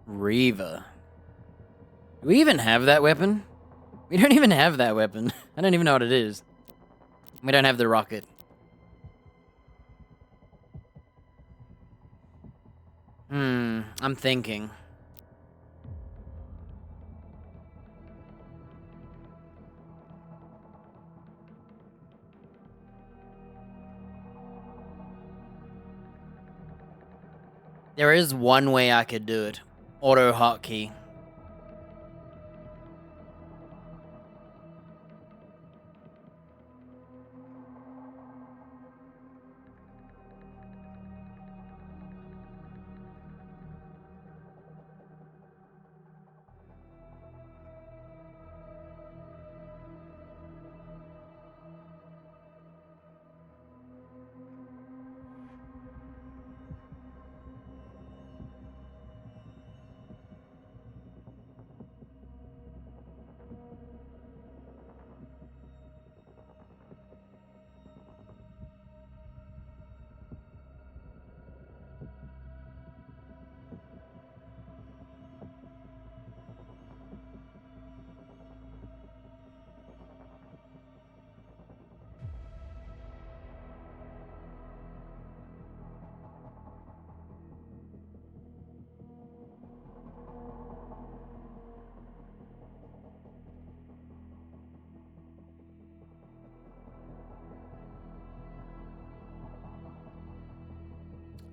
S1: Reva. Do we even have that weapon? We don't even have that weapon. I don't even know what it is. We don't have the rocket. I'm thinking. There is one way I could do it. Auto hotkey.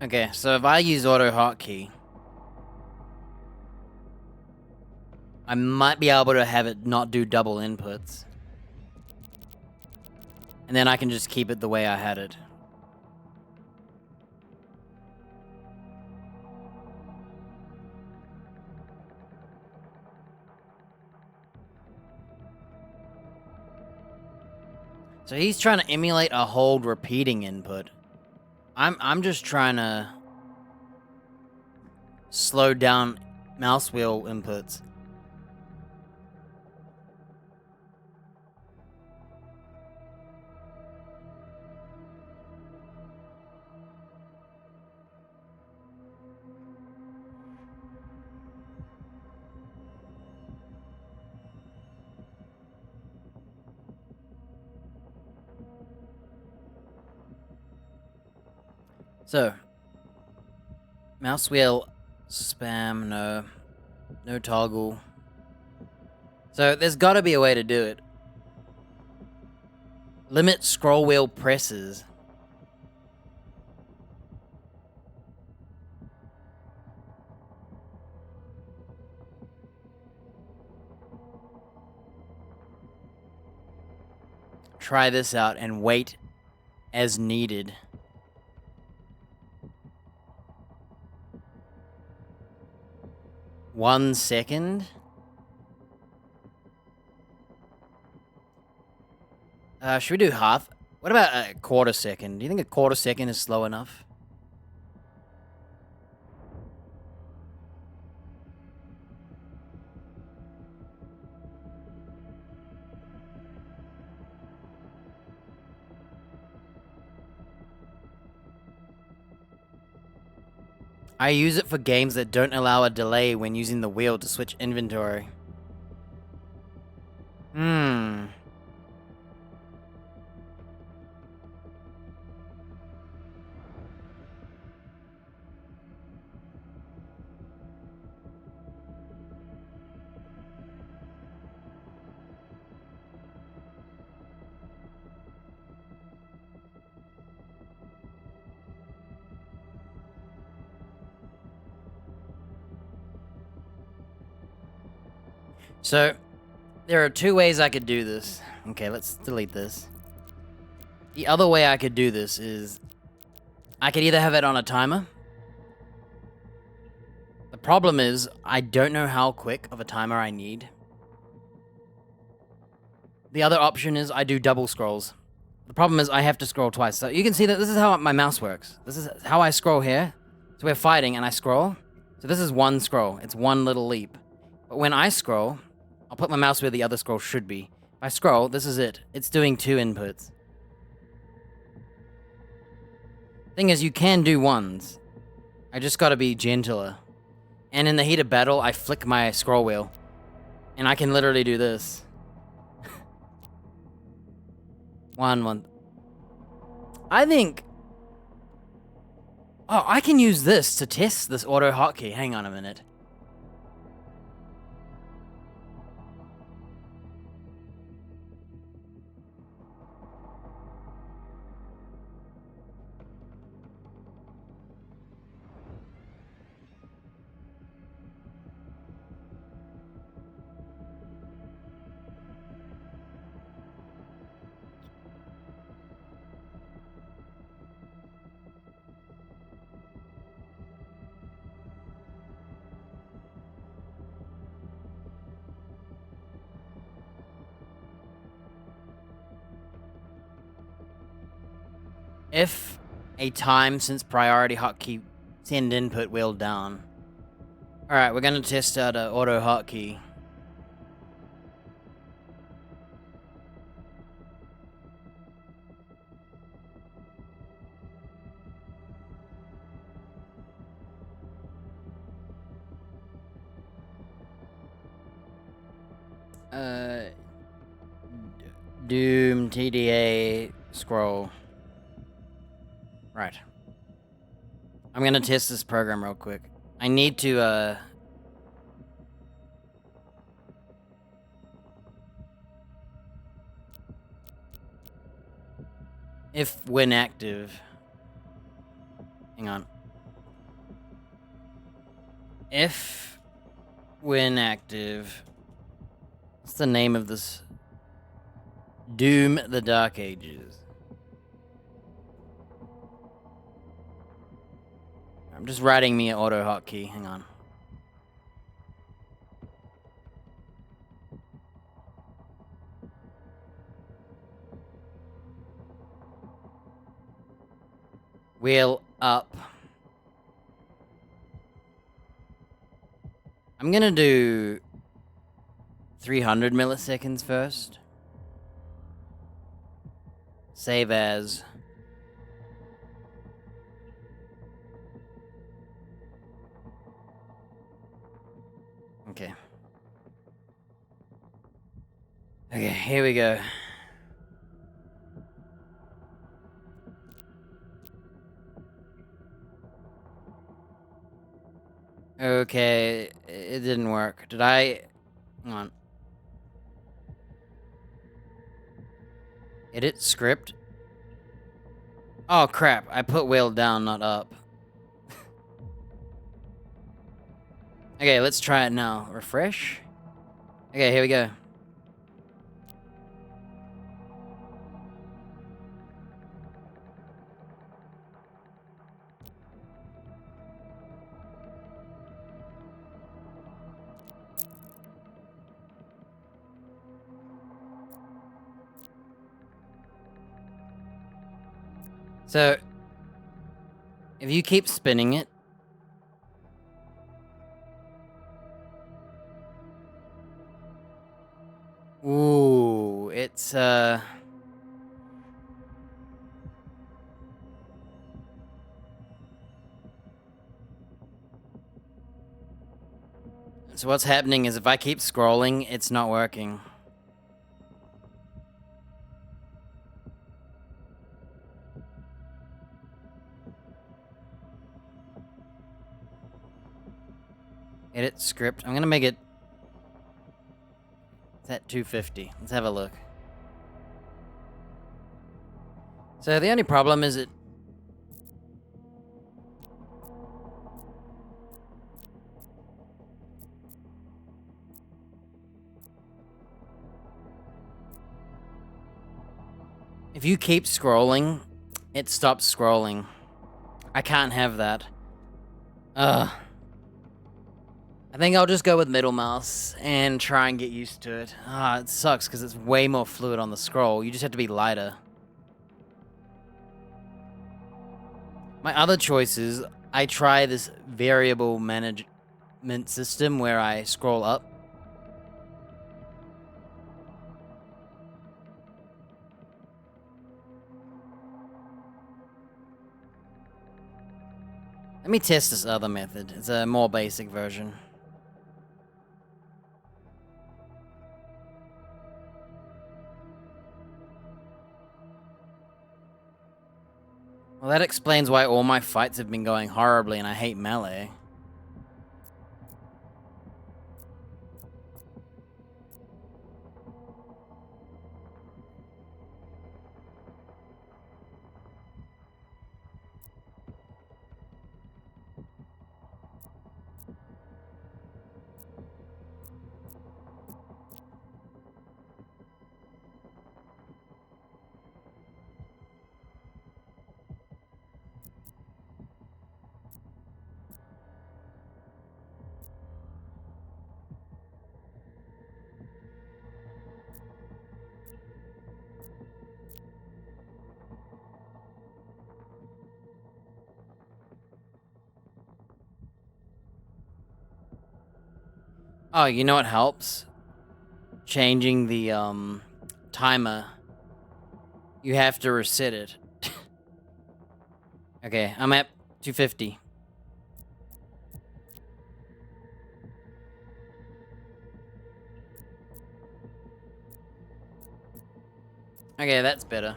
S1: Okay, so if I use auto hotkey, I might be able to have it not do double inputs. And then I can just keep it the way I had it. So he's trying to emulate a hold repeating input. I'm just trying to slow down mouse wheel inputs. So, mouse wheel spam, no. No toggle. So, there's gotta be a way to do it. Limit scroll wheel presses. Try this out and wait as needed. One second. Should we do half? What about a quarter second? Do you think a quarter second is slow enough? I use it for games that don't allow a delay when using the wheel to switch inventory. So, there are two ways I could do this. Okay, let's delete this. The other way I could do this is I could either have it on a timer. The problem is I don't know how quick of a timer I need. The other option is I do double scrolls. The problem is I have to scroll twice. So you can see that this is how my mouse works. This is how I scroll here. So we're fighting and I scroll. So this is one scroll. It's one little leap. But when I scroll, I'll put my mouse where the other scroll should be. If I scroll, this is it. It's doing two inputs. Thing is, you can do ones. I just gotta be gentler. And in the heat of battle, I flick my scroll wheel. And I can literally do this. One. I think... Oh, I can use this to test this auto hotkey. Hang on a minute. If a time since priority hotkey send input wheel down. Alright, we're gonna test out an auto hotkey. Doom TDA scroll. Right. I'm gonna test this program real quick. I need to, if when active. Hang on. If when active, what's the name of this? Doom the Dark Ages. I'm just writing me an auto hotkey. Hang on. Wheel up. I'm gonna do 300 milliseconds first. Save as. Okay. Okay, here we go. Okay, it didn't work. Did I... Hang on. Edit script? Oh crap, I put wheel down, not up. Okay, let's try it now. Refresh? Okay, here we go. So, if you keep spinning it, ooh, it's, so what's happening is if I keep scrolling, it's not working. Edit script. I'm gonna make it... It's at 250. Let's have a look. So the only problem is it... If you keep scrolling, it stops scrolling. I can't have that. I think I'll just go with middle mouse and try and get used to it. It sucks because it's way more fluid on the scroll. You just have to be lighter. My other choices, I try this variable management system where I scroll up. Let me test this other method. It's a more basic version. Well, that explains why all my fights have been going horribly and I hate melee. Oh, you know what helps? Changing the, timer. You have to reset it. Okay, I'm at 250. Okay, that's better.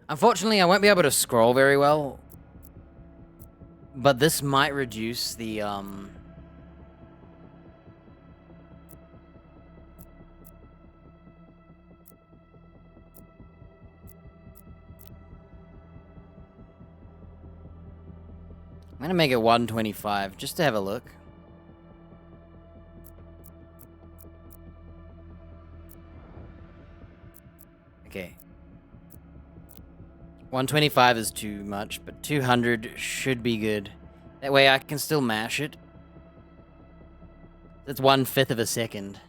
S1: Unfortunately, I won't be able to scroll very well. But this might reduce the, I'm gonna make it 125, just to have a look. Okay. 125 is too much, but 200 should be good. That way I can still mash it. That's 1/5 of a second.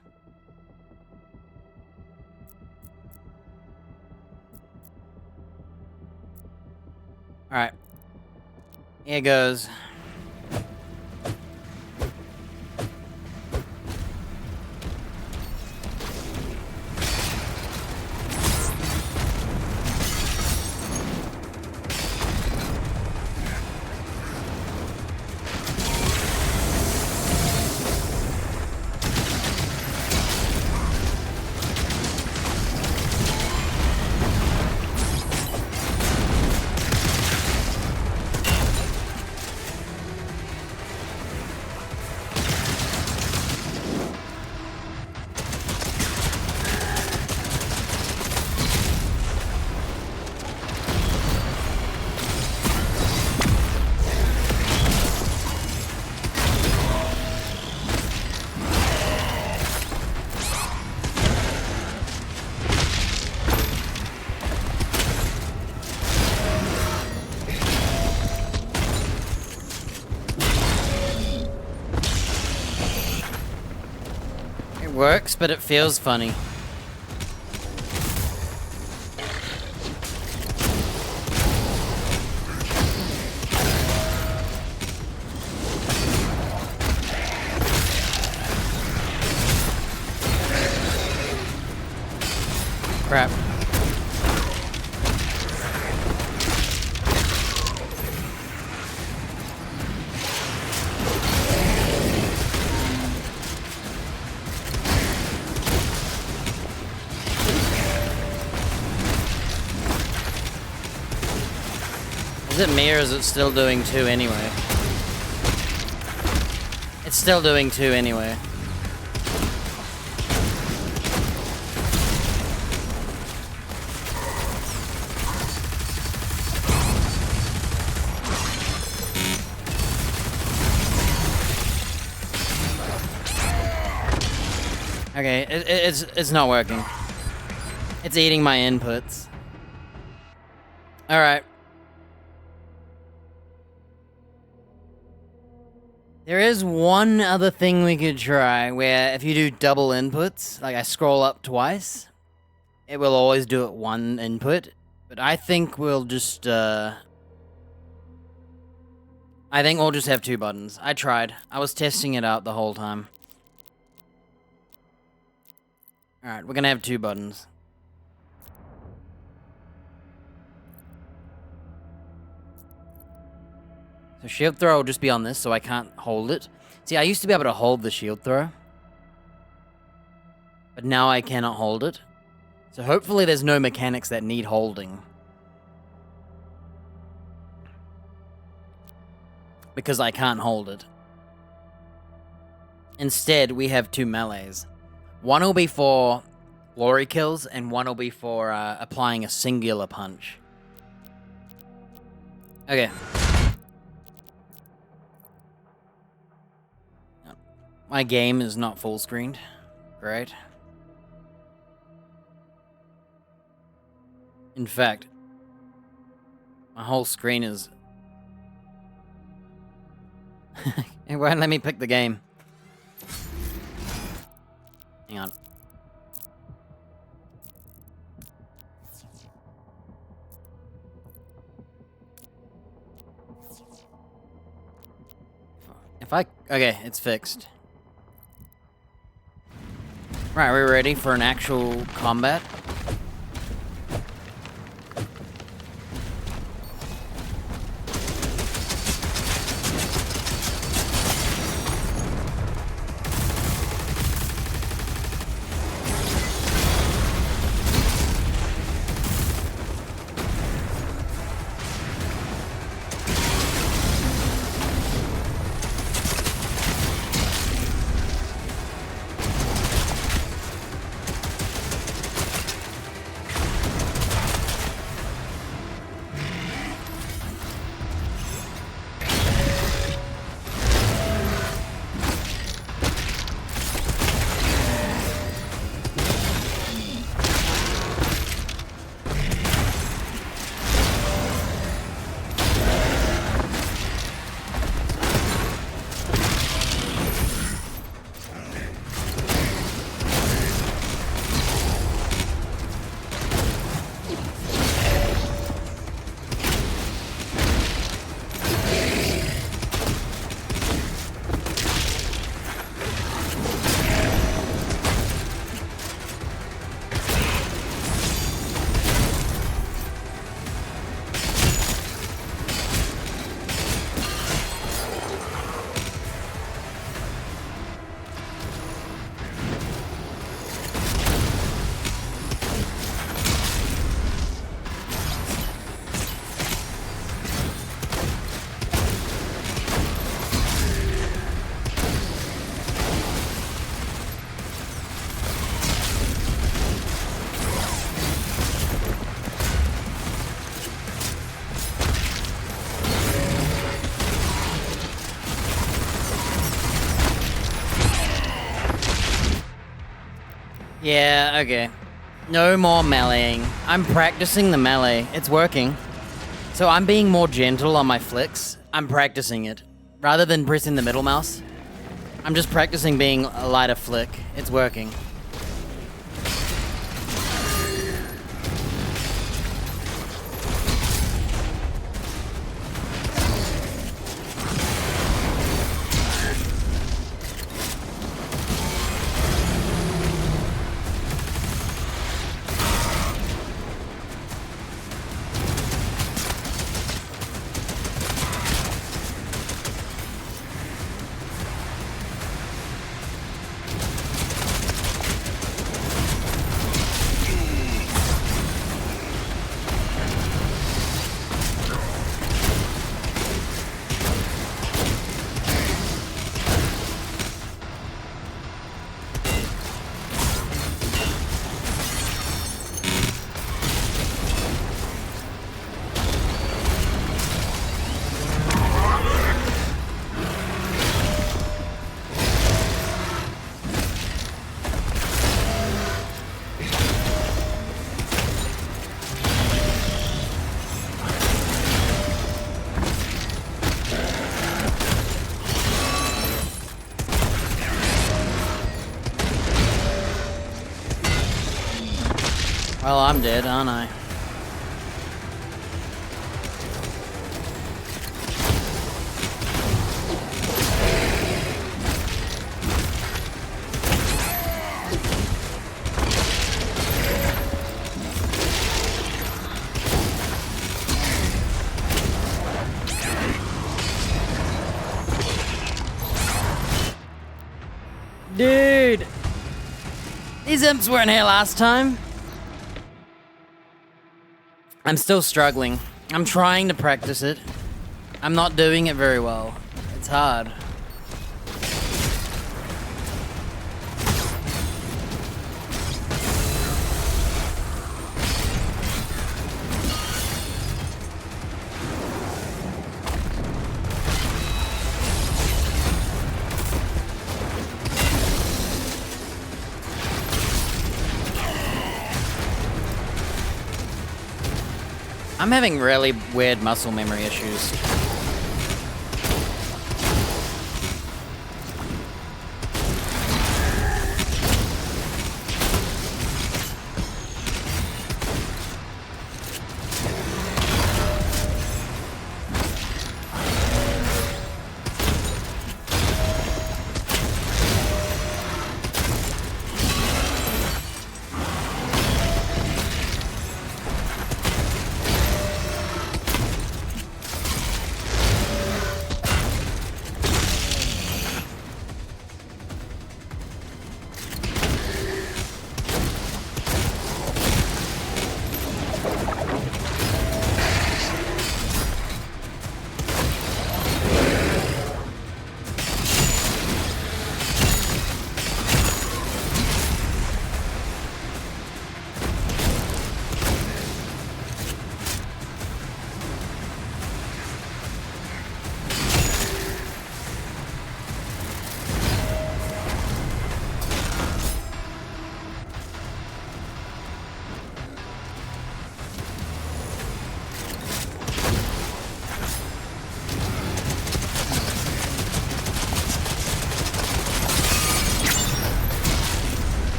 S1: Alright. Here goes. Works, but it feels funny. Crap. Is it me or is it still doing 2 anyway? It's still doing 2 anyway. Okay, it's not working. It's eating my inputs. Alright. There is one other thing we could try, where if you do double inputs, like I scroll up twice, it will always do it 1 input, but I think we'll just, I think we'll just have 2 buttons. I tried. I was testing it out the whole time. Alright, we're gonna have 2 buttons. So shield throw will just be on this, so I can't hold it. See, I used to be able to hold the shield throw, but now I cannot hold it. So hopefully there's no mechanics that need holding. Because I can't hold it. Instead, we have 2 melees. One will be for glory kills, and one will be for applying a singular punch. Okay. My game is not full screened. Great. In fact, my whole screen is... It won't let me pick the game. Hang on. If I... Okay, it's fixed. Right, we're ready for an actual combat. Yeah, okay. No more meleeing. I'm practicing the melee. It's working. So I'm being more gentle on my flicks. I'm practicing it. Rather than pressing the middle mouse, I'm just practicing being a lighter flick. It's working. Well, I'm dead, aren't I? Dude! These imps weren't here last time. I'm still struggling. I'm trying to practice it. I'm not doing it very well. It's hard. I'm having really weird muscle memory issues.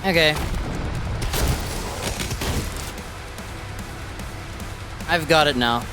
S1: Okay. I've got it now.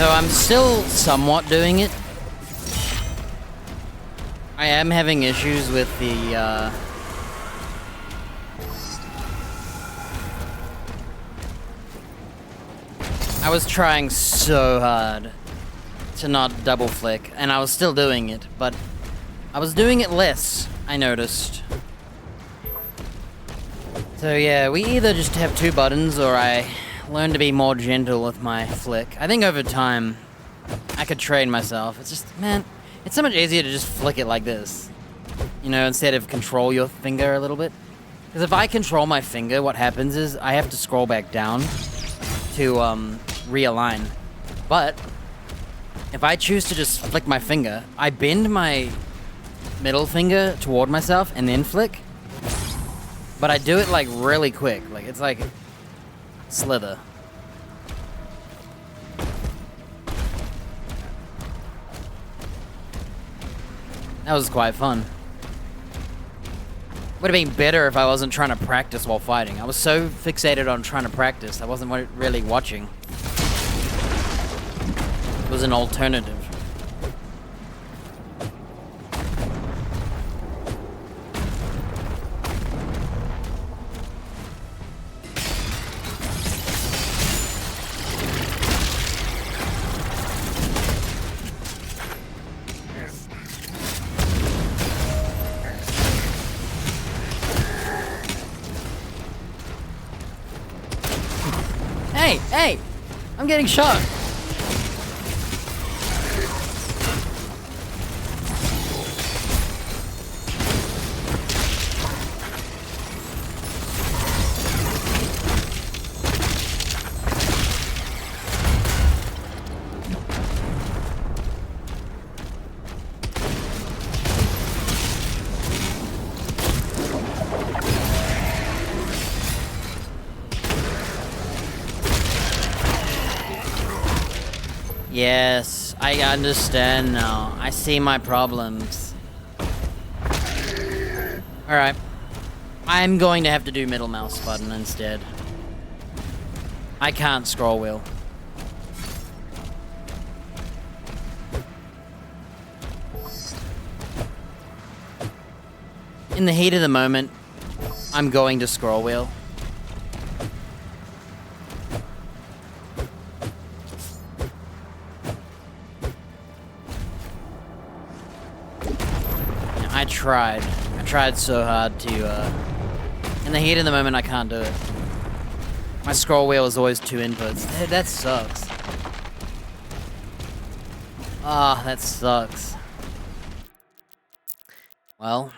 S1: So I'm still somewhat doing it. I am having issues with the, I was trying so hard to not double flick, and I was still doing it, but I was doing it less, I noticed. So yeah, we either just have two buttons, or I learn to be more gentle with my flick. I think over time, I could train myself. It's just, man, it's so much easier to just flick it like this. You know, instead of control your finger a little bit. Because if I control my finger, what happens is I have to scroll back down to realign. But if I choose to just flick my finger, I bend my middle finger toward myself and then flick. But I do it like really quick. Like it's like slither. That was quite fun. Would have been better if I wasn't trying to practice while fighting. I was so fixated on trying to practice, I wasn't really watching. It was an alternative. Hey! I'm getting shot! Yes, I understand now. I see my problems. Alright. I'm going to have to do middle mouse button instead. I can't scroll wheel. In the heat of the moment, I'm going to scroll wheel. I tried so hard to, in the heat of the moment, I can't do it. My scroll wheel is always two inputs. That sucks. Ah, that sucks. Well.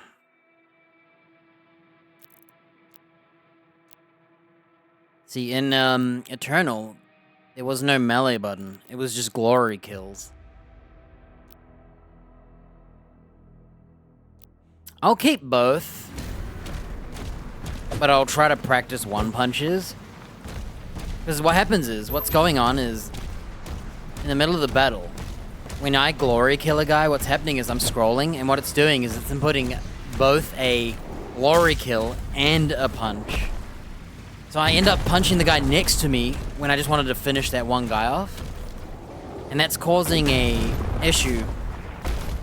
S1: See, in, Eternal, there was no melee button. It was just glory kills. I'll keep both, but I'll try to practice one punches. Because what happens is, what's going on is, in the middle of the battle, when I glory kill a guy, what's happening is I'm scrolling, and what it's doing is it's inputting both a glory kill and a punch. So I end up punching the guy next to me when I just wanted to finish that one guy off. And that's causing a issue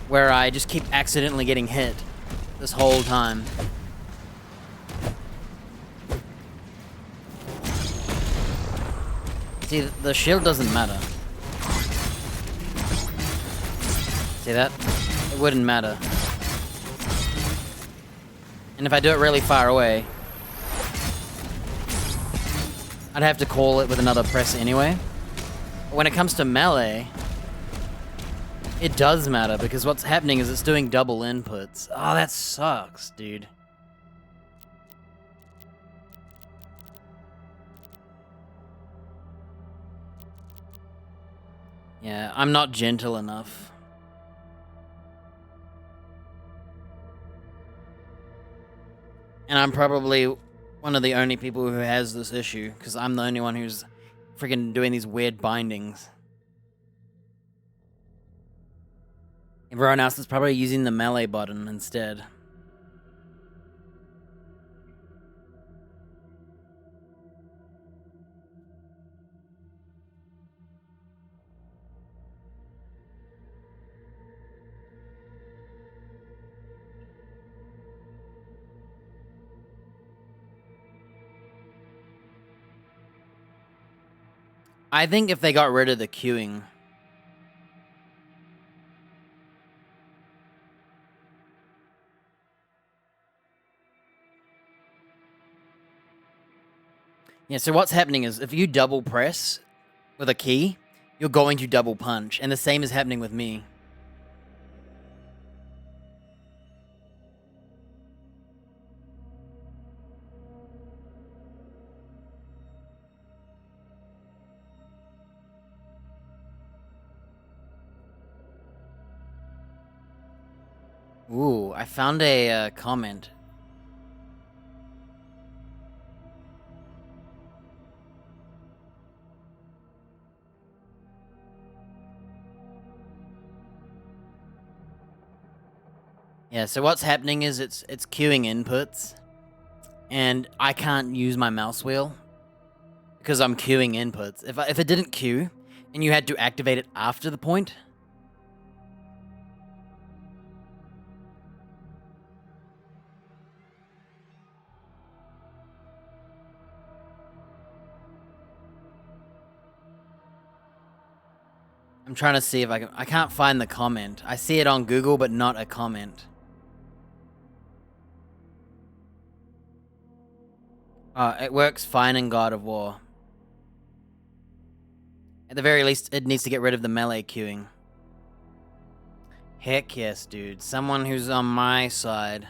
S1: where I just keep accidentally getting hit this whole time. See, the shield doesn't matter. See that? It wouldn't matter. And if I do it really far away, I'd have to call it with another press anyway. But when it comes to melee, it does matter, because what's happening is it's doing double inputs. Oh, that sucks, dude. Yeah, I'm not gentle enough. And I'm probably one of the only people who has this issue, because I'm the only one who's freaking doing these weird bindings. Everyone else is probably using the melee button instead. I think if they got rid of the queuing... Yeah, so what's happening is if you double press with a key, you're going to double punch. And the same is happening with me. Ooh, I found a comment. Yeah, so what's happening is it's queuing inputs, and I can't use my mouse wheel because I'm queuing inputs. If it didn't queue, and you had to activate it after the point, I'm trying to see if I can't find the comment. I see it on Google, but not a comment. It works fine in God of War. At the very least, it needs to get rid of the melee queuing. Heck yes, dude. Someone who's on my side.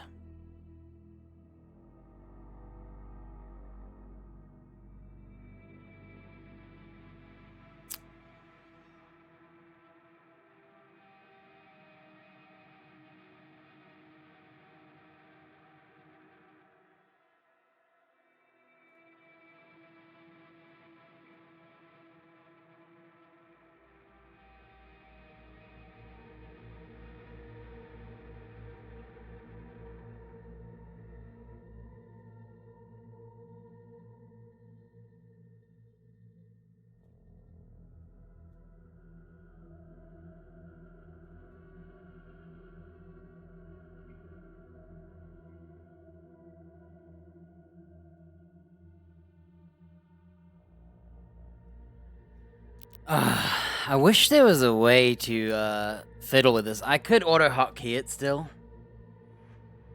S1: I wish there was a way to fiddle with this. I could auto hotkey it still,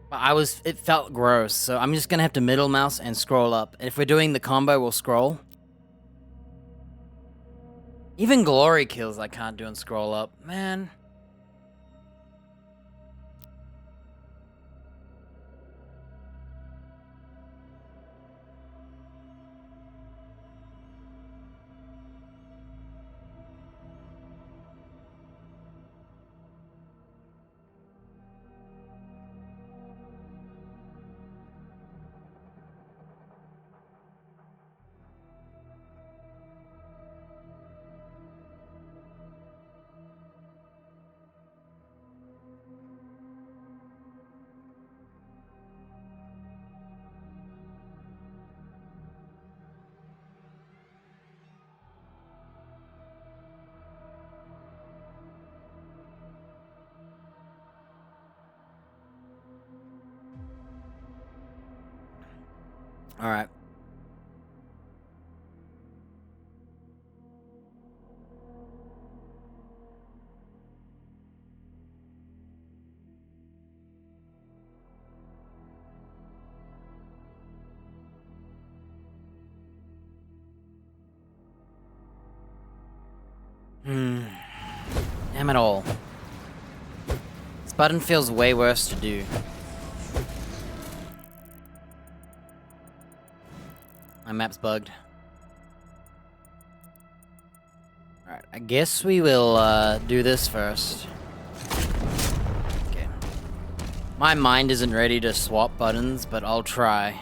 S1: but it felt gross, so I'm just gonna have to middle mouse and scroll up. If we're doing the combo, we'll scroll. Even glory kills I can't do and scroll up, man. All right. Damn it all. This button feels way worse to do. My map's bugged. Alright, I guess we will do this first. Okay. My mind isn't ready to swap buttons, but I'll try.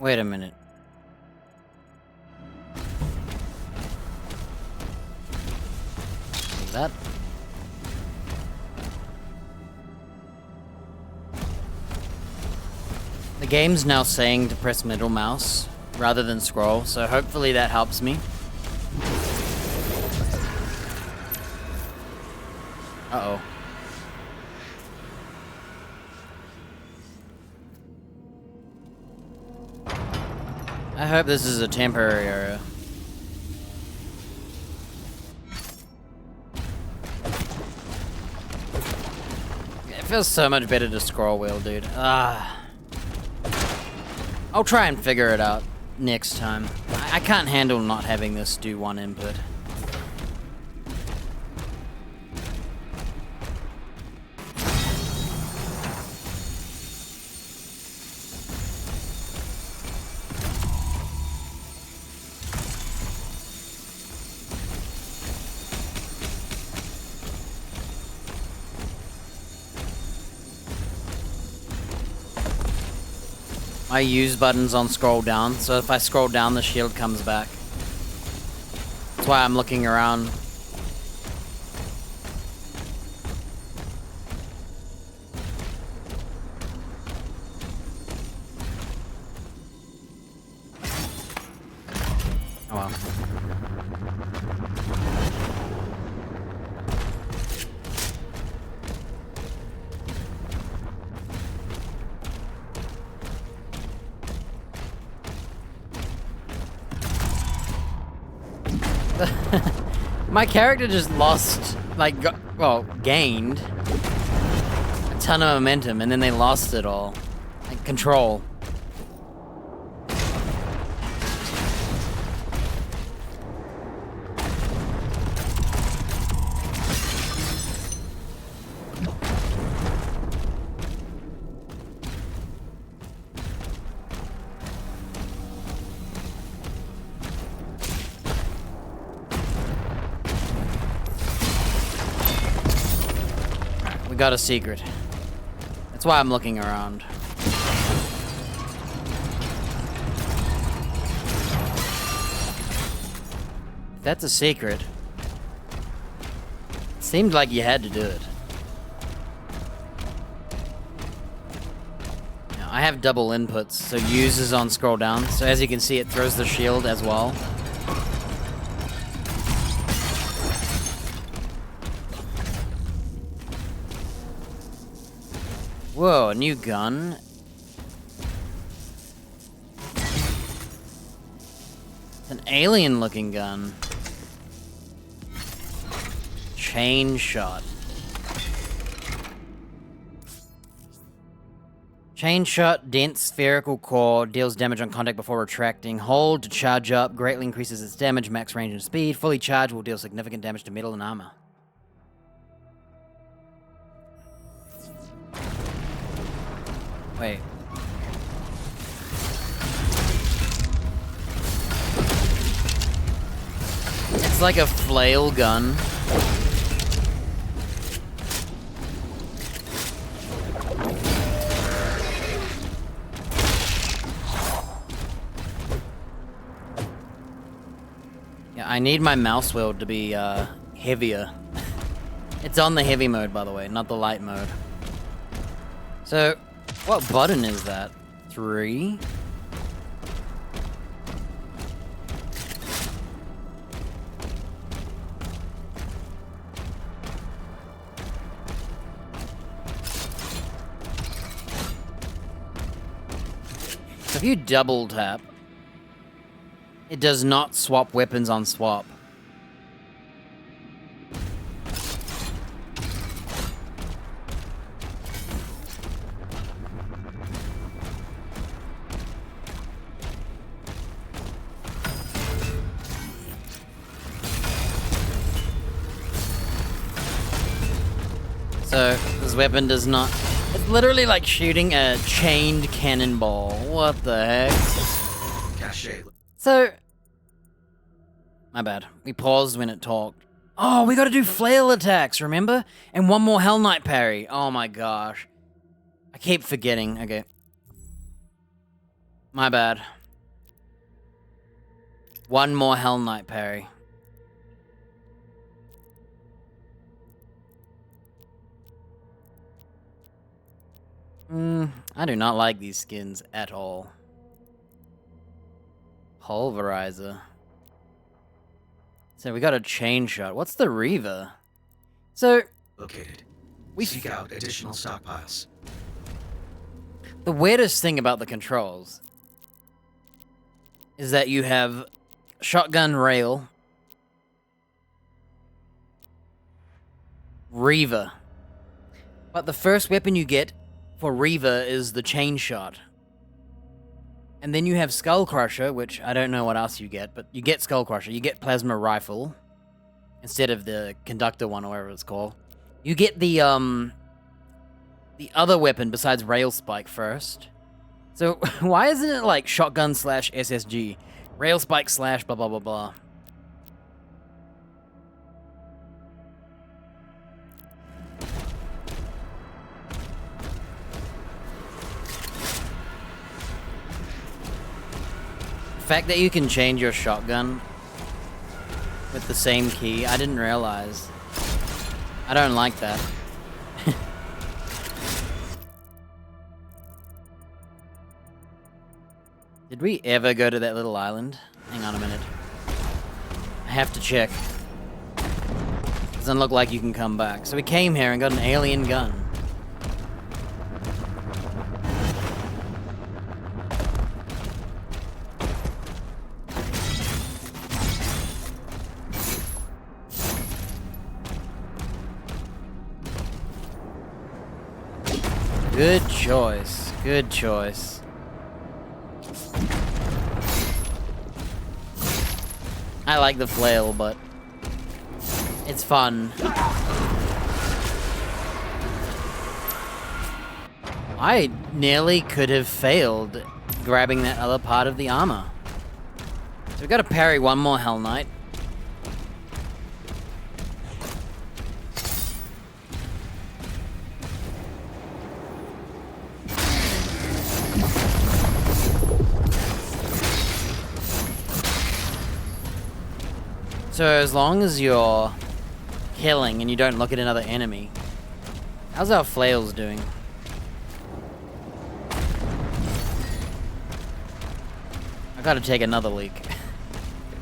S1: Wait a minute. Is that? The game's now saying to press middle mouse rather than scroll, so hopefully that helps me. Uh-oh. I hope this is a temporary area. It feels so much better to scroll wheel, dude. I'll try and figure it out next time. I can't handle not having this do one input. My use button's on scroll down, so if I scroll down, the shield comes back. That's why I'm looking around. Oh well. My character just lost, like, gained a ton of momentum, and then they lost it all. Like, control. We got a secret. That's why I'm looking around. If that's a secret, it seemed like you had to do it. Now, I have double inputs, so use is on scroll down. So as you can see, it throws the shield as well. Whoa, a new gun. It's an alien-looking gun. Chain shot. Chain shot, dense spherical core, deals damage on contact before retracting. Hold to charge up, greatly increases its damage, max range and speed. Fully charged will deal significant damage to metal and armor. Wait. It's like a flail gun. Yeah, I need my mouse wheel to be heavier. It's on the heavy mode, by the way, not the light mode. So, what button is that? 3? So if you double tap, it does not swap weapons on swap. So, this weapon does not... It's literally like shooting a chained cannonball. What the heck?
S10: Cache.
S1: So... My bad. We paused when it talked. Oh, we gotta do flail attacks, remember? And one more Hell Knight parry. 'Oh my gosh. I keep forgetting. Okay. My bad. One more Hell Knight parry. I do not like these skins at all. Pulverizer. So we got a chain shot. What's the Reaver? So
S10: Located.
S1: we
S10: Seek out additional stockpiles.
S1: the weirdest thing about the controls is that you have shotgun rail, Reaver, but the first weapon you get for Reaver is the chain shot. And then you have Skull Crusher, which I don't know what else you get, but you get Skull Crusher. You get Plasma Rifle instead of the Conductor one or whatever it's called. You get the other weapon besides Rail Spike first. So why isn't it like Shotgun / SSG, Rail Spike / blah blah blah blah? The fact that you can change your shotgun with the same key, I didn't realize. I don't like that. Did we ever go to that little island? Hang on a minute. I have to check. Doesn't look like you can come back. So we came here and got an alien gun. Good choice. Good choice. I like the flail, but it's fun. I nearly could have failed grabbing that other part of the armor. So we've got to parry one more Hell Knight. So as long as you're killing and you don't look at another enemy. How's our flails doing? I gotta take another leak.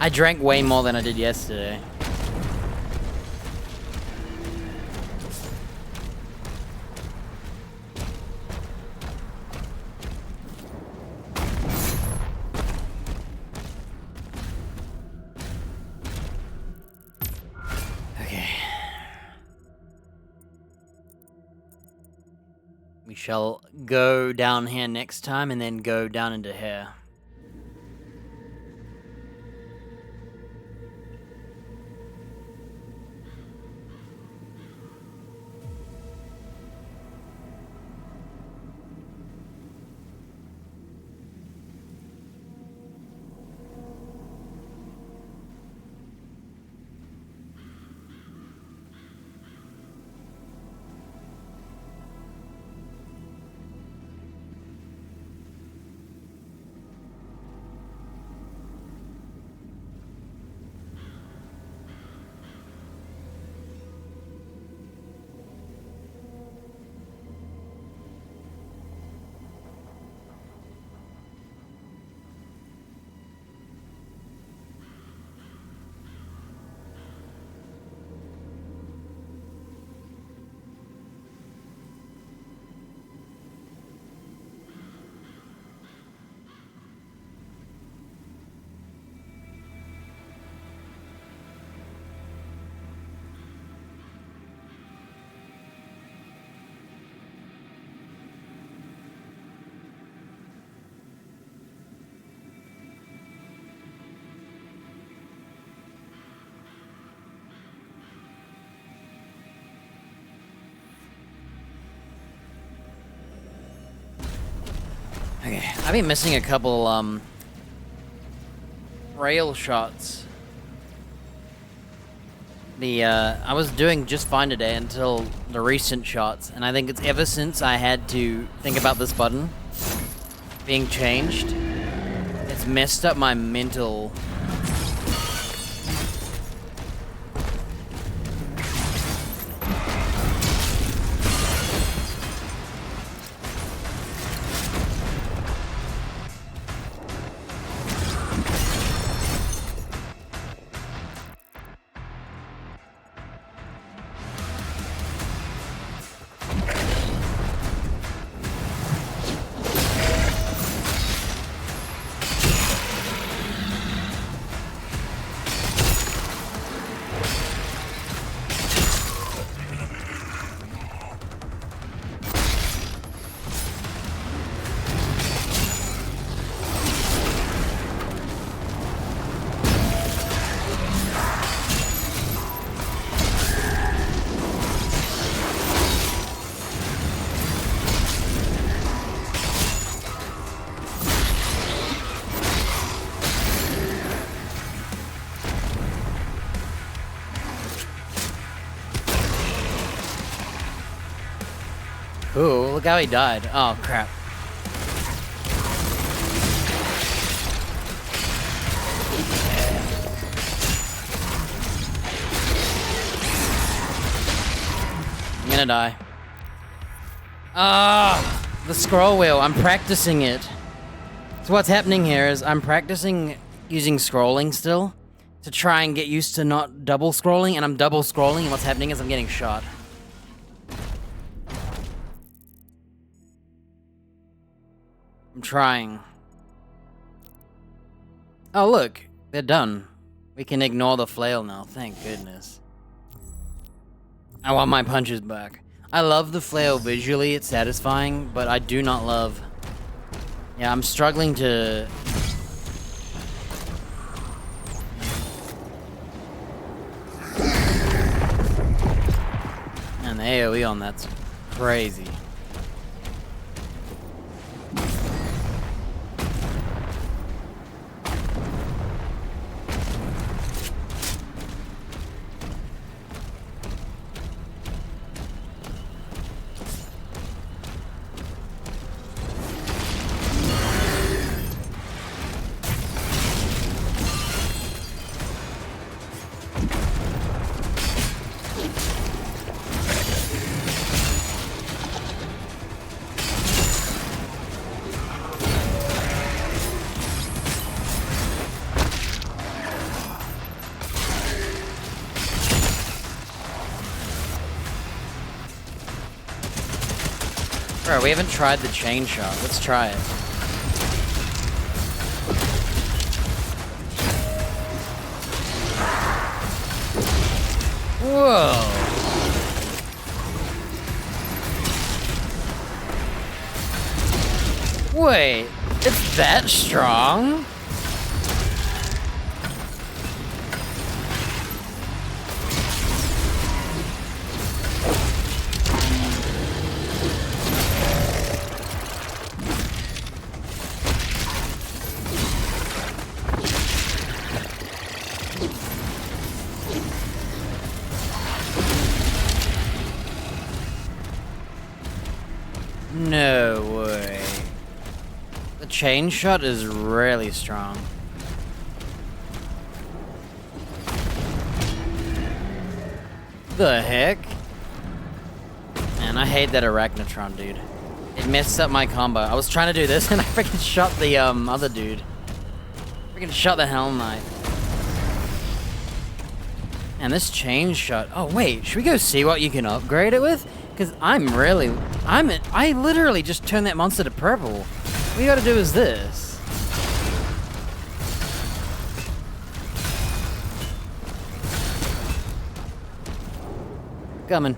S1: I drank way more than I did yesterday. We shall go down here next time and then go down into here. Okay, I've been missing a couple, rail shots. I was doing just fine today until the recent shots, and I think it's ever since I had to think about this button being changed. It's messed up my mental. Ooh, look how he died. Oh, crap. I'm gonna die. Ah, the scroll wheel. I'm practicing it. So what's happening here is I'm practicing using scrolling still to try and get used to not double scrolling, and I'm double scrolling, and what's happening is I'm getting shot. I'm trying. Oh, look. They're done. We can ignore the flail now. Thank goodness. I want my punches back. I love the flail visually. It's satisfying, but I do not love... Yeah, I'm struggling to... And the AoE on that's crazy. Bro, we haven't tried the chain shot. Let's try it. Whoa. Wait, it's that strong? No way. The chain shot is really strong. The heck? Man, I hate that Arachnotron, dude. It messed up my combo. I was trying to do this and I freaking shot the other dude. Freaking shot the Helm Knight. And this chain shot. Oh wait, should we go see what you can upgrade it with? Because I literally just turned that monster to purple. What you gotta do is this. Coming.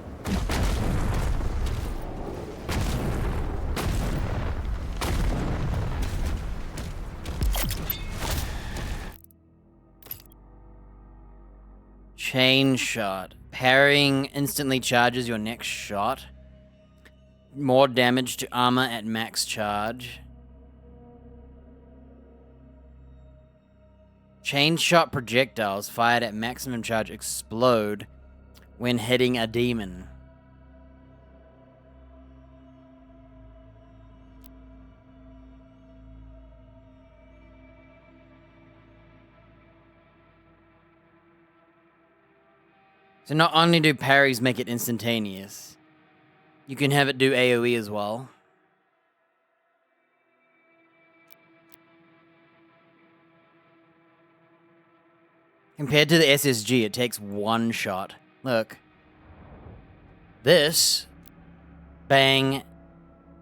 S1: Chain shot. Parrying instantly charges your next shot. More damage to armor at max charge. Chain shot projectiles fired at maximum charge explode when hitting a demon. So not only do parries make it instantaneous, you can have it do AoE as well. Compared to the SSG, it takes one shot. Look. This. Bang.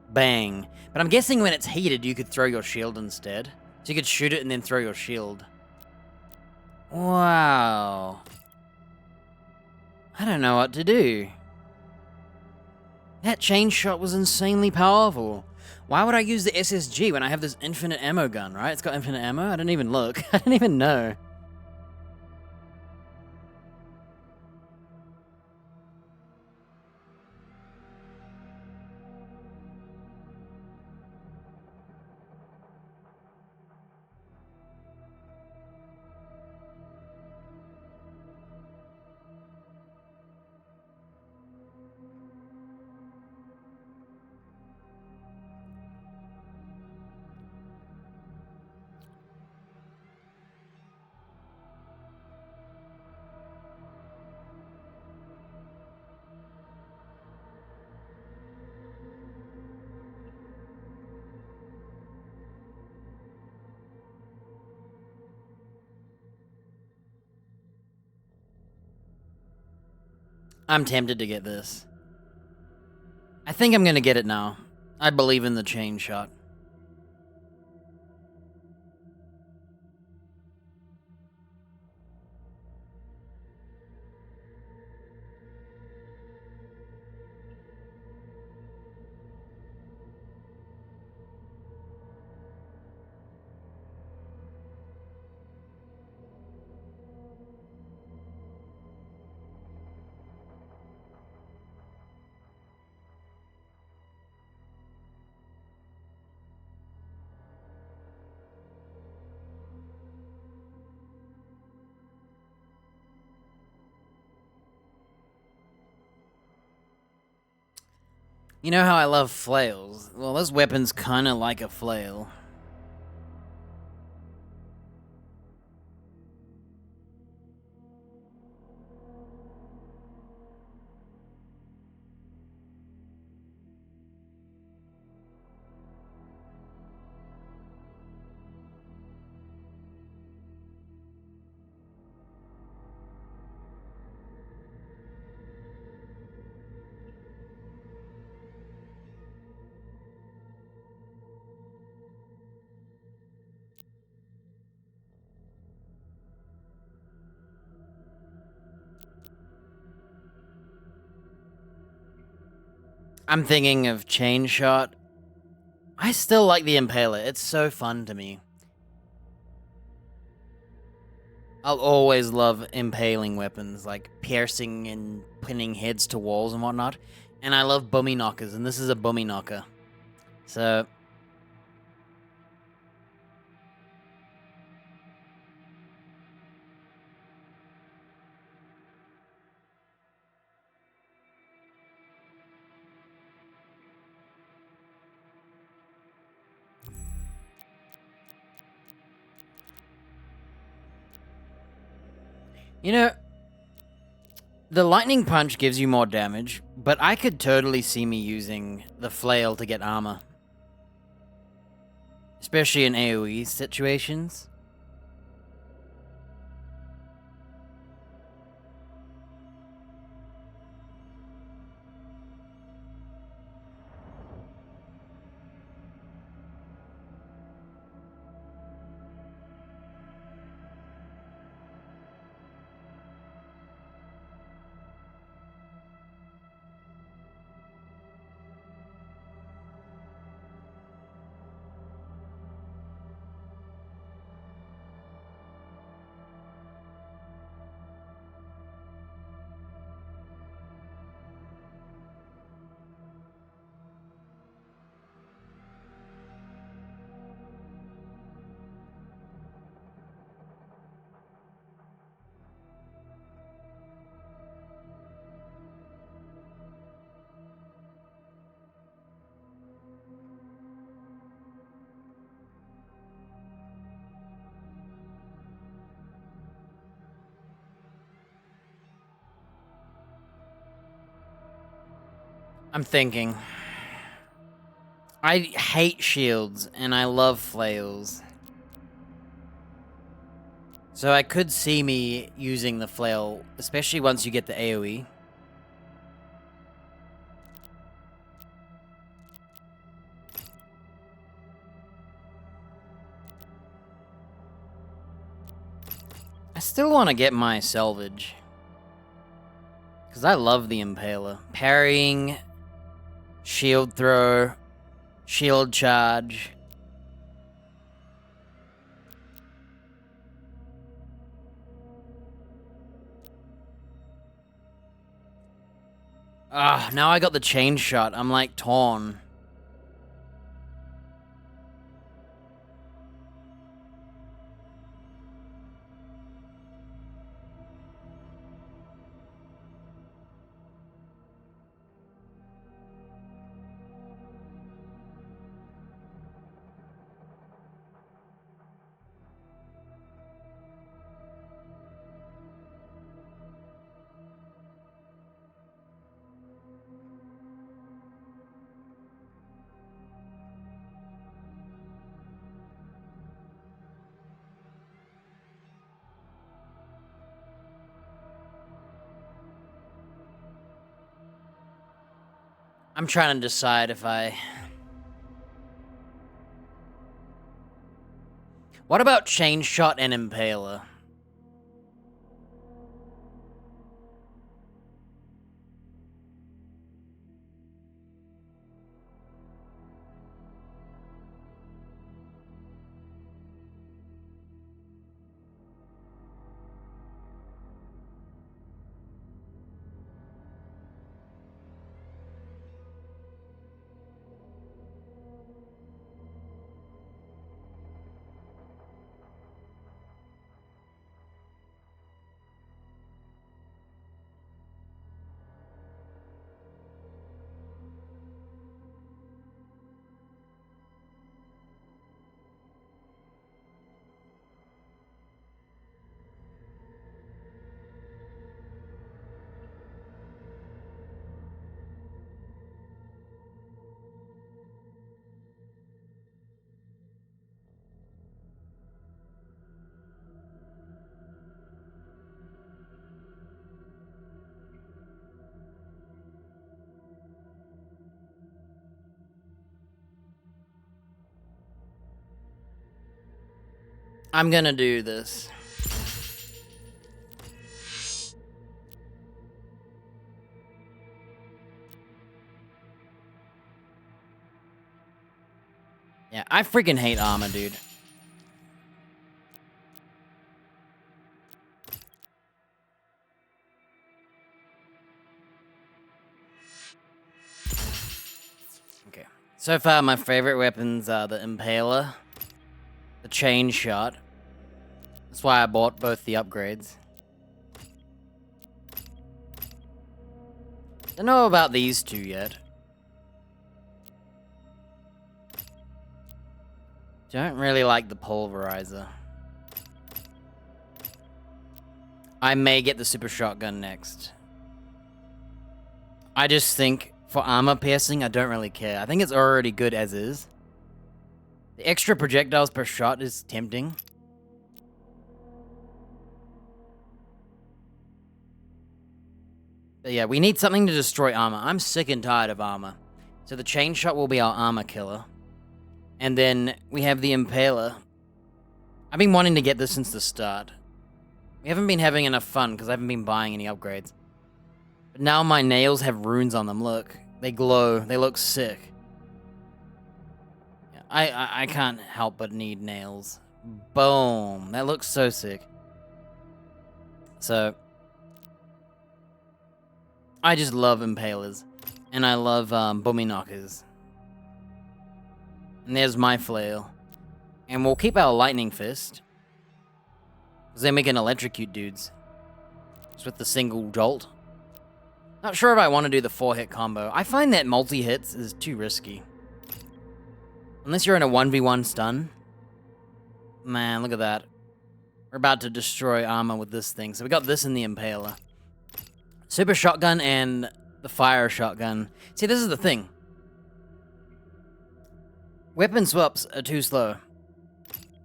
S1: Bang. But I'm guessing when it's heated, you could throw your shield instead. So you could shoot it and then throw your shield. Wow. I don't know what to do. That chain shot was insanely powerful. Why would I use the SSG when I have this infinite ammo gun, right? It's got infinite ammo? I didn't even look. I didn't even know. I'm tempted to get this. I think I'm gonna get it now. I believe in the chain shot. You know how I love flails? Well, this weapon's kinda like a flail. I'm thinking of chain shot. I still like the Impaler. It's so fun to me. I'll always love impaling weapons, like piercing and pinning heads to walls and whatnot. And I love bummy knockers, and this is a bummy knocker. So... You know, the lightning punch gives you more damage, but I could totally see me using the flail to get armor. Especially in AoE situations. I'm thinking. I hate shields, and I love flails. So I could see me using the flail, especially once you get the AoE. I still want to get my salvage. Because I love the Impaler. Parrying, shield throw, shield charge. Ah, now I got the chain shot. I'm like torn. I'm trying to decide if I... What about chain shot and Impaler? I'm gonna do this. Yeah, I freaking hate armor, dude. Okay. So far, my favorite weapons are the Impaler, the chain shot. That's why I bought both the upgrades. Don't know about these two yet. Don't really like the pulverizer. I may get the super shotgun next. I just think for armor piercing, I don't really care. I think it's already good as is. The extra projectiles per shot is tempting. But yeah, we need something to destroy armor. I'm sick and tired of armor. So the chain shot will be our armor killer. And then we have the Impaler. I've been wanting to get this since the start. We haven't been having enough fun because I haven't been buying any upgrades. But now my nails have runes on them, look. They glow, they look sick. Yeah, I can't help but need nails. Boom, that looks so sick. So, I just love Impalers. And I love Boomy Knockers. And there's my flail. And we'll keep our Lightning Fist. Because then we can electrocute dudes. Just with the single jolt. Not sure if I want to do the 4-hit combo. I find that multi-hits is too risky. Unless you're in a 1v1 stun. Man, look at that. We're about to destroy armor with this thing. So we got this in the Impaler. Super Shotgun and the fire shotgun. See, this is the thing. Weapon swaps are too slow.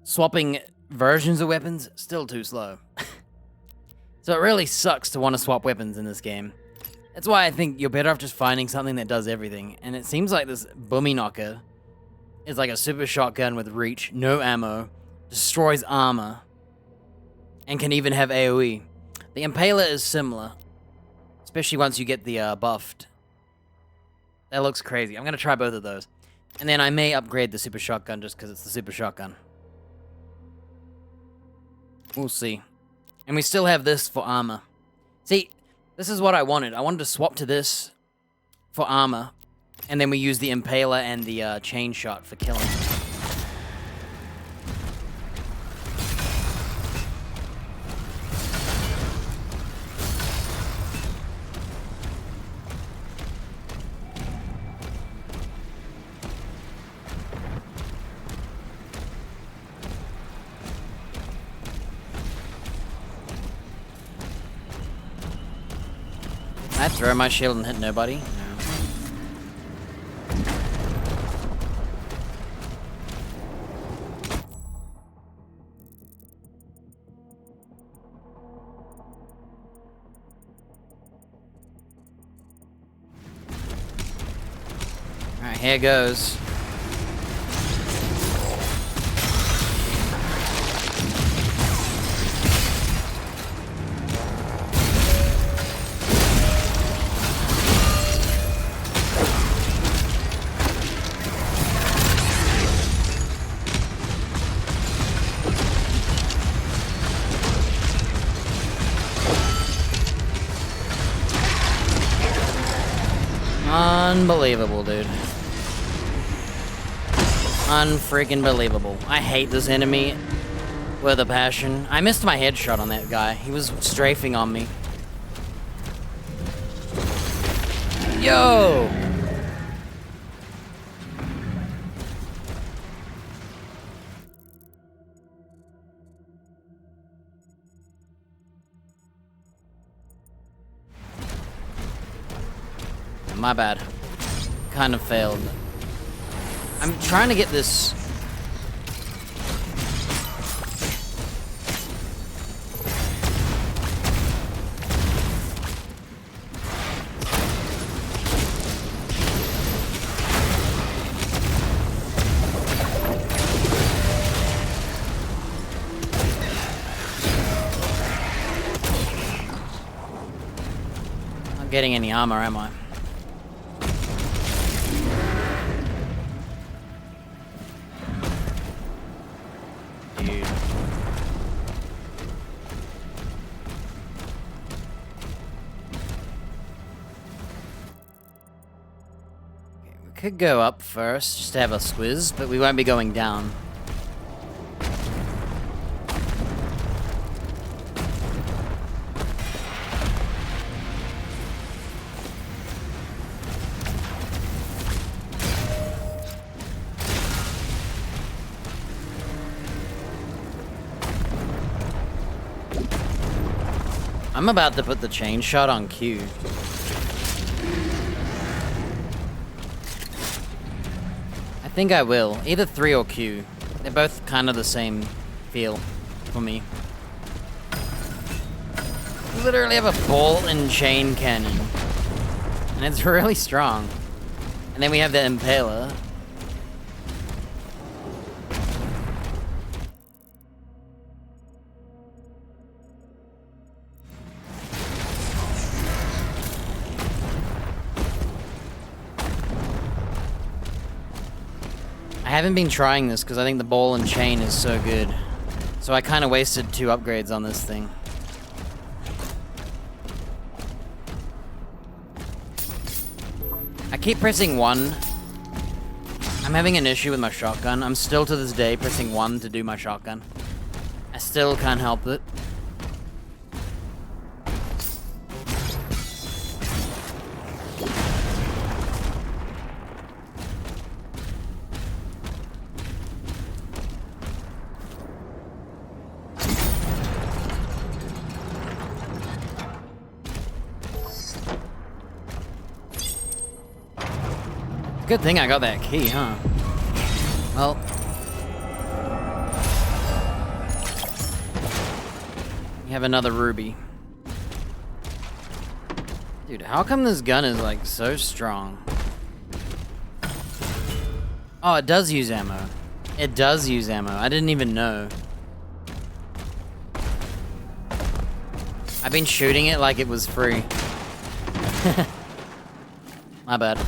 S1: Swapping versions of weapons, still too slow. So it really sucks to want to swap weapons in this game. That's why I think you're better off just finding something that does everything. And it seems like this Boomy Knocker is like a super shotgun with reach, no ammo, destroys armor, and can even have AoE. The Impaler is similar, especially once you get the buffed. That looks crazy. I'm going to try both of those. And then I may upgrade the super shotgun just because it's the super shotgun. We'll see. And we still have this for armor. See, this is what I wanted. I wanted to swap to this for armor. And then we use the Impaler and the chain shot for killing. I throw my shield and hit nobody? No. Alright, here goes. Unbelievable, dude. Unfreaking believable. I hate this enemy with a passion. I missed my headshot on that guy. He was strafing on me. Yo! My bad. Kind of failed. I'm trying to get this. Not getting any armor, am I? Could go up first, just to have a squiz, but we won't be going down. I'm about to put the chain shot on Q. I think I will. Either 3 or Q. They're both kind of the same feel for me. We literally have a ball and chain cannon. And it's really strong. And then we have the Impaler. I haven't been trying this because I think the ball and chain is so good. So I kind of wasted 2 upgrades on this thing. I keep pressing 1. I'm having an issue with my shotgun. I'm still to this day pressing 1 to do my shotgun. I still can't help it. Good thing I got that key, huh? Well. We have another ruby. Dude, how come this gun is like so strong? Oh, it does use ammo. It does use ammo. I didn't even know. I've been shooting it like it was free. My bad.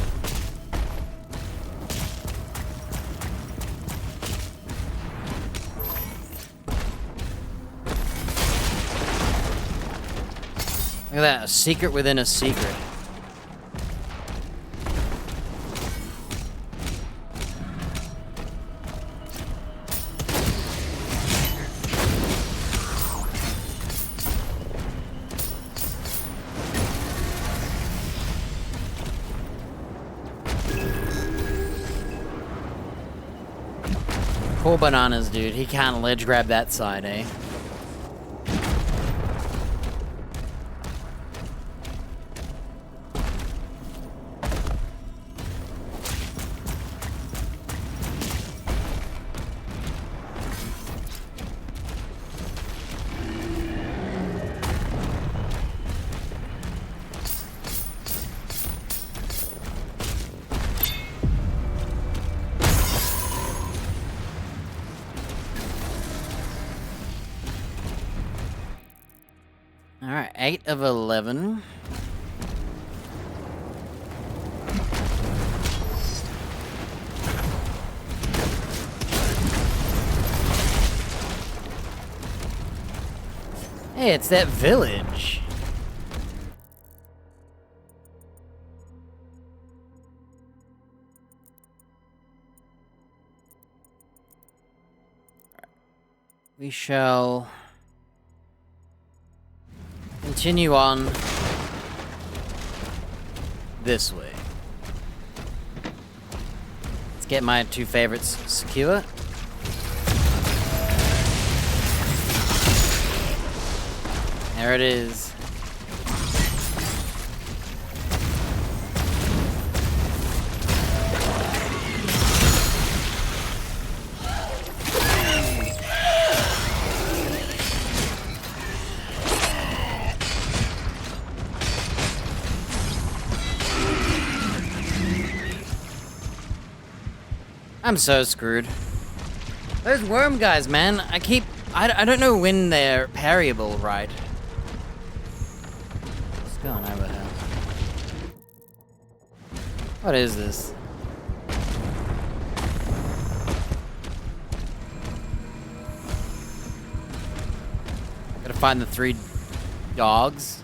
S1: Look at that, a secret within a secret. Cool bananas, dude. He can't ledge grab that side, eh? Alright, 8 of 11. Hey, it's that village. We shall continue on this way. Let's get my two favorites secure. There it is. I'm so screwed. Those worm guys, man, I don't know when they're parryable right. What's going over here? What is this? Gotta find the 3 dogs.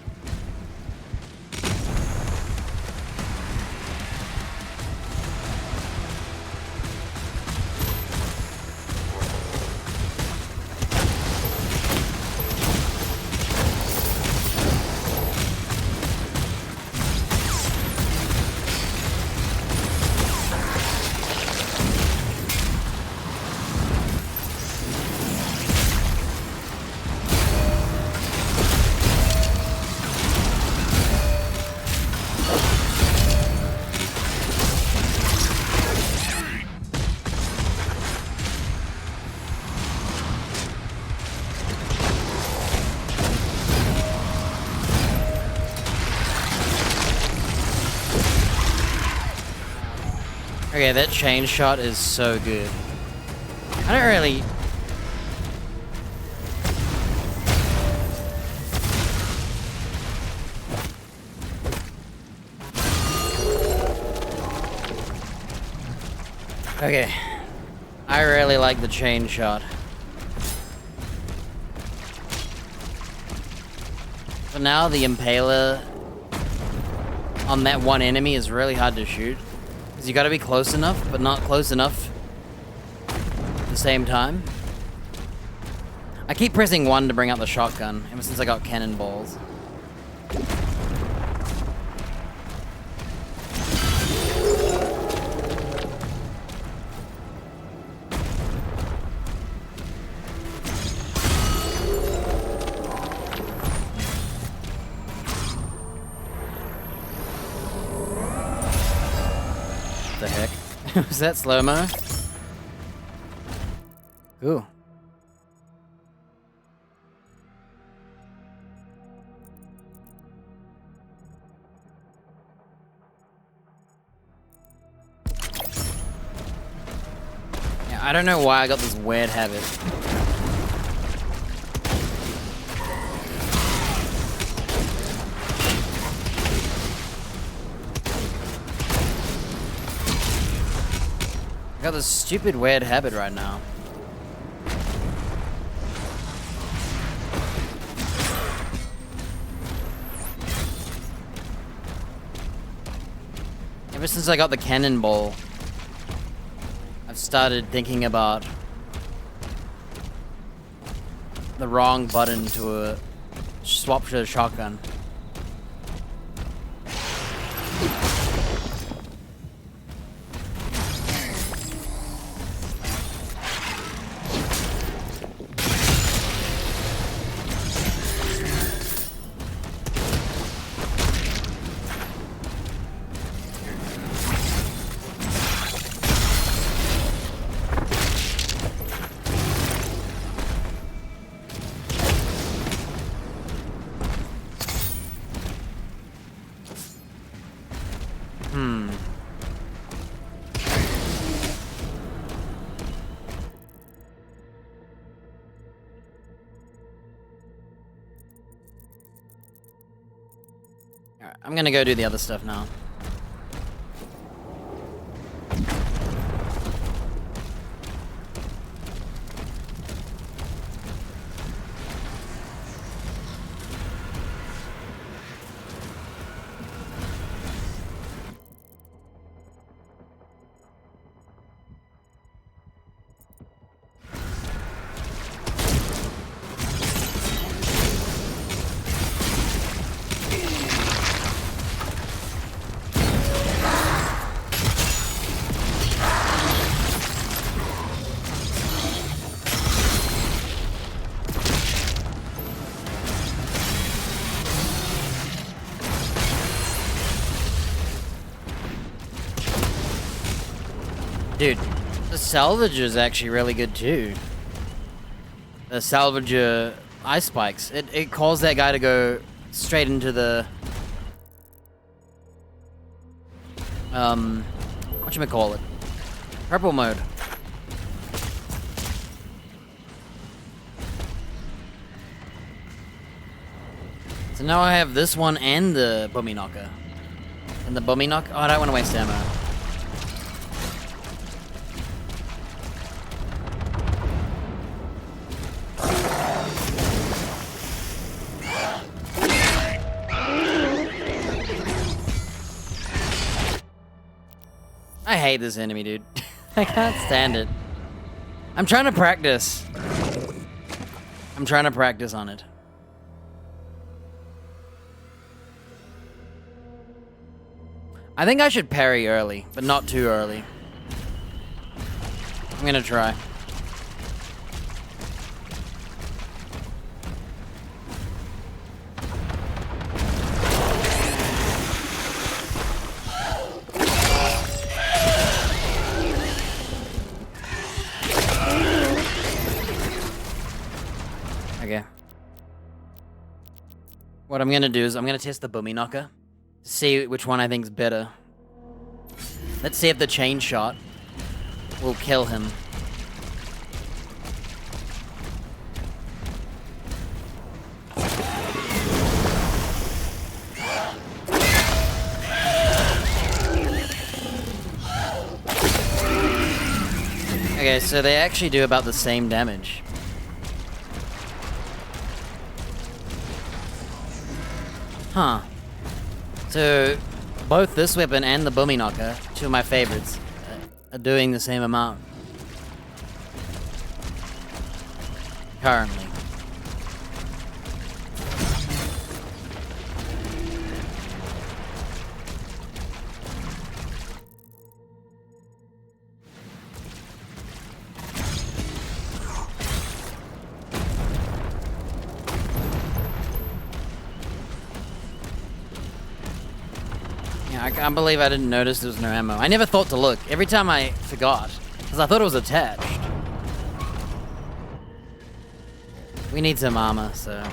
S1: Okay, that chain shot is so good. I don't really... Okay. I really like the chain shot. But now the Impaler on that one enemy is really hard to shoot. Because you gotta be close enough, but not close enough at the same time. I keep pressing 1 to bring out the shotgun, ever since I got cannonballs. The heck? Was that slow-mo? Cool. Yeah, I don't know why I got this weird habit. I got this stupid weird habit right now. Ever since I got the cannonball, I've started thinking about the wrong button to swap to a shotgun. Alright, I'm gonna go do the other stuff now. Dude, the salvage is actually really good too. The salvager ice spikes. It caused that guy to go straight into the whatchamacallit? Purple mode. So now I have this one and the Bummy Knocker. And the Bummy Knocker, oh, I don't want to waste ammo. I hate this enemy, dude. I can't stand it. I'm trying to practice. I'm trying to practice on it. I think I should parry early, but not too early. I'm gonna try. Okay. What I'm gonna do is I'm gonna test the Bummy Knocker to see which one I think is better. Let's see if the chain shot will kill him. Okay, so they actually do about the same damage. Huh. So, both this weapon and the Bummy Knocker, two of my favorites, are doing the same amount. Currently. can't believe I didn't notice there was no ammo. I never thought to look. Every time I forgot. Because I thought it was attached. We need some armor, so...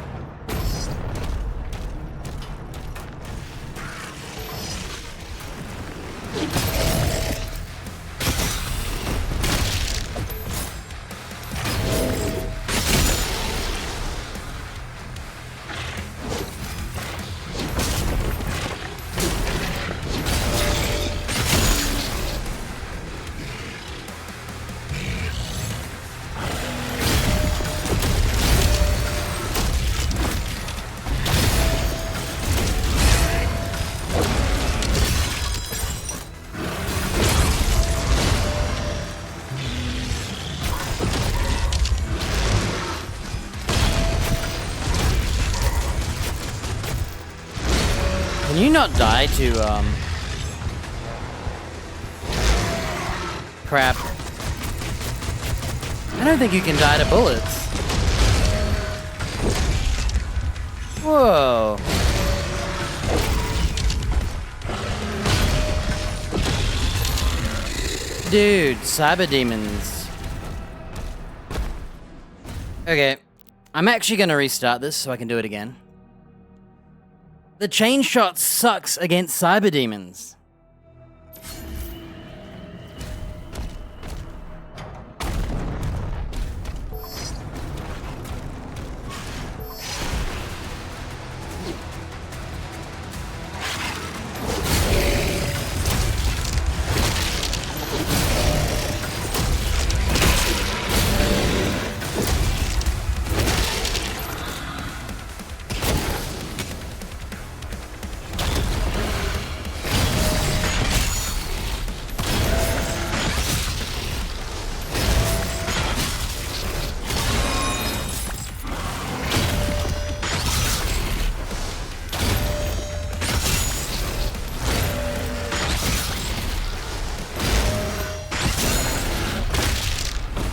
S1: Can you not die to, crap. I don't think you can die to bullets. Whoa. Dude, cyber demons. Okay, I'm actually gonna restart this so I can do it again. The chain shot sucks against cyber demons.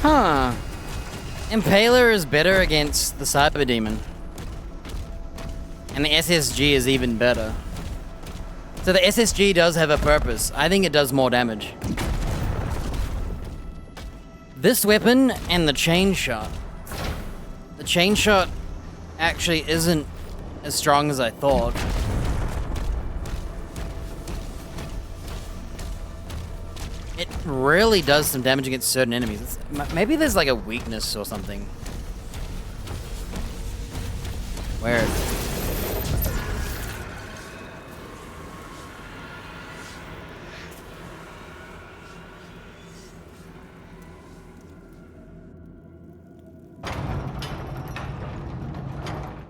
S1: Huh. Impaler is better against the Cyber Demon. And the SSG is even better. So the SSG does have a purpose. I think it does more damage. This weapon and the chain shot. The chain shot actually isn't as strong as I thought. It really does some damage against certain enemies. Maybe there's like a weakness or something. Where is it?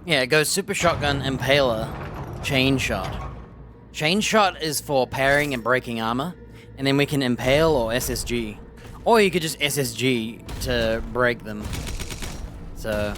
S1: Yeah, it goes Super Shotgun, Impaler, Chain Shot. Chain Shot is for parrying and breaking armor. And then we can Impale or SSG. Or you could just SSG to break them. So...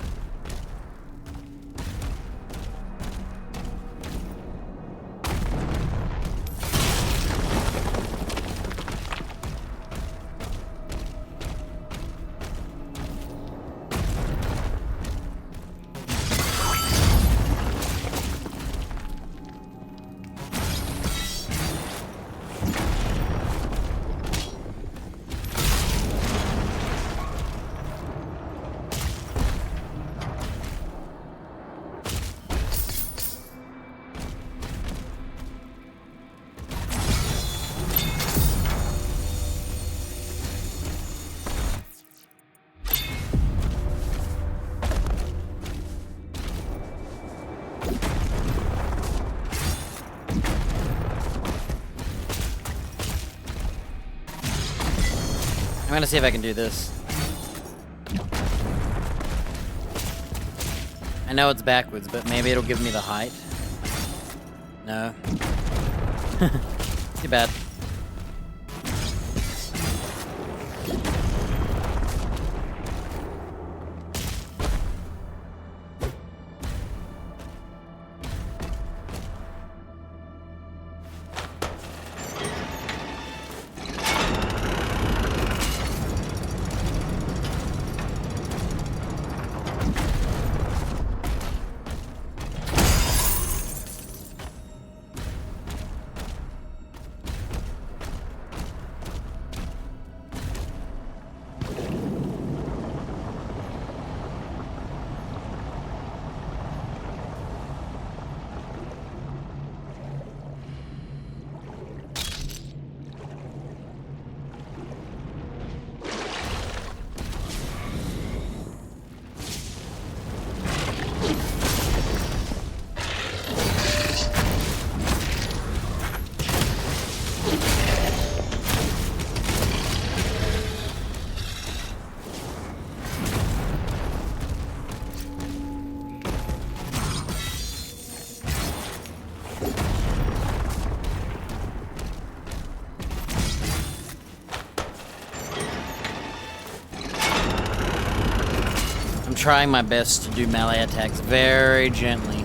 S1: I'm gonna see if I can do this. I know it's backwards, but maybe it'll give me the height. No. Too bad. trying my best to do melee attacks very gently.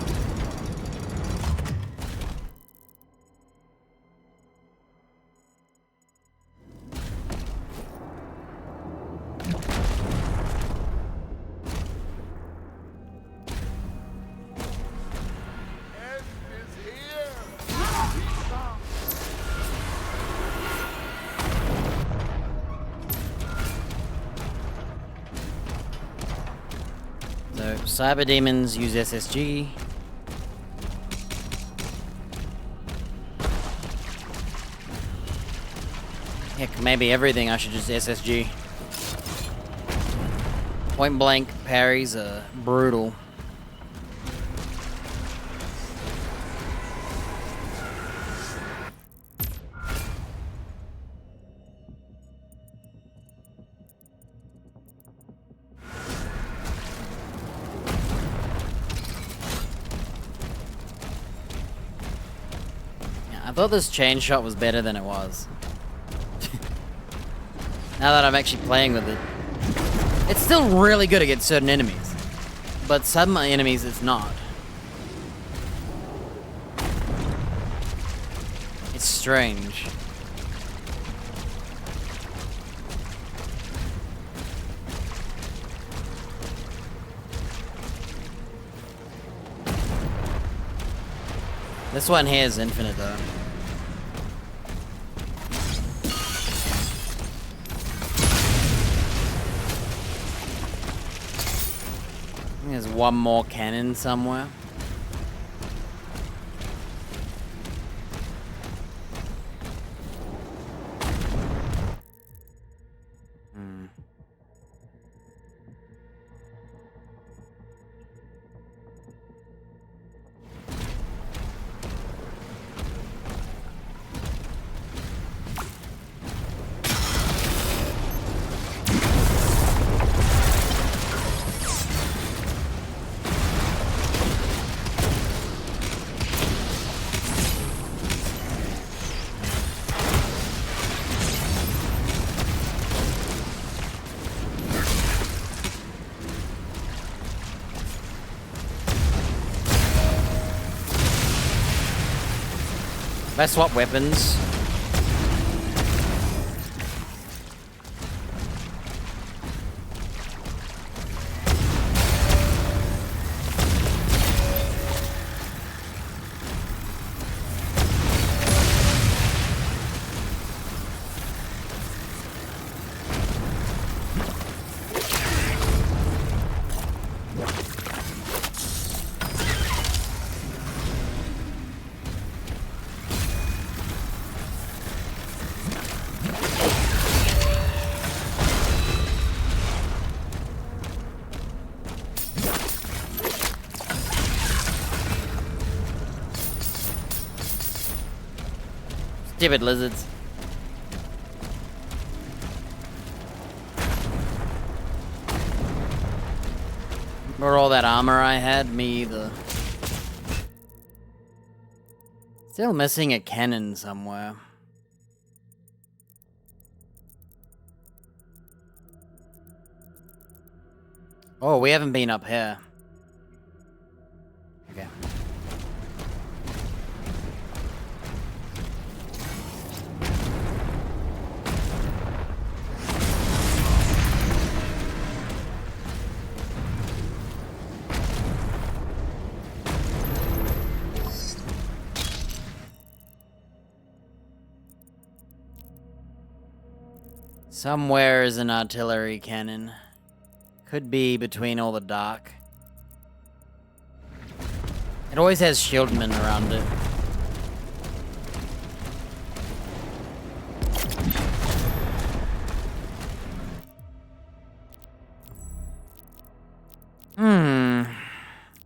S1: So, cyber demons use SSG. Heck, maybe everything I should just SSG. Point blank parries are brutal. I thought this chain shot was better than it was. Now that I'm actually playing with it. It's still really good against certain enemies. But some enemies it's not. It's strange. This one here is infinite though. I think there's one more cannon somewhere. If I swap weapons. Stupid lizards. Or all that armor I had, me either. Still missing a cannon somewhere. Oh, we haven't been up here. Okay. Somewhere is an artillery cannon. Could be between all the dark. It always has shieldmen around it.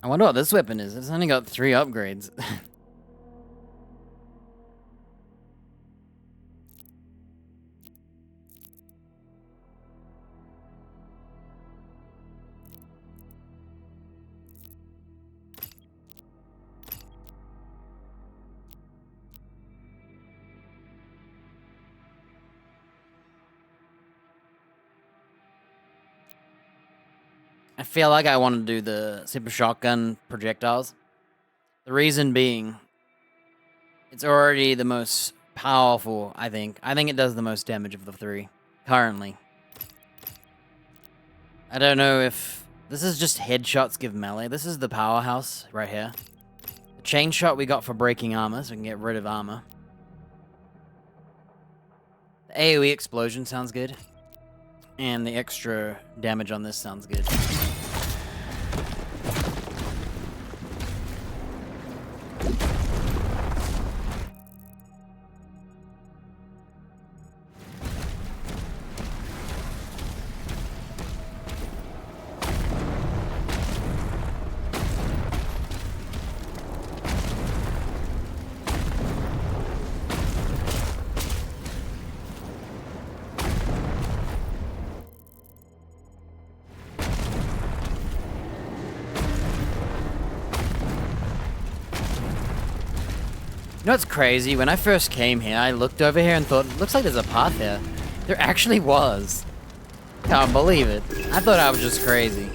S1: I wonder what this weapon is. It's only got 3 upgrades. I feel like I want to do the super shotgun projectiles. The reason being, it's already the most powerful, I think. I think it does the most damage of the three, currently. I don't know if... This is just headshots give melee. This is the powerhouse right here. The chain shot we got for breaking armor, so we can get rid of armor. The AoE explosion sounds good. And the extra damage on this sounds good. You know what's crazy? When I first came here, I looked over here and thought, looks like there's a path here. There actually was. Can't believe it. I thought I was just crazy.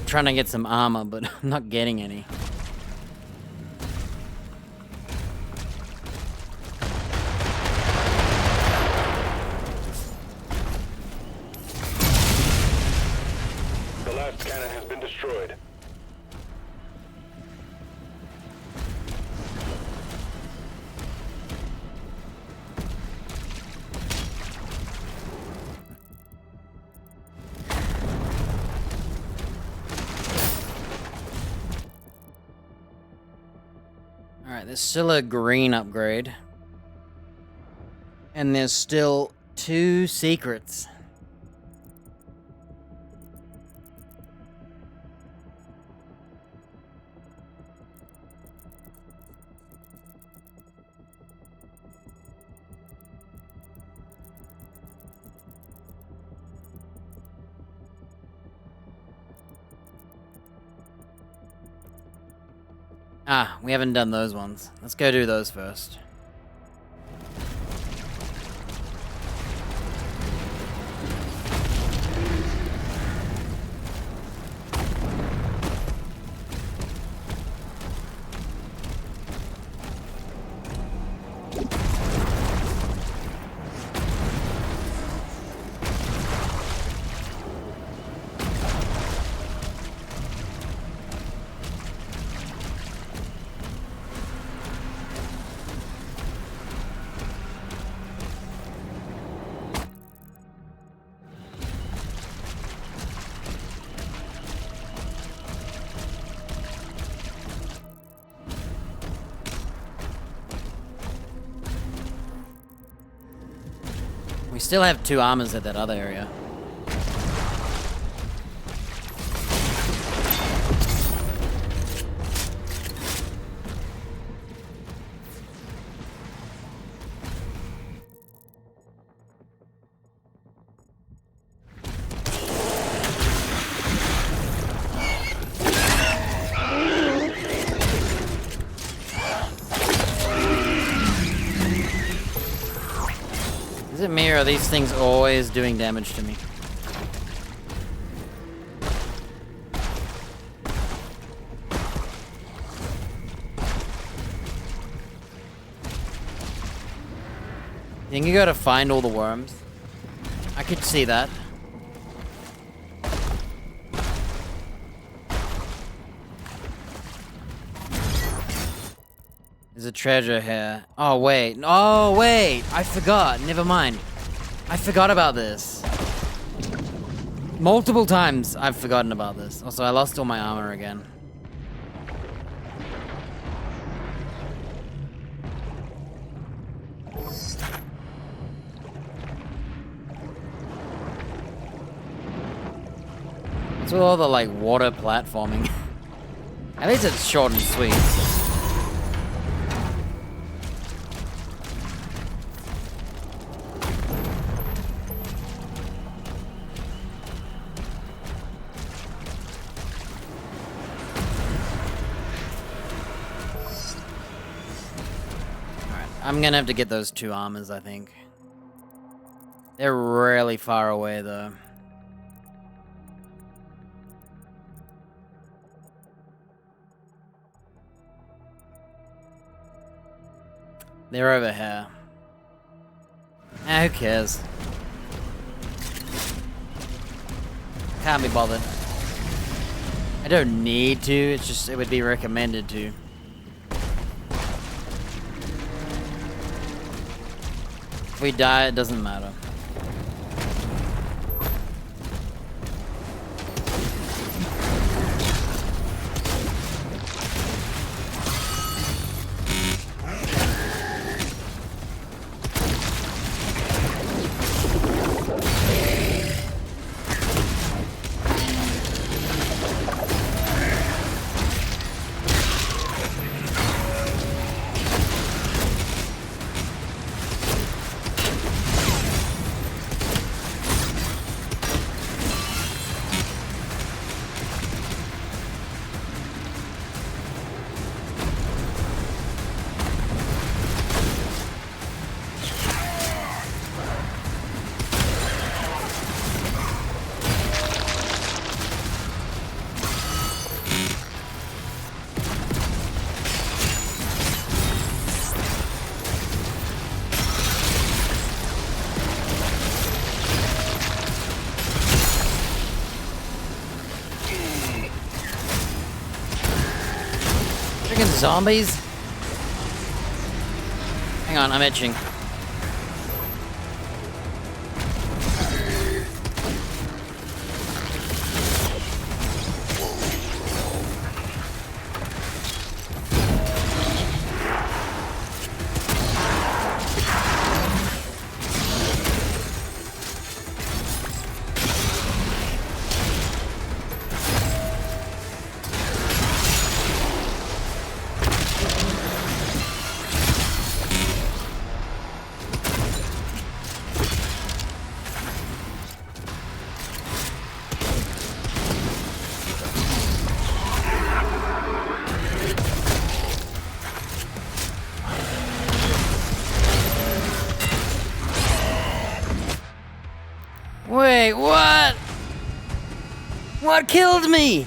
S1: Trying to get some armor, but I'm not getting any.
S3: The last cannon has been destroyed.
S1: Alright, there's still a green upgrade. And there's still 2 secrets. Ah, we haven't done those ones. Let's go do those first. We still have 2 armors at that other area. Is it me or are these things always doing damage to me? You think you gotta find all the worms? I could see that. There's a treasure here. Oh, wait. Oh, wait. I forgot. Never mind. I forgot about this. Multiple times I've forgotten about this. Also, I lost all my armor again. So all the like water platforming. At least it's short and sweet. Alright, I'm gonna have to get those 2 armors, I think. They're really far away though. They're over here. Who cares? Can't be bothered. I don't need to, it's just, it would be recommended to. If we die, it doesn't matter. Freaking zombies? Hang on, I'm itching. Wait, what? What killed me?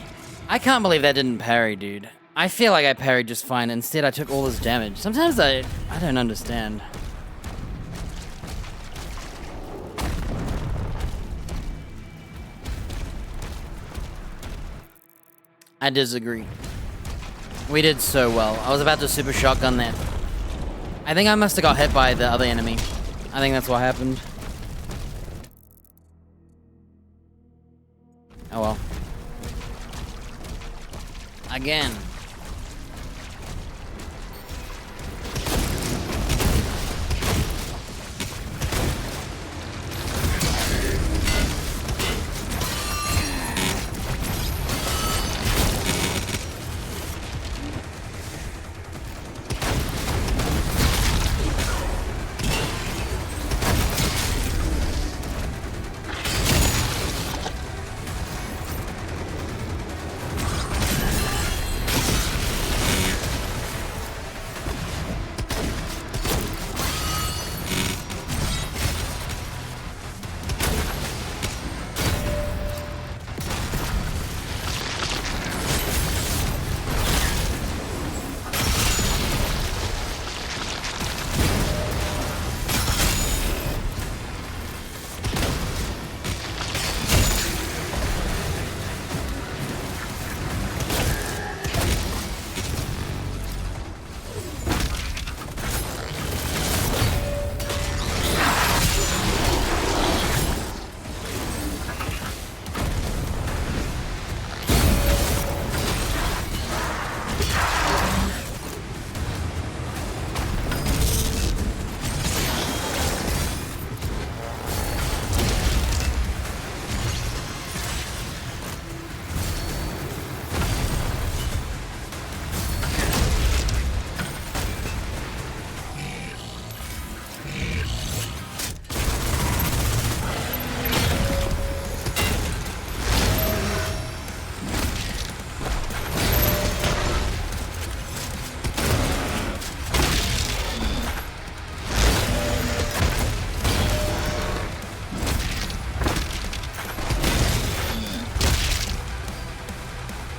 S1: I can't believe that didn't parry, dude. I feel like I parried just fine. Instead, I took all this damage. Sometimes I don't understand. I disagree. We did so well. I was about to super shotgun that. I think I must have got hit by the other enemy. I think that's what happened. Oh well. Again.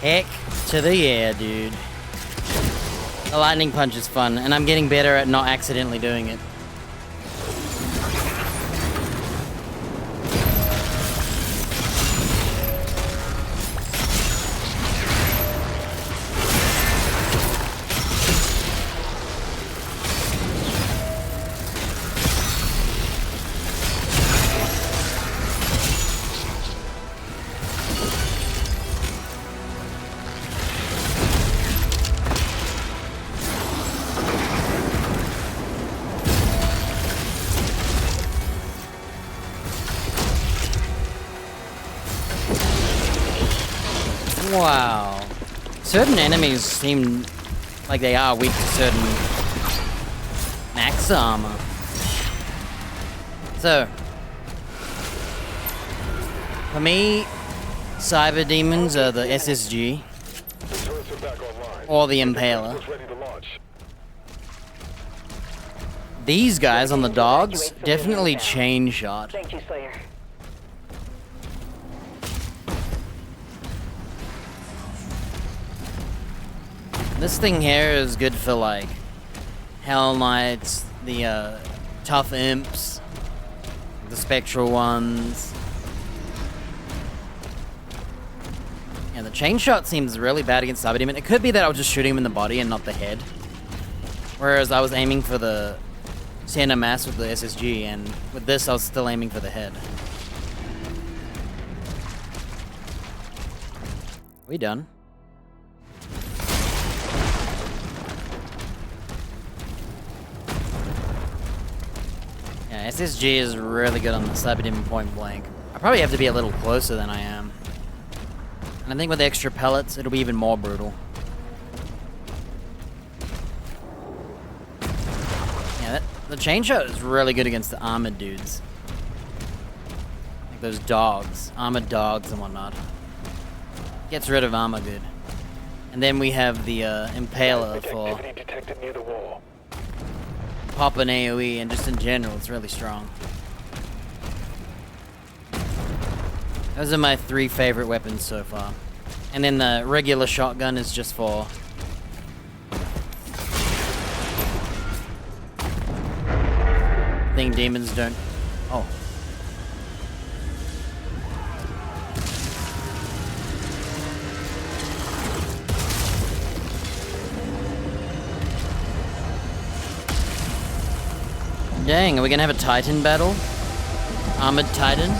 S1: Heck to the yeah, dude. The lightning punch is fun, and I'm getting better at not accidentally doing it. Wow. Certain enemies seem like they are weak to certain max armor. So, for me, cyber demons are the SSG
S3: The turrets are back online.
S1: or the Impaler.
S3: It's ready to launch.
S1: These guys on the dogs, definitely chain shot.
S5: Thank you, Slayer.
S1: This thing here is good for like Hell Knights, the tough imps, the spectral ones. Yeah, the chain shot seems really bad against Cyber Demon. It could be that I was just shooting him in the body and not the head. Whereas I was aiming for the center mass with the SSG, and with this I was still aiming for the head. We done? Yeah, SSG is really good on the Cyber Demon point blank. I probably have to be a little closer than I am. And I think with the extra pellets, it'll be even more brutal. Yeah, the chain shot is really good against the armored dudes. Like those dogs, armored dogs and whatnot. Gets rid of armor good. And then we have the Impaler for
S3: Activity detected near the wall.
S1: pop an AoE, and just in general, it's really strong. Those are my 3 favorite weapons so far. And then the regular shotgun is just for... thing demons don't... Oh. Dang, are we gonna have a Titan battle? Armored Titan?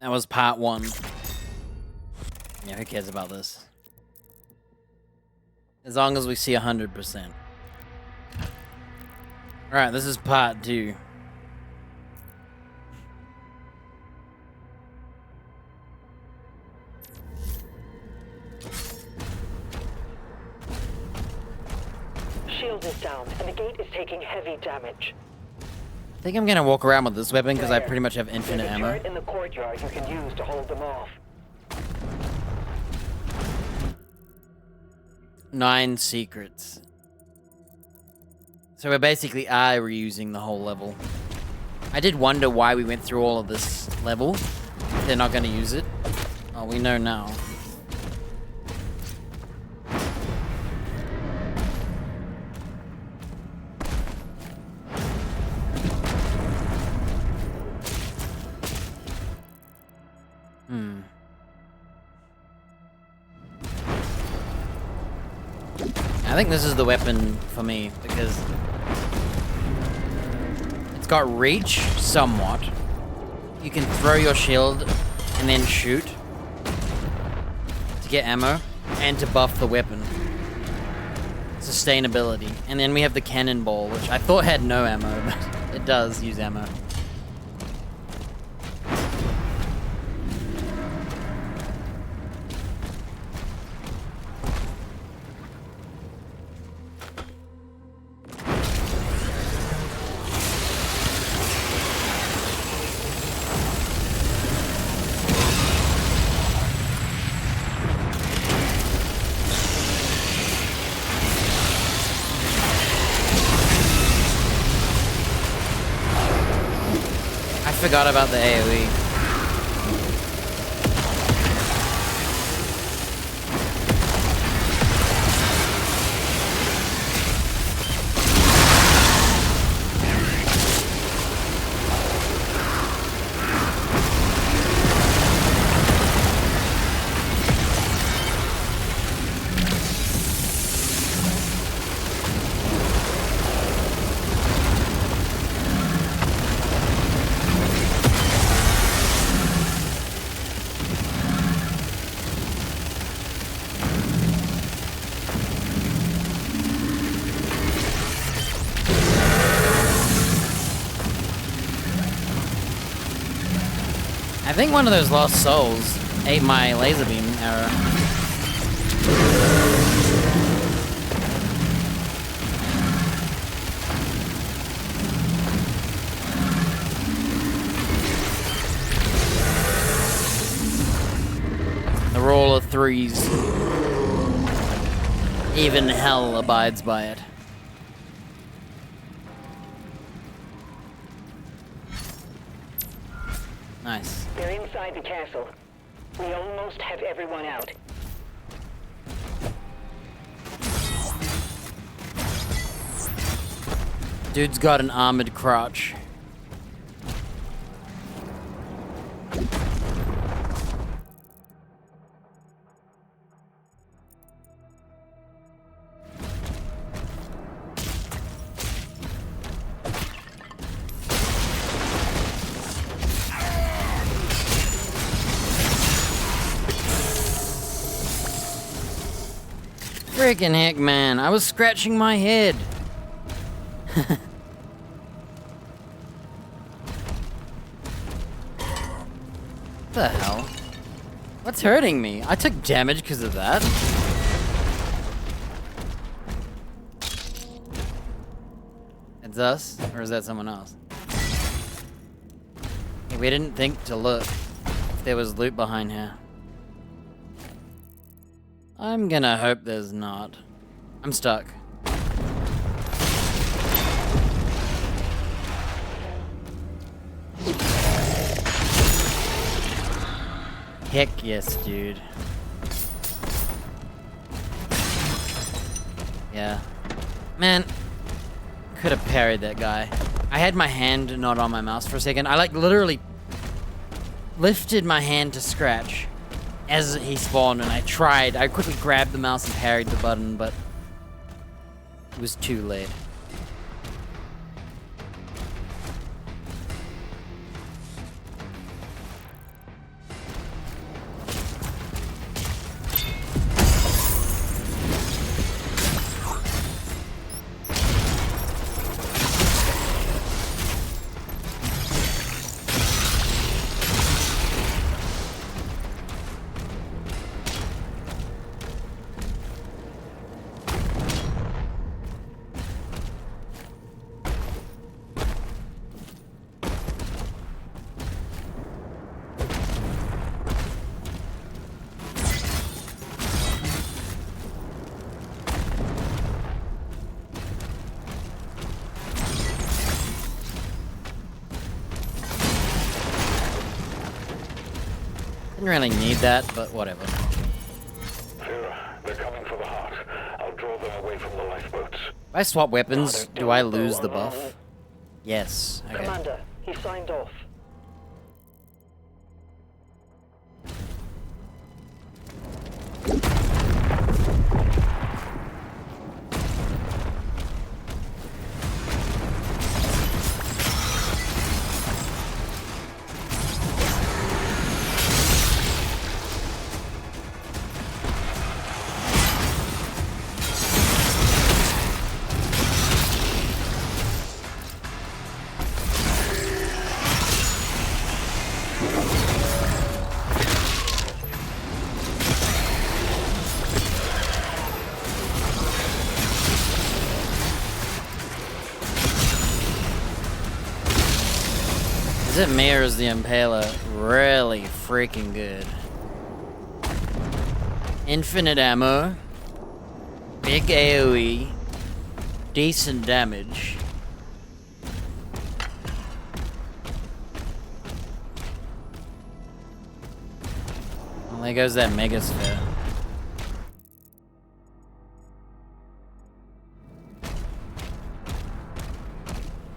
S1: That was part 1. Yeah, who cares about this? As long as we see 100%. Alright, this is part 2.
S5: Shield is down, and the gate is taking heavy damage.
S1: I think I'm gonna walk around with this weapon because I pretty much have infinite
S5: There's a
S1: ammo.
S5: turret in the courtyard you can use to hold them off.
S1: 9 secrets. So we're basically reusing the whole level. I did wonder why we went through all of this level. They're not gonna use it. Oh, we know now. I think this is the weapon for me because it's got reach somewhat. You can throw your shield and then shoot to get ammo and to buff the weapon. Sustainability. And then we have the cannonball, which I thought had no ammo, but it does use ammo. forgot about the AoE. I think one of those lost souls ate my laser beam arrow. The rule of threes. Even hell abides by it. Nice.
S5: They're inside the castle. We almost have everyone out.
S1: Dude's got an armored crotch. Freaking heck, man. I was scratching my head. The hell? What's hurting me? I took damage because of that. It's us? Or is that someone else? Hey, we didn't think to look if there was loot behind here. I'm gonna hope there's not. I'm stuck. Heck yes, dude. Yeah. Man, could have parried that guy. I had my hand not on my mouse for a second. I like literally lifted my hand to scratch as he spawned, and I quickly grabbed the mouse and parried the button, but it was too late. Didn't really need that, but whatever.
S3: Vera, they're coming for the heart. I'll draw them away from the lifeboats.
S1: If I swap weapons, do I lose the buff? Yes. Okay.
S5: Commander, he signed off.
S1: Is it me or is the Impaler really freaking good? Infinite ammo, big AoE, decent damage. Well, there goes that Megasphere.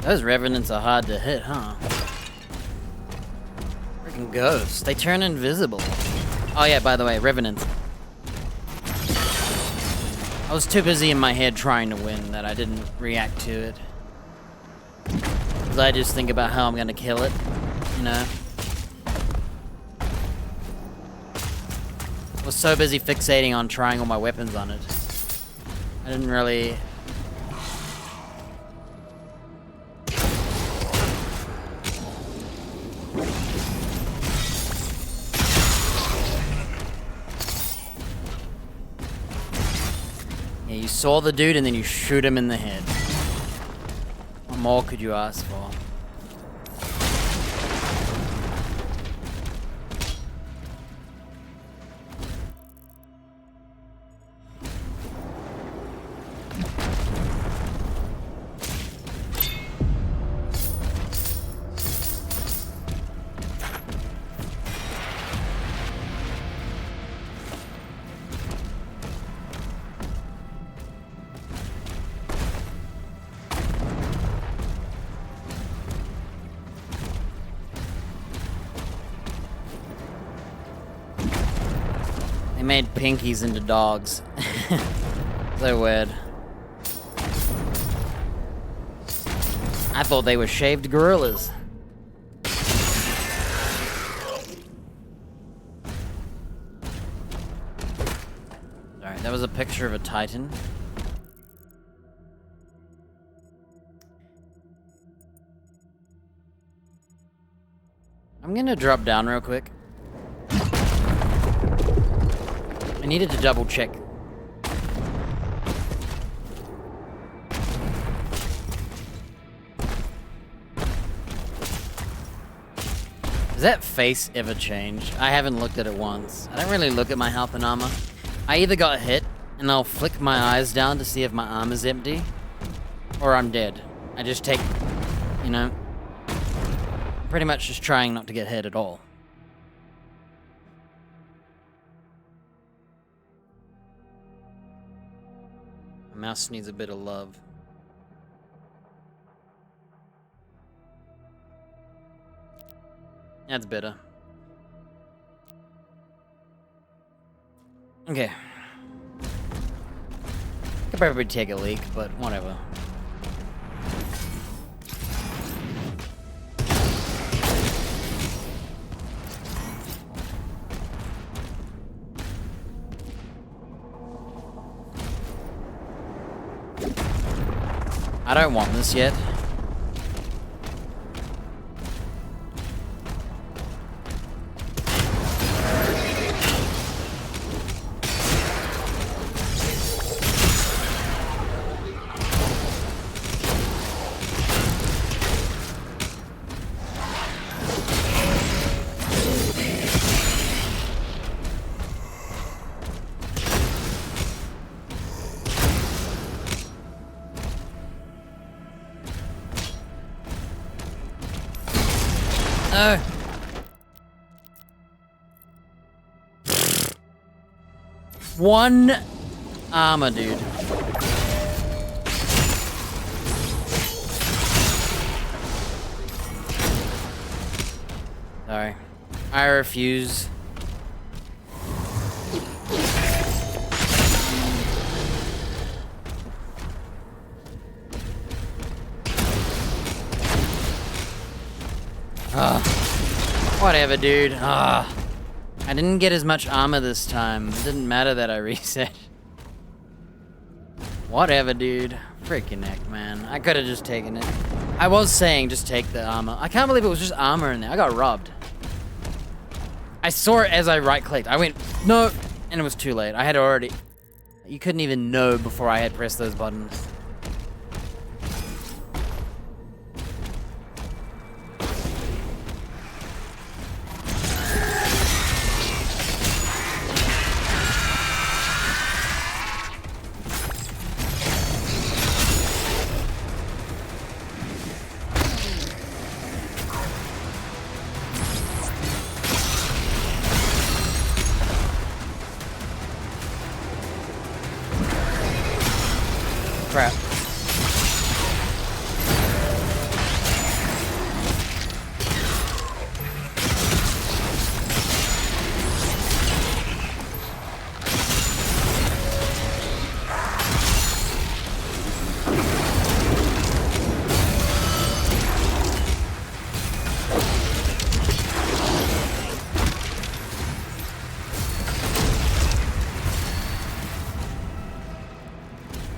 S1: Those Revenants are hard to hit, huh? Freaking ghosts. They turn invisible. Oh yeah, by the way, Revenants. I was too busy in my head trying to win that I didn't react to it. Because I just think about how I'm gonna kill it, you know? I was so busy fixating on trying all my weapons on it. I didn't really... Yeah, you saw the dude and then you shoot him in the head. What more could you ask for? They made pinkies into dogs. So weird. I thought they were shaved gorillas. Alright, that was a picture of a Titan. I'm gonna drop down real quick. I needed to double check. Has that face ever changed? I haven't looked at it once. I don't really look at my health and armor. I either got hit, and I'll flick my eyes down to see if my armor's empty, or I'm dead. I just take, you know, pretty much just trying not to get hit at all. My mouse needs a bit of love. That's better. Okay. Could probably take a leak, but whatever. I don't want this yet. No. One armor, dude. Sorry. I refuse. Whatever, dude. I didn't get as much armor this time. It didn't matter that I reset. Whatever, dude. Freaking heck, man. I could have just taken it. I was saying just take the armor. I can't believe it was just armor in there. I got robbed. I saw it as I right-clicked. I went, no, and it was too late. I had already... You couldn't even know before I had pressed those buttons.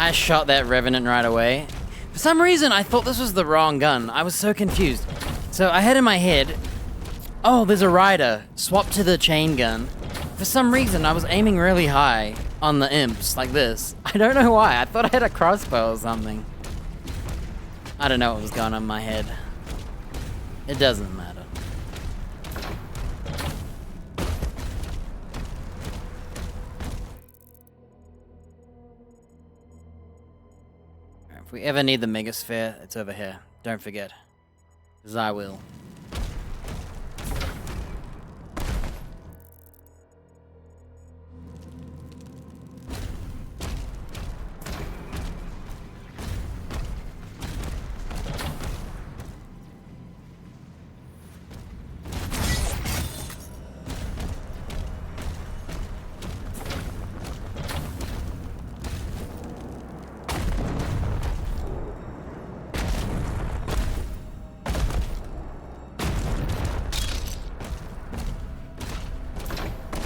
S1: I shot that Revenant right away. For some reason, I thought this was the wrong gun. I was so confused. So I had in my head, oh, there's a rider. Swap to the chain gun. For some reason, I was aiming really high on the imps, like this. I don't know why. I thought I had a crossbow or something. I don't know what was going on in my head. It doesn't matter. If we ever need the Megasphere, it's over here. Don't forget. Because I will.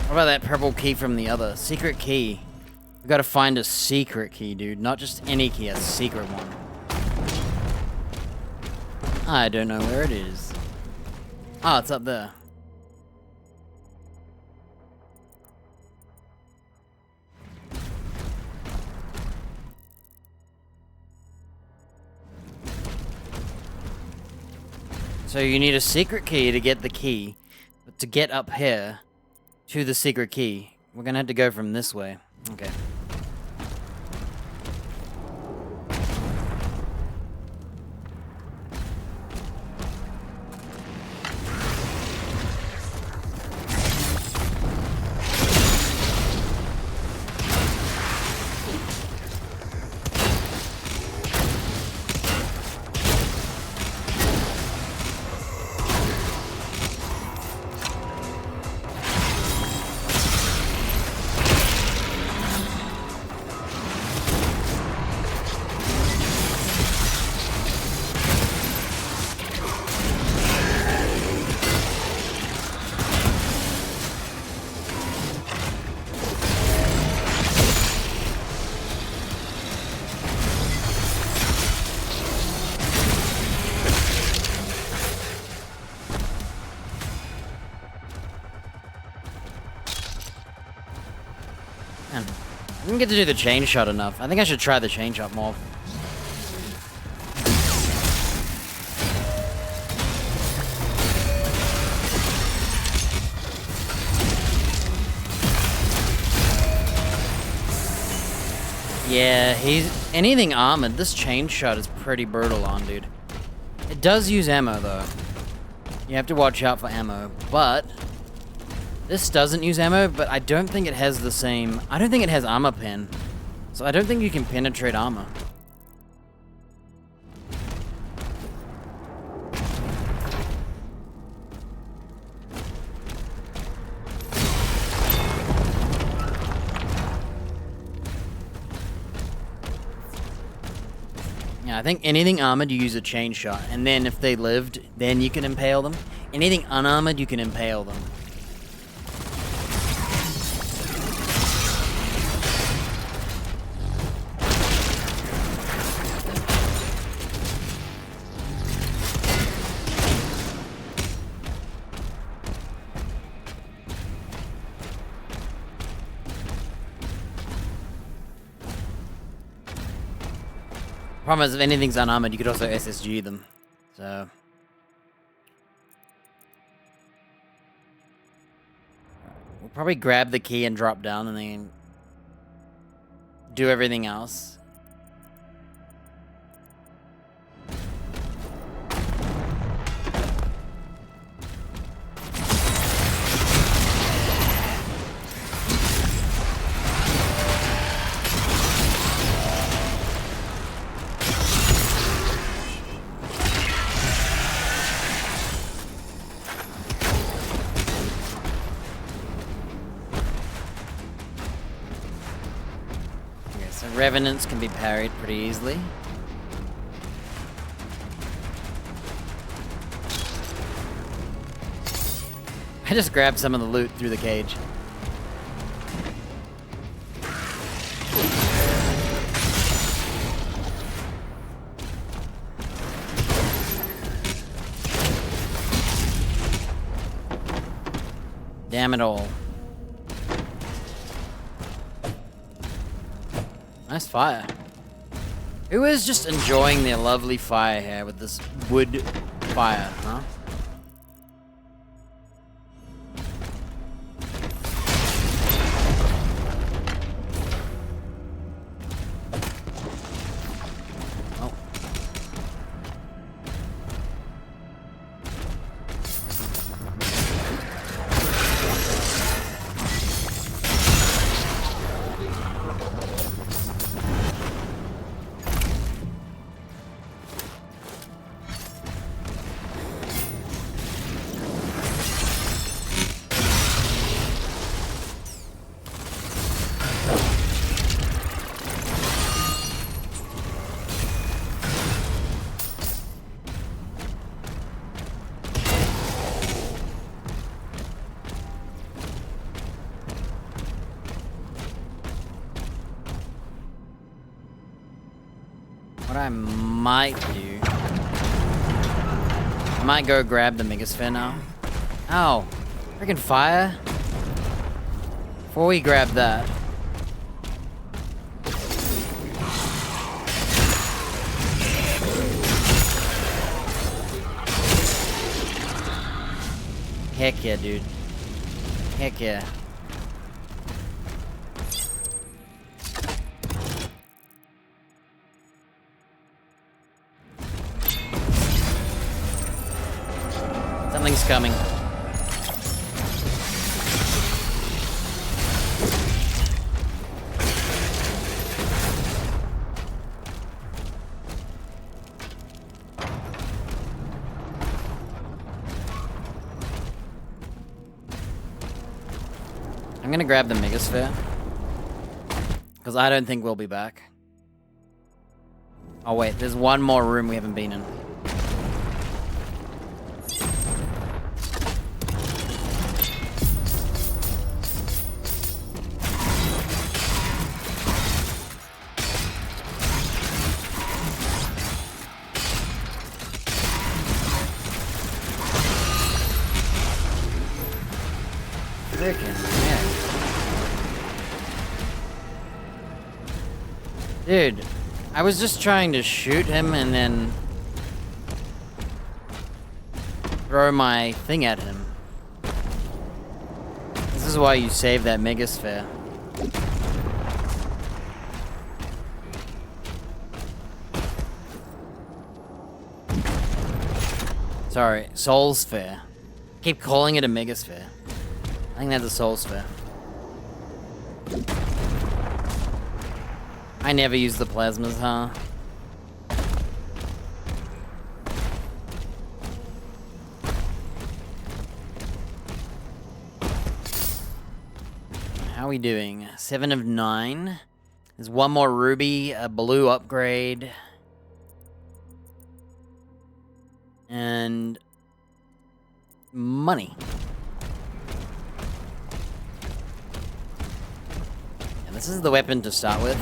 S1: What about that purple key from the other? Secret key. We gotta find a secret key, dude. Not just any key, a secret one. I don't know where it is. Oh, it's up there. So you need a secret key to get the key. But to get up here to the secret key, we're gonna have to go from this way. Okay. Man, I didn't get to do the chain shot enough. I think I should try the chain shot more. Yeah, anything armored, this chain shot is pretty brutal on, dude. It does use ammo, though. You have to watch out for ammo, but this doesn't use ammo, but I don't think it has the same... I don't think it has armor pen. So I don't think you can penetrate armor. Yeah, I think anything armored, you use a chain shot. And then if they lived, then you can impale them. Anything unarmored, you can impale them. Problem is, if anything's unarmored, you could also SSG them. So we'll probably grab the key and drop down and then do everything else. So Revenants can be parried pretty easily. I just grabbed some of the loot through the cage. Damn it all. Nice fire. Who is just enjoying their lovely fire here with this wood fire, huh? Oh. What I might do... I might go grab the Megasphere now. Ow! Freaking fire! Before we grab that... Heck yeah, dude. Heck yeah. Something's coming. I'm gonna grab the Megasphere. Because I don't think we'll be back. Oh wait, there's one more room we haven't been in. Dude, I was just trying to shoot him and then throw my thing at him. This is why you save that Megasphere. Sorry, Soul Sphere. Keep calling it a Megasphere. I think that's a Soul Sphere. I never use the plasmas, huh? How are we doing? 7 of 9. There's one more ruby, a blue upgrade. And money. And this is the weapon to start with.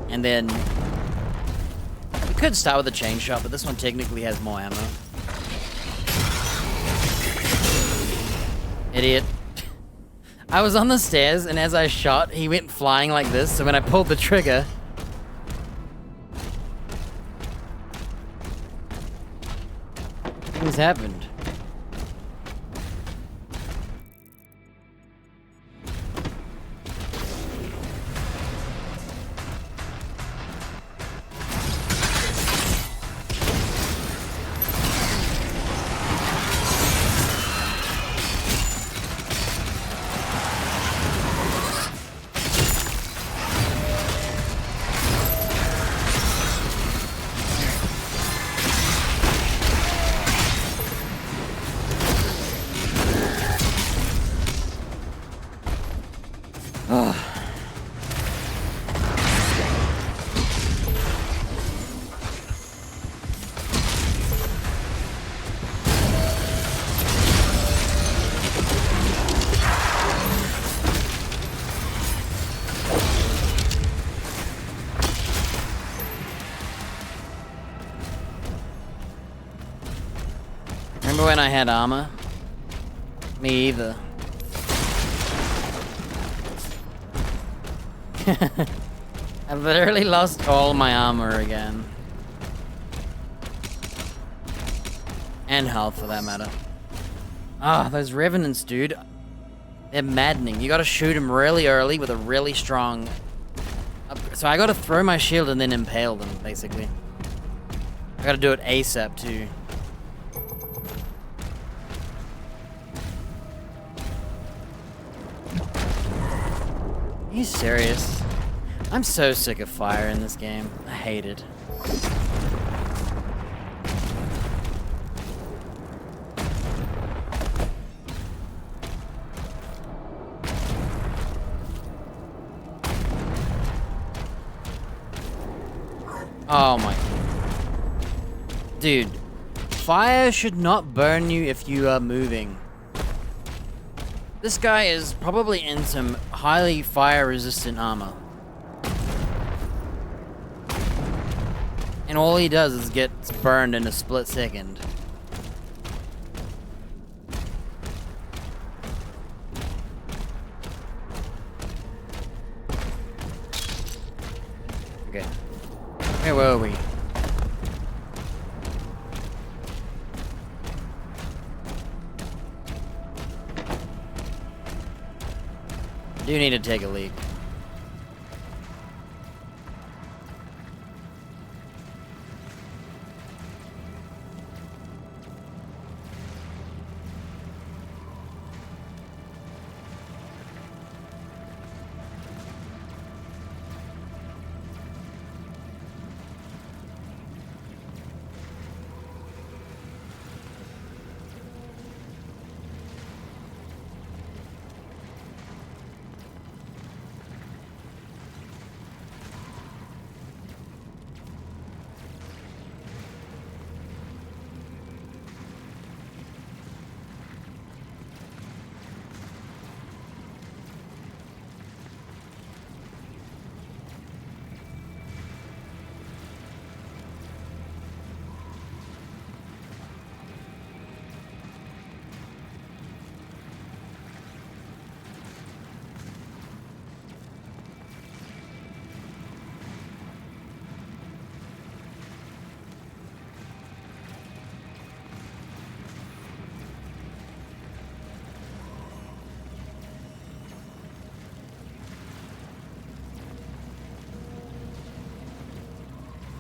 S1: And then we could start with a chain shot, but this one technically has more ammo. Idiot. I was on the stairs, and as I shot, he went flying like this, so when I pulled the trigger... things happened. Remember when I had armor? Me either. I literally lost all my armor again. And health, for that matter. Ah, those revenants, dude. They're maddening. You gotta shoot them really early with a really strong... So I gotta throw my shield and then impale them, basically. I gotta do it ASAP, too. Are you serious? I'm so sick of fire in this game. I hate it. Oh my... Dude, fire should not burn you if you are moving. This guy is probably in some highly fire-resistant armor. And all he does is gets burned in a split second. Okay. Where were we? Do need to take a leak.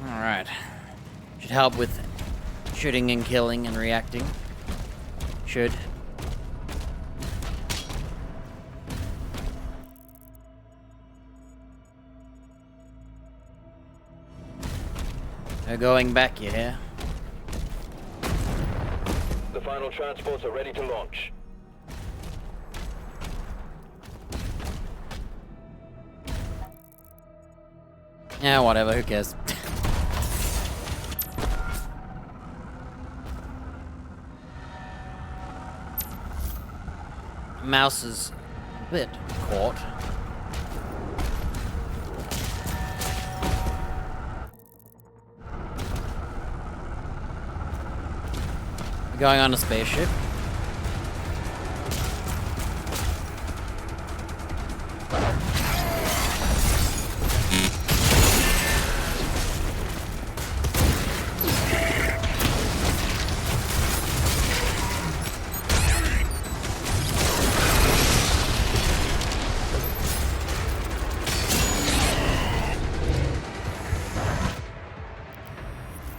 S1: Alright. Should help with shooting and killing and reacting. Should. They're going back, you hear?
S3: The final transports are ready to launch.
S1: Yeah, whatever, who cares? Mouse is a bit caught. Going on a spaceship.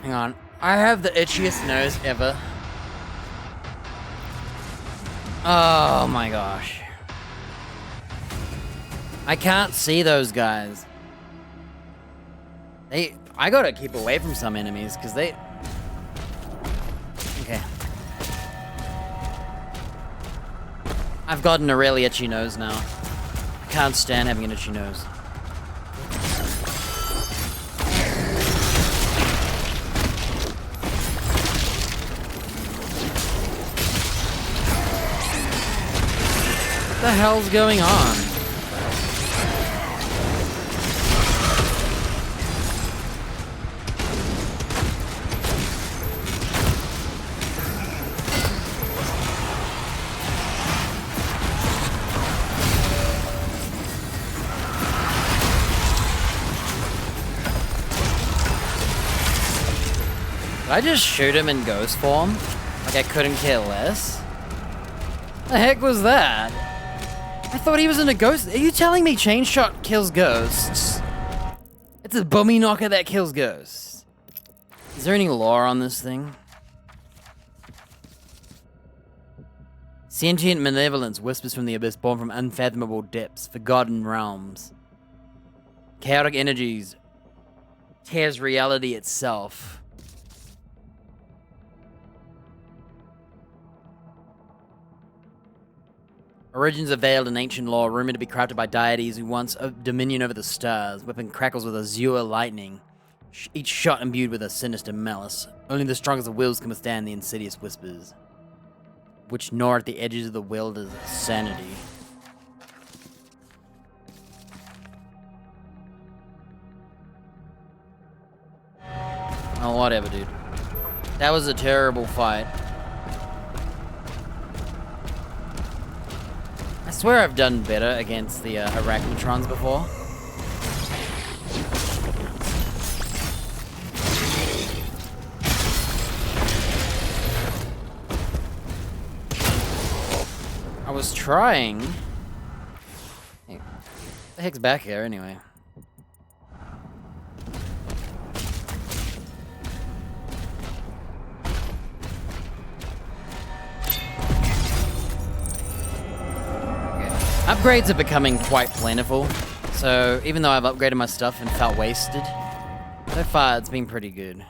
S1: Hang on. I have the itchiest nose ever. Oh my gosh. I can't see those guys. I gotta keep away from some enemies, because they... Okay. I've gotten a really itchy nose now. I can't stand having an itchy nose. What the hell's going on? Did I just shoot him in ghost form? Like I couldn't care less? The heck was that? I thought he was in a ghost. Are you telling me chain shot kills ghosts? It's a bummy knocker that kills ghosts. Is there any lore on this thing? Sentient malevolence whispers from the abyss, born from unfathomable depths, forgotten realms. Chaotic energies tears reality itself. Origins are veiled in ancient lore, rumored to be crafted by deities who once had dominion over the stars. Weapon crackles with azure lightning, each shot imbued with a sinister malice. Only the strongest of wills can withstand the insidious whispers, which gnaw at the edges of the wielder's sanity. Oh, whatever, dude. That was a terrible fight. I swear I've done better against the Arachnotrons before. I was trying. Hey, what the heck's back here anyway? Upgrades are becoming quite plentiful, so even though I've upgraded my stuff and felt wasted, so far it's been pretty good.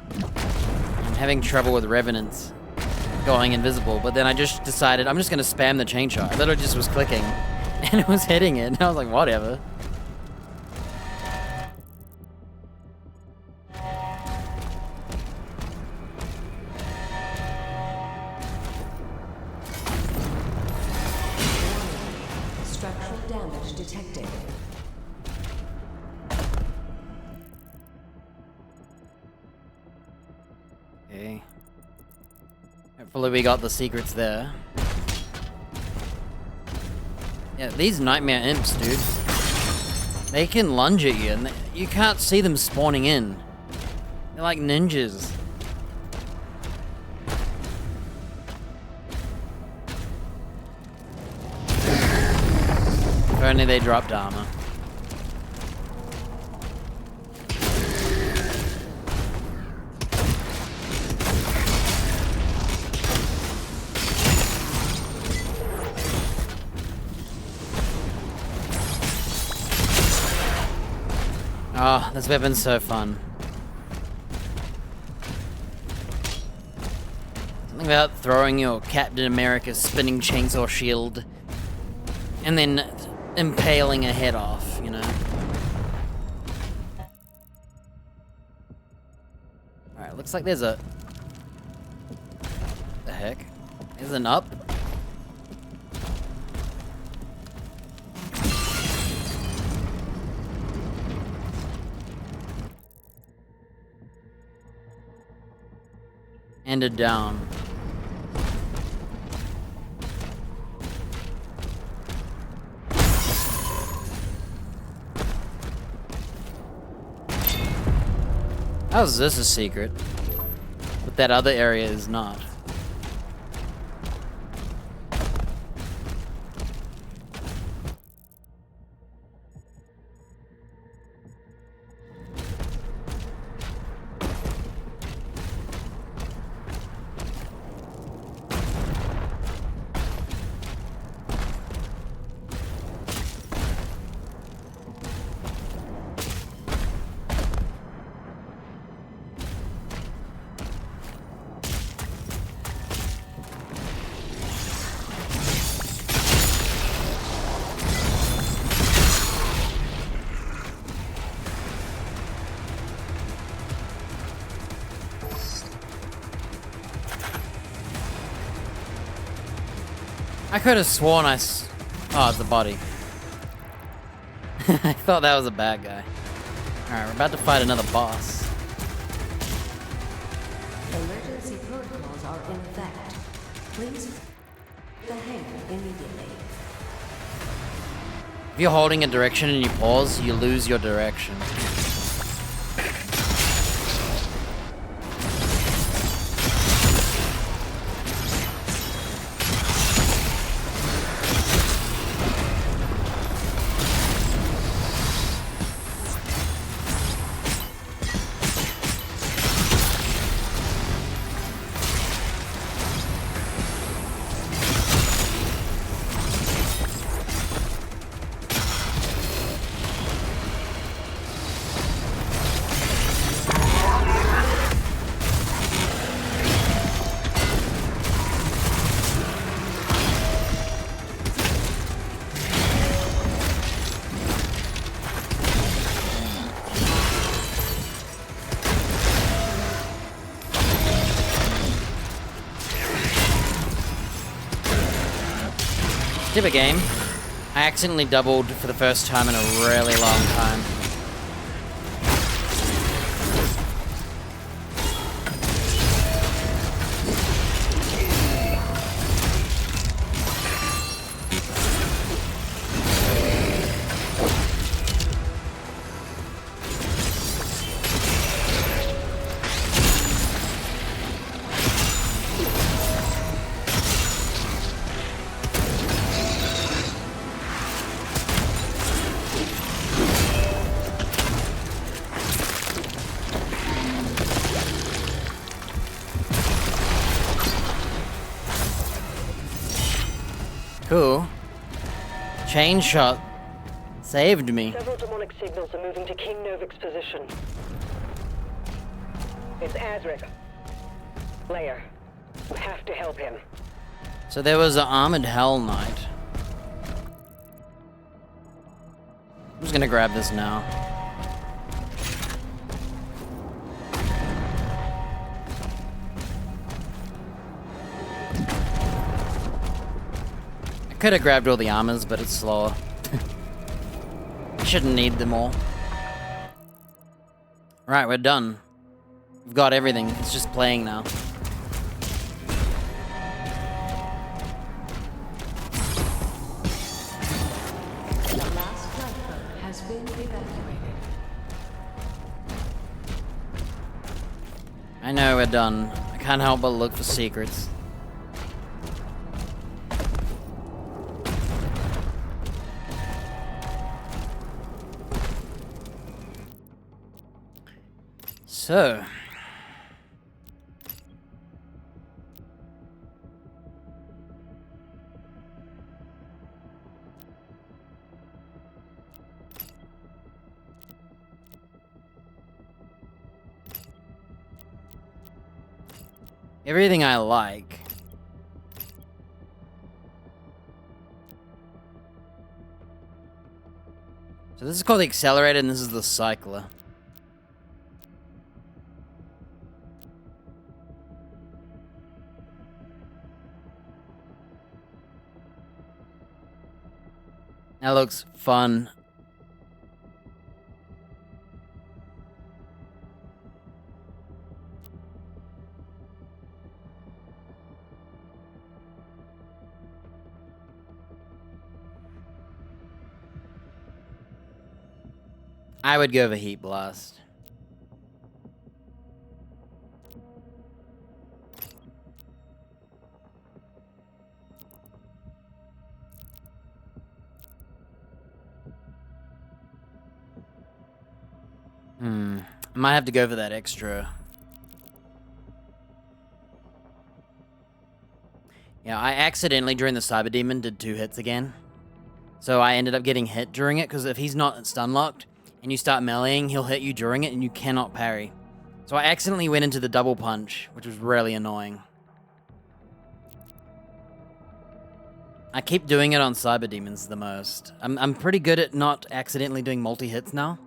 S1: I'm having trouble with Revenants going invisible, but then I just decided I'm just going to spam the chain shot. I literally just was clicking, and it was hitting it, and I was like, whatever.
S7: Detected.
S1: Okay. Hopefully we got the secrets there. Yeah, these nightmare imps, dude. They can lunge at you and you can't see them spawning in. They're like ninjas. If only they dropped armor. Oh, this weapon's so fun. Something about throwing your Captain America spinning chainsaw shield and then impaling a head off, you know? Alright, looks like there's a... The heck? There's an up? And a down. How's this a secret? But that other area is not. I could have sworn Oh, it's the body. I thought that was a bad guy. Alright, we're about to fight another boss.
S7: Emergency protocols are in effect. Please the hangar immediately.
S1: If you're holding a direction and you pause, you lose your direction. Stupid game. I accidentally doubled for the first time in a really long time. Cool. Chain shot saved me.
S5: Several demonic signals are moving to King Novik's position. It's Azric. Lair, you have to help him.
S1: So there was an armored Hell Knight. I'm just gonna grab this now. I could have grabbed all the armors, but it's slower. Shouldn't need them all. Right, we're done. We've got everything. It's just playing now.
S7: The last lifeboat has been evacuated.
S1: I know we're done. I can't help but look for secrets. So, everything I like. So this is called the Accelerator and this is the Cycler. That looks fun. I would go for Heat Blast. I might have to go for that extra. Yeah, I accidentally during the Cyber Demon did 2 hits again. So I ended up getting hit during it, because if he's not stun locked and you start meleeing, he'll hit you during it and you cannot parry. So I accidentally went into the double punch, which was really annoying. I keep doing it on Cyber Demons the most. I'm pretty good at not accidentally doing multi-hits now.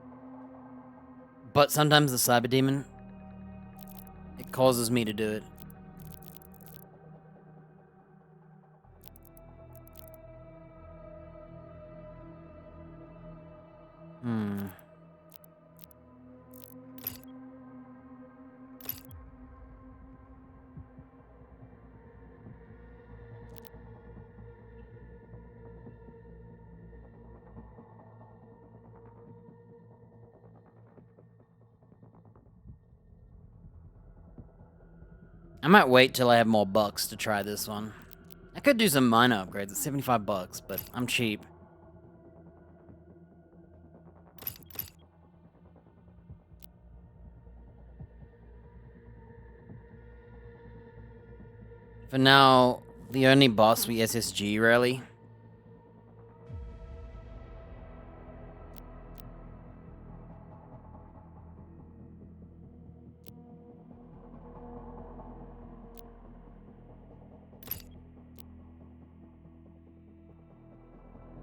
S1: But sometimes the Cyber Demon, it causes me to do it. I might wait till I have more bucks to try this one. I could do some minor upgrades at 75 bucks, but I'm cheap. For now, the only boss we SSG really.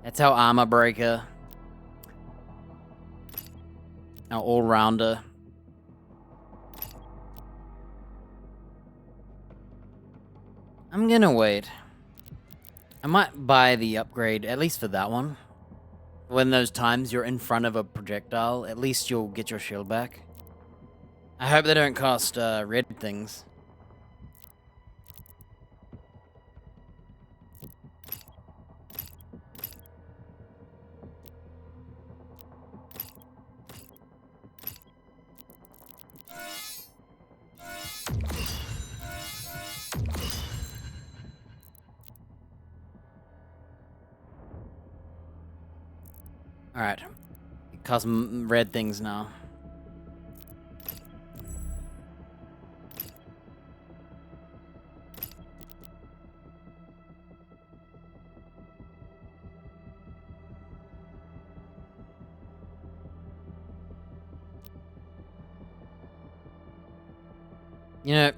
S1: That's our armor breaker. Our all-rounder. I'm gonna wait. I might buy the upgrade, at least for that one. When those times you're in front of a projectile, at least you'll get your shield back. I hope they don't cost red things. Alright. It costs red things now. You know,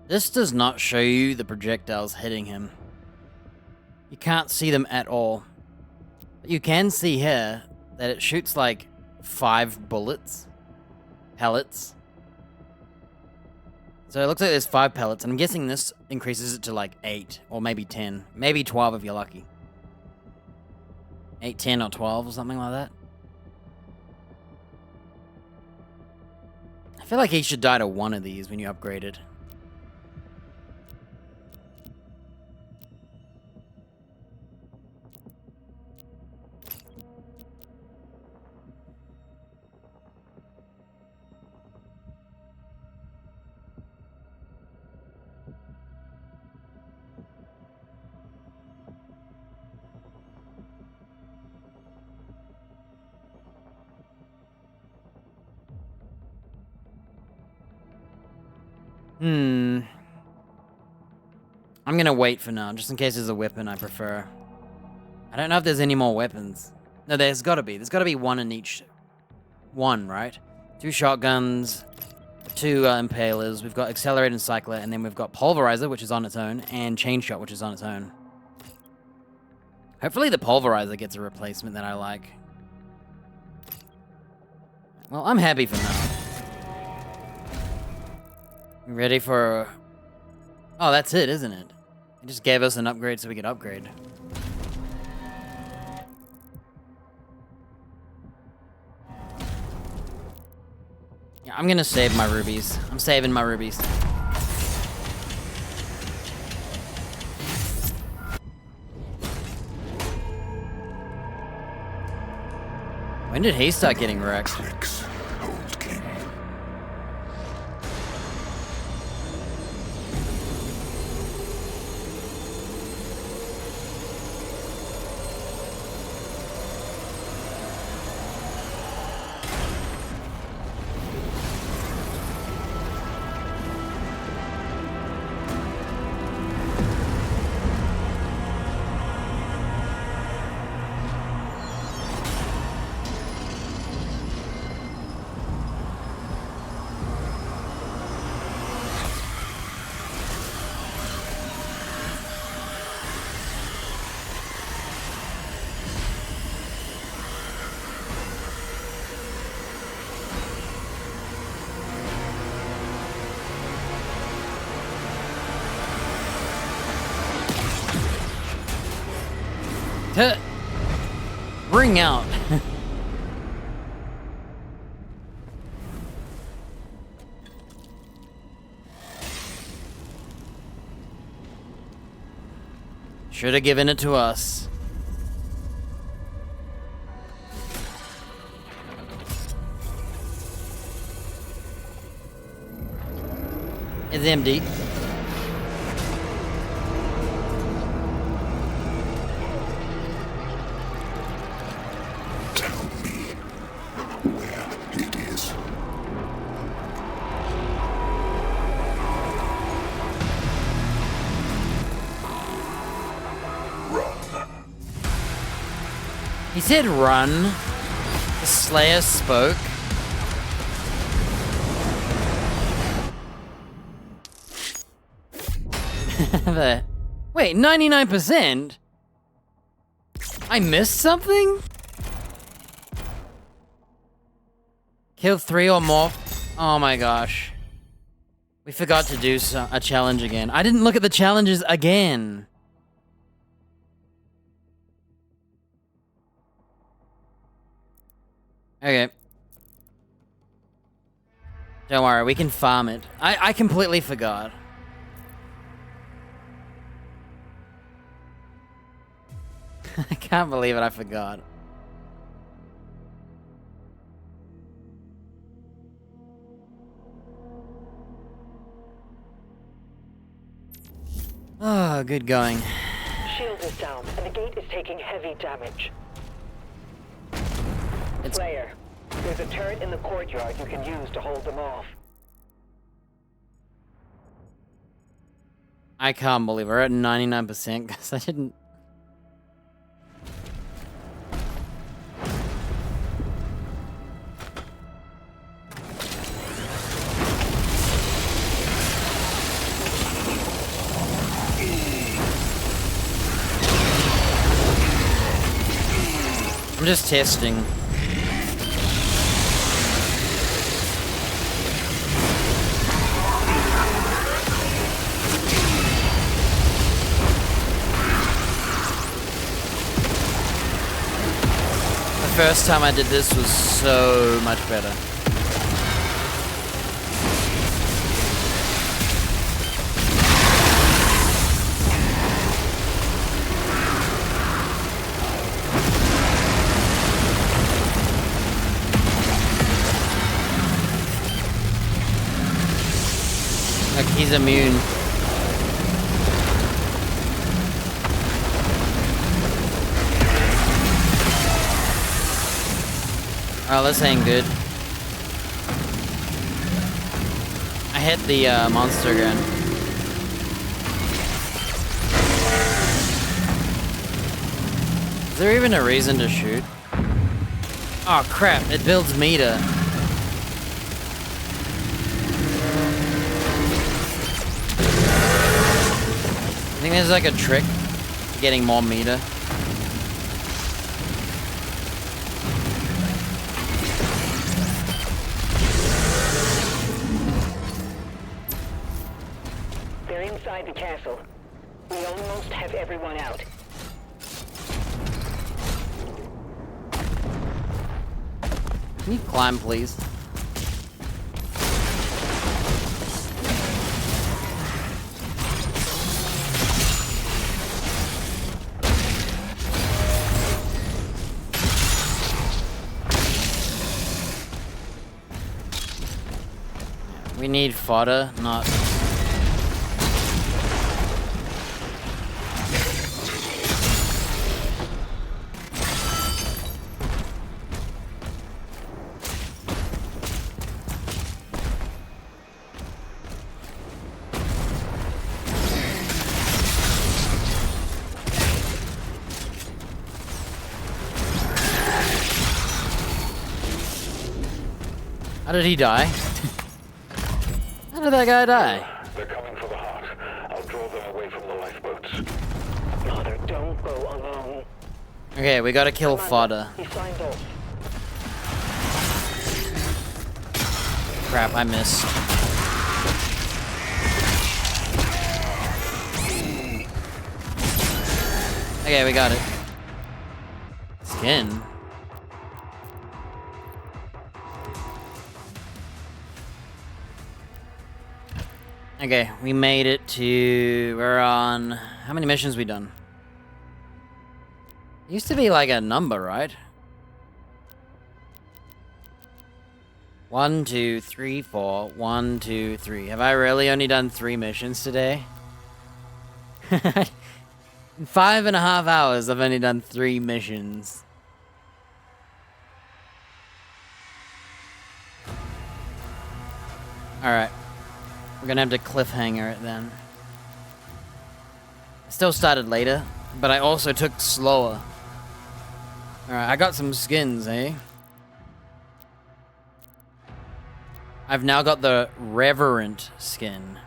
S1: this does not show you the projectiles hitting him. You can't see them at all. But you can see here that it shoots like 5 bullets. Pellets. So it looks like there's 5 pellets, and I'm guessing this increases it to like 8, or maybe 10. Maybe 12 if you're lucky. 8, 10, or 12, or something like that. I feel like he should die to one of these when you upgrade it. I'm gonna wait for now, just in case there's a weapon I prefer. I don't know if there's any more weapons. No, there's gotta be. There's gotta be one in each one, right? 2 shotguns, 2 impalers, we've got accelerated cycler, and then we've got pulverizer, which is on its own, and chain shot, which is on its own. Hopefully the pulverizer gets a replacement that I like. Well, I'm happy for now. Ready for... Oh, that's it, isn't it? It just gave us an upgrade so we could upgrade. Yeah, I'm gonna save my rubies. I'm saving my rubies. When did he start getting wrecked?
S2: Clicks, old king.
S1: Ring out. Should have given it to us. It's empty. He said run. The Slayer spoke. Wait, 99%? I missed something? Kill 3 or more. Oh my gosh. We forgot to do a challenge again. I didn't look at the challenges again. Okay. Don't worry, we can farm it. I completely forgot. I can't believe it, I forgot. Oh, good going.
S5: Shield is down, and the gate is taking heavy damage. Slayer, there's a turret in the courtyard you can use to hold them off.
S1: I can't believe we're at 99% because I didn't... I'm just testing. The first time I did this was so much better. Like, he's immune. Oh, this ain't good. I hit the monster again. Is there even a reason to shoot? Oh crap, it builds meter. I think there's like a trick to getting more meter.
S5: They're inside the castle. We almost have everyone out.
S1: Can you climb, please? We need fodder, not... How did he die? How did that guy die?
S3: They're coming for the heart. I'll draw them away from the lifeboats.
S5: Father, don't go alone.
S1: Okay, we gotta kill fodder.
S5: He signed off.
S1: Crap, I missed. Okay, we got it. Skin. Okay, we made it to... We're on... How many missions we done? It used to be like a number, right? 1, 2, 3, 4. 1, 2, 3. Have I really only done 3 missions today? In 5.5 hours, I've only done 3 missions. Alright. We're gonna have to cliffhanger it then. I still started later, but I also took slower. Alright, I got some skins, eh? I've now got the Reverent skin.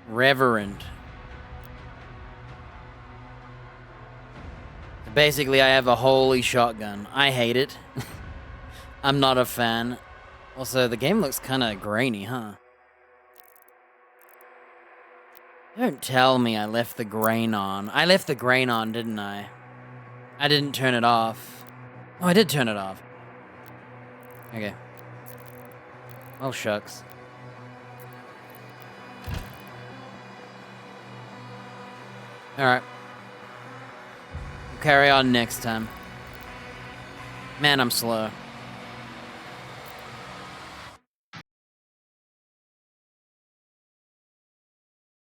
S1: Reverent. Basically, I have a holy shotgun. I hate it. I'm not a fan. Also, the game looks kind of grainy, huh? Don't tell me I left the grain on. I left the grain on, didn't I? I didn't turn it off. Oh, I did turn it off. Okay. Oh, shucks. Alright. We'll carry on next time. Man, I'm slow.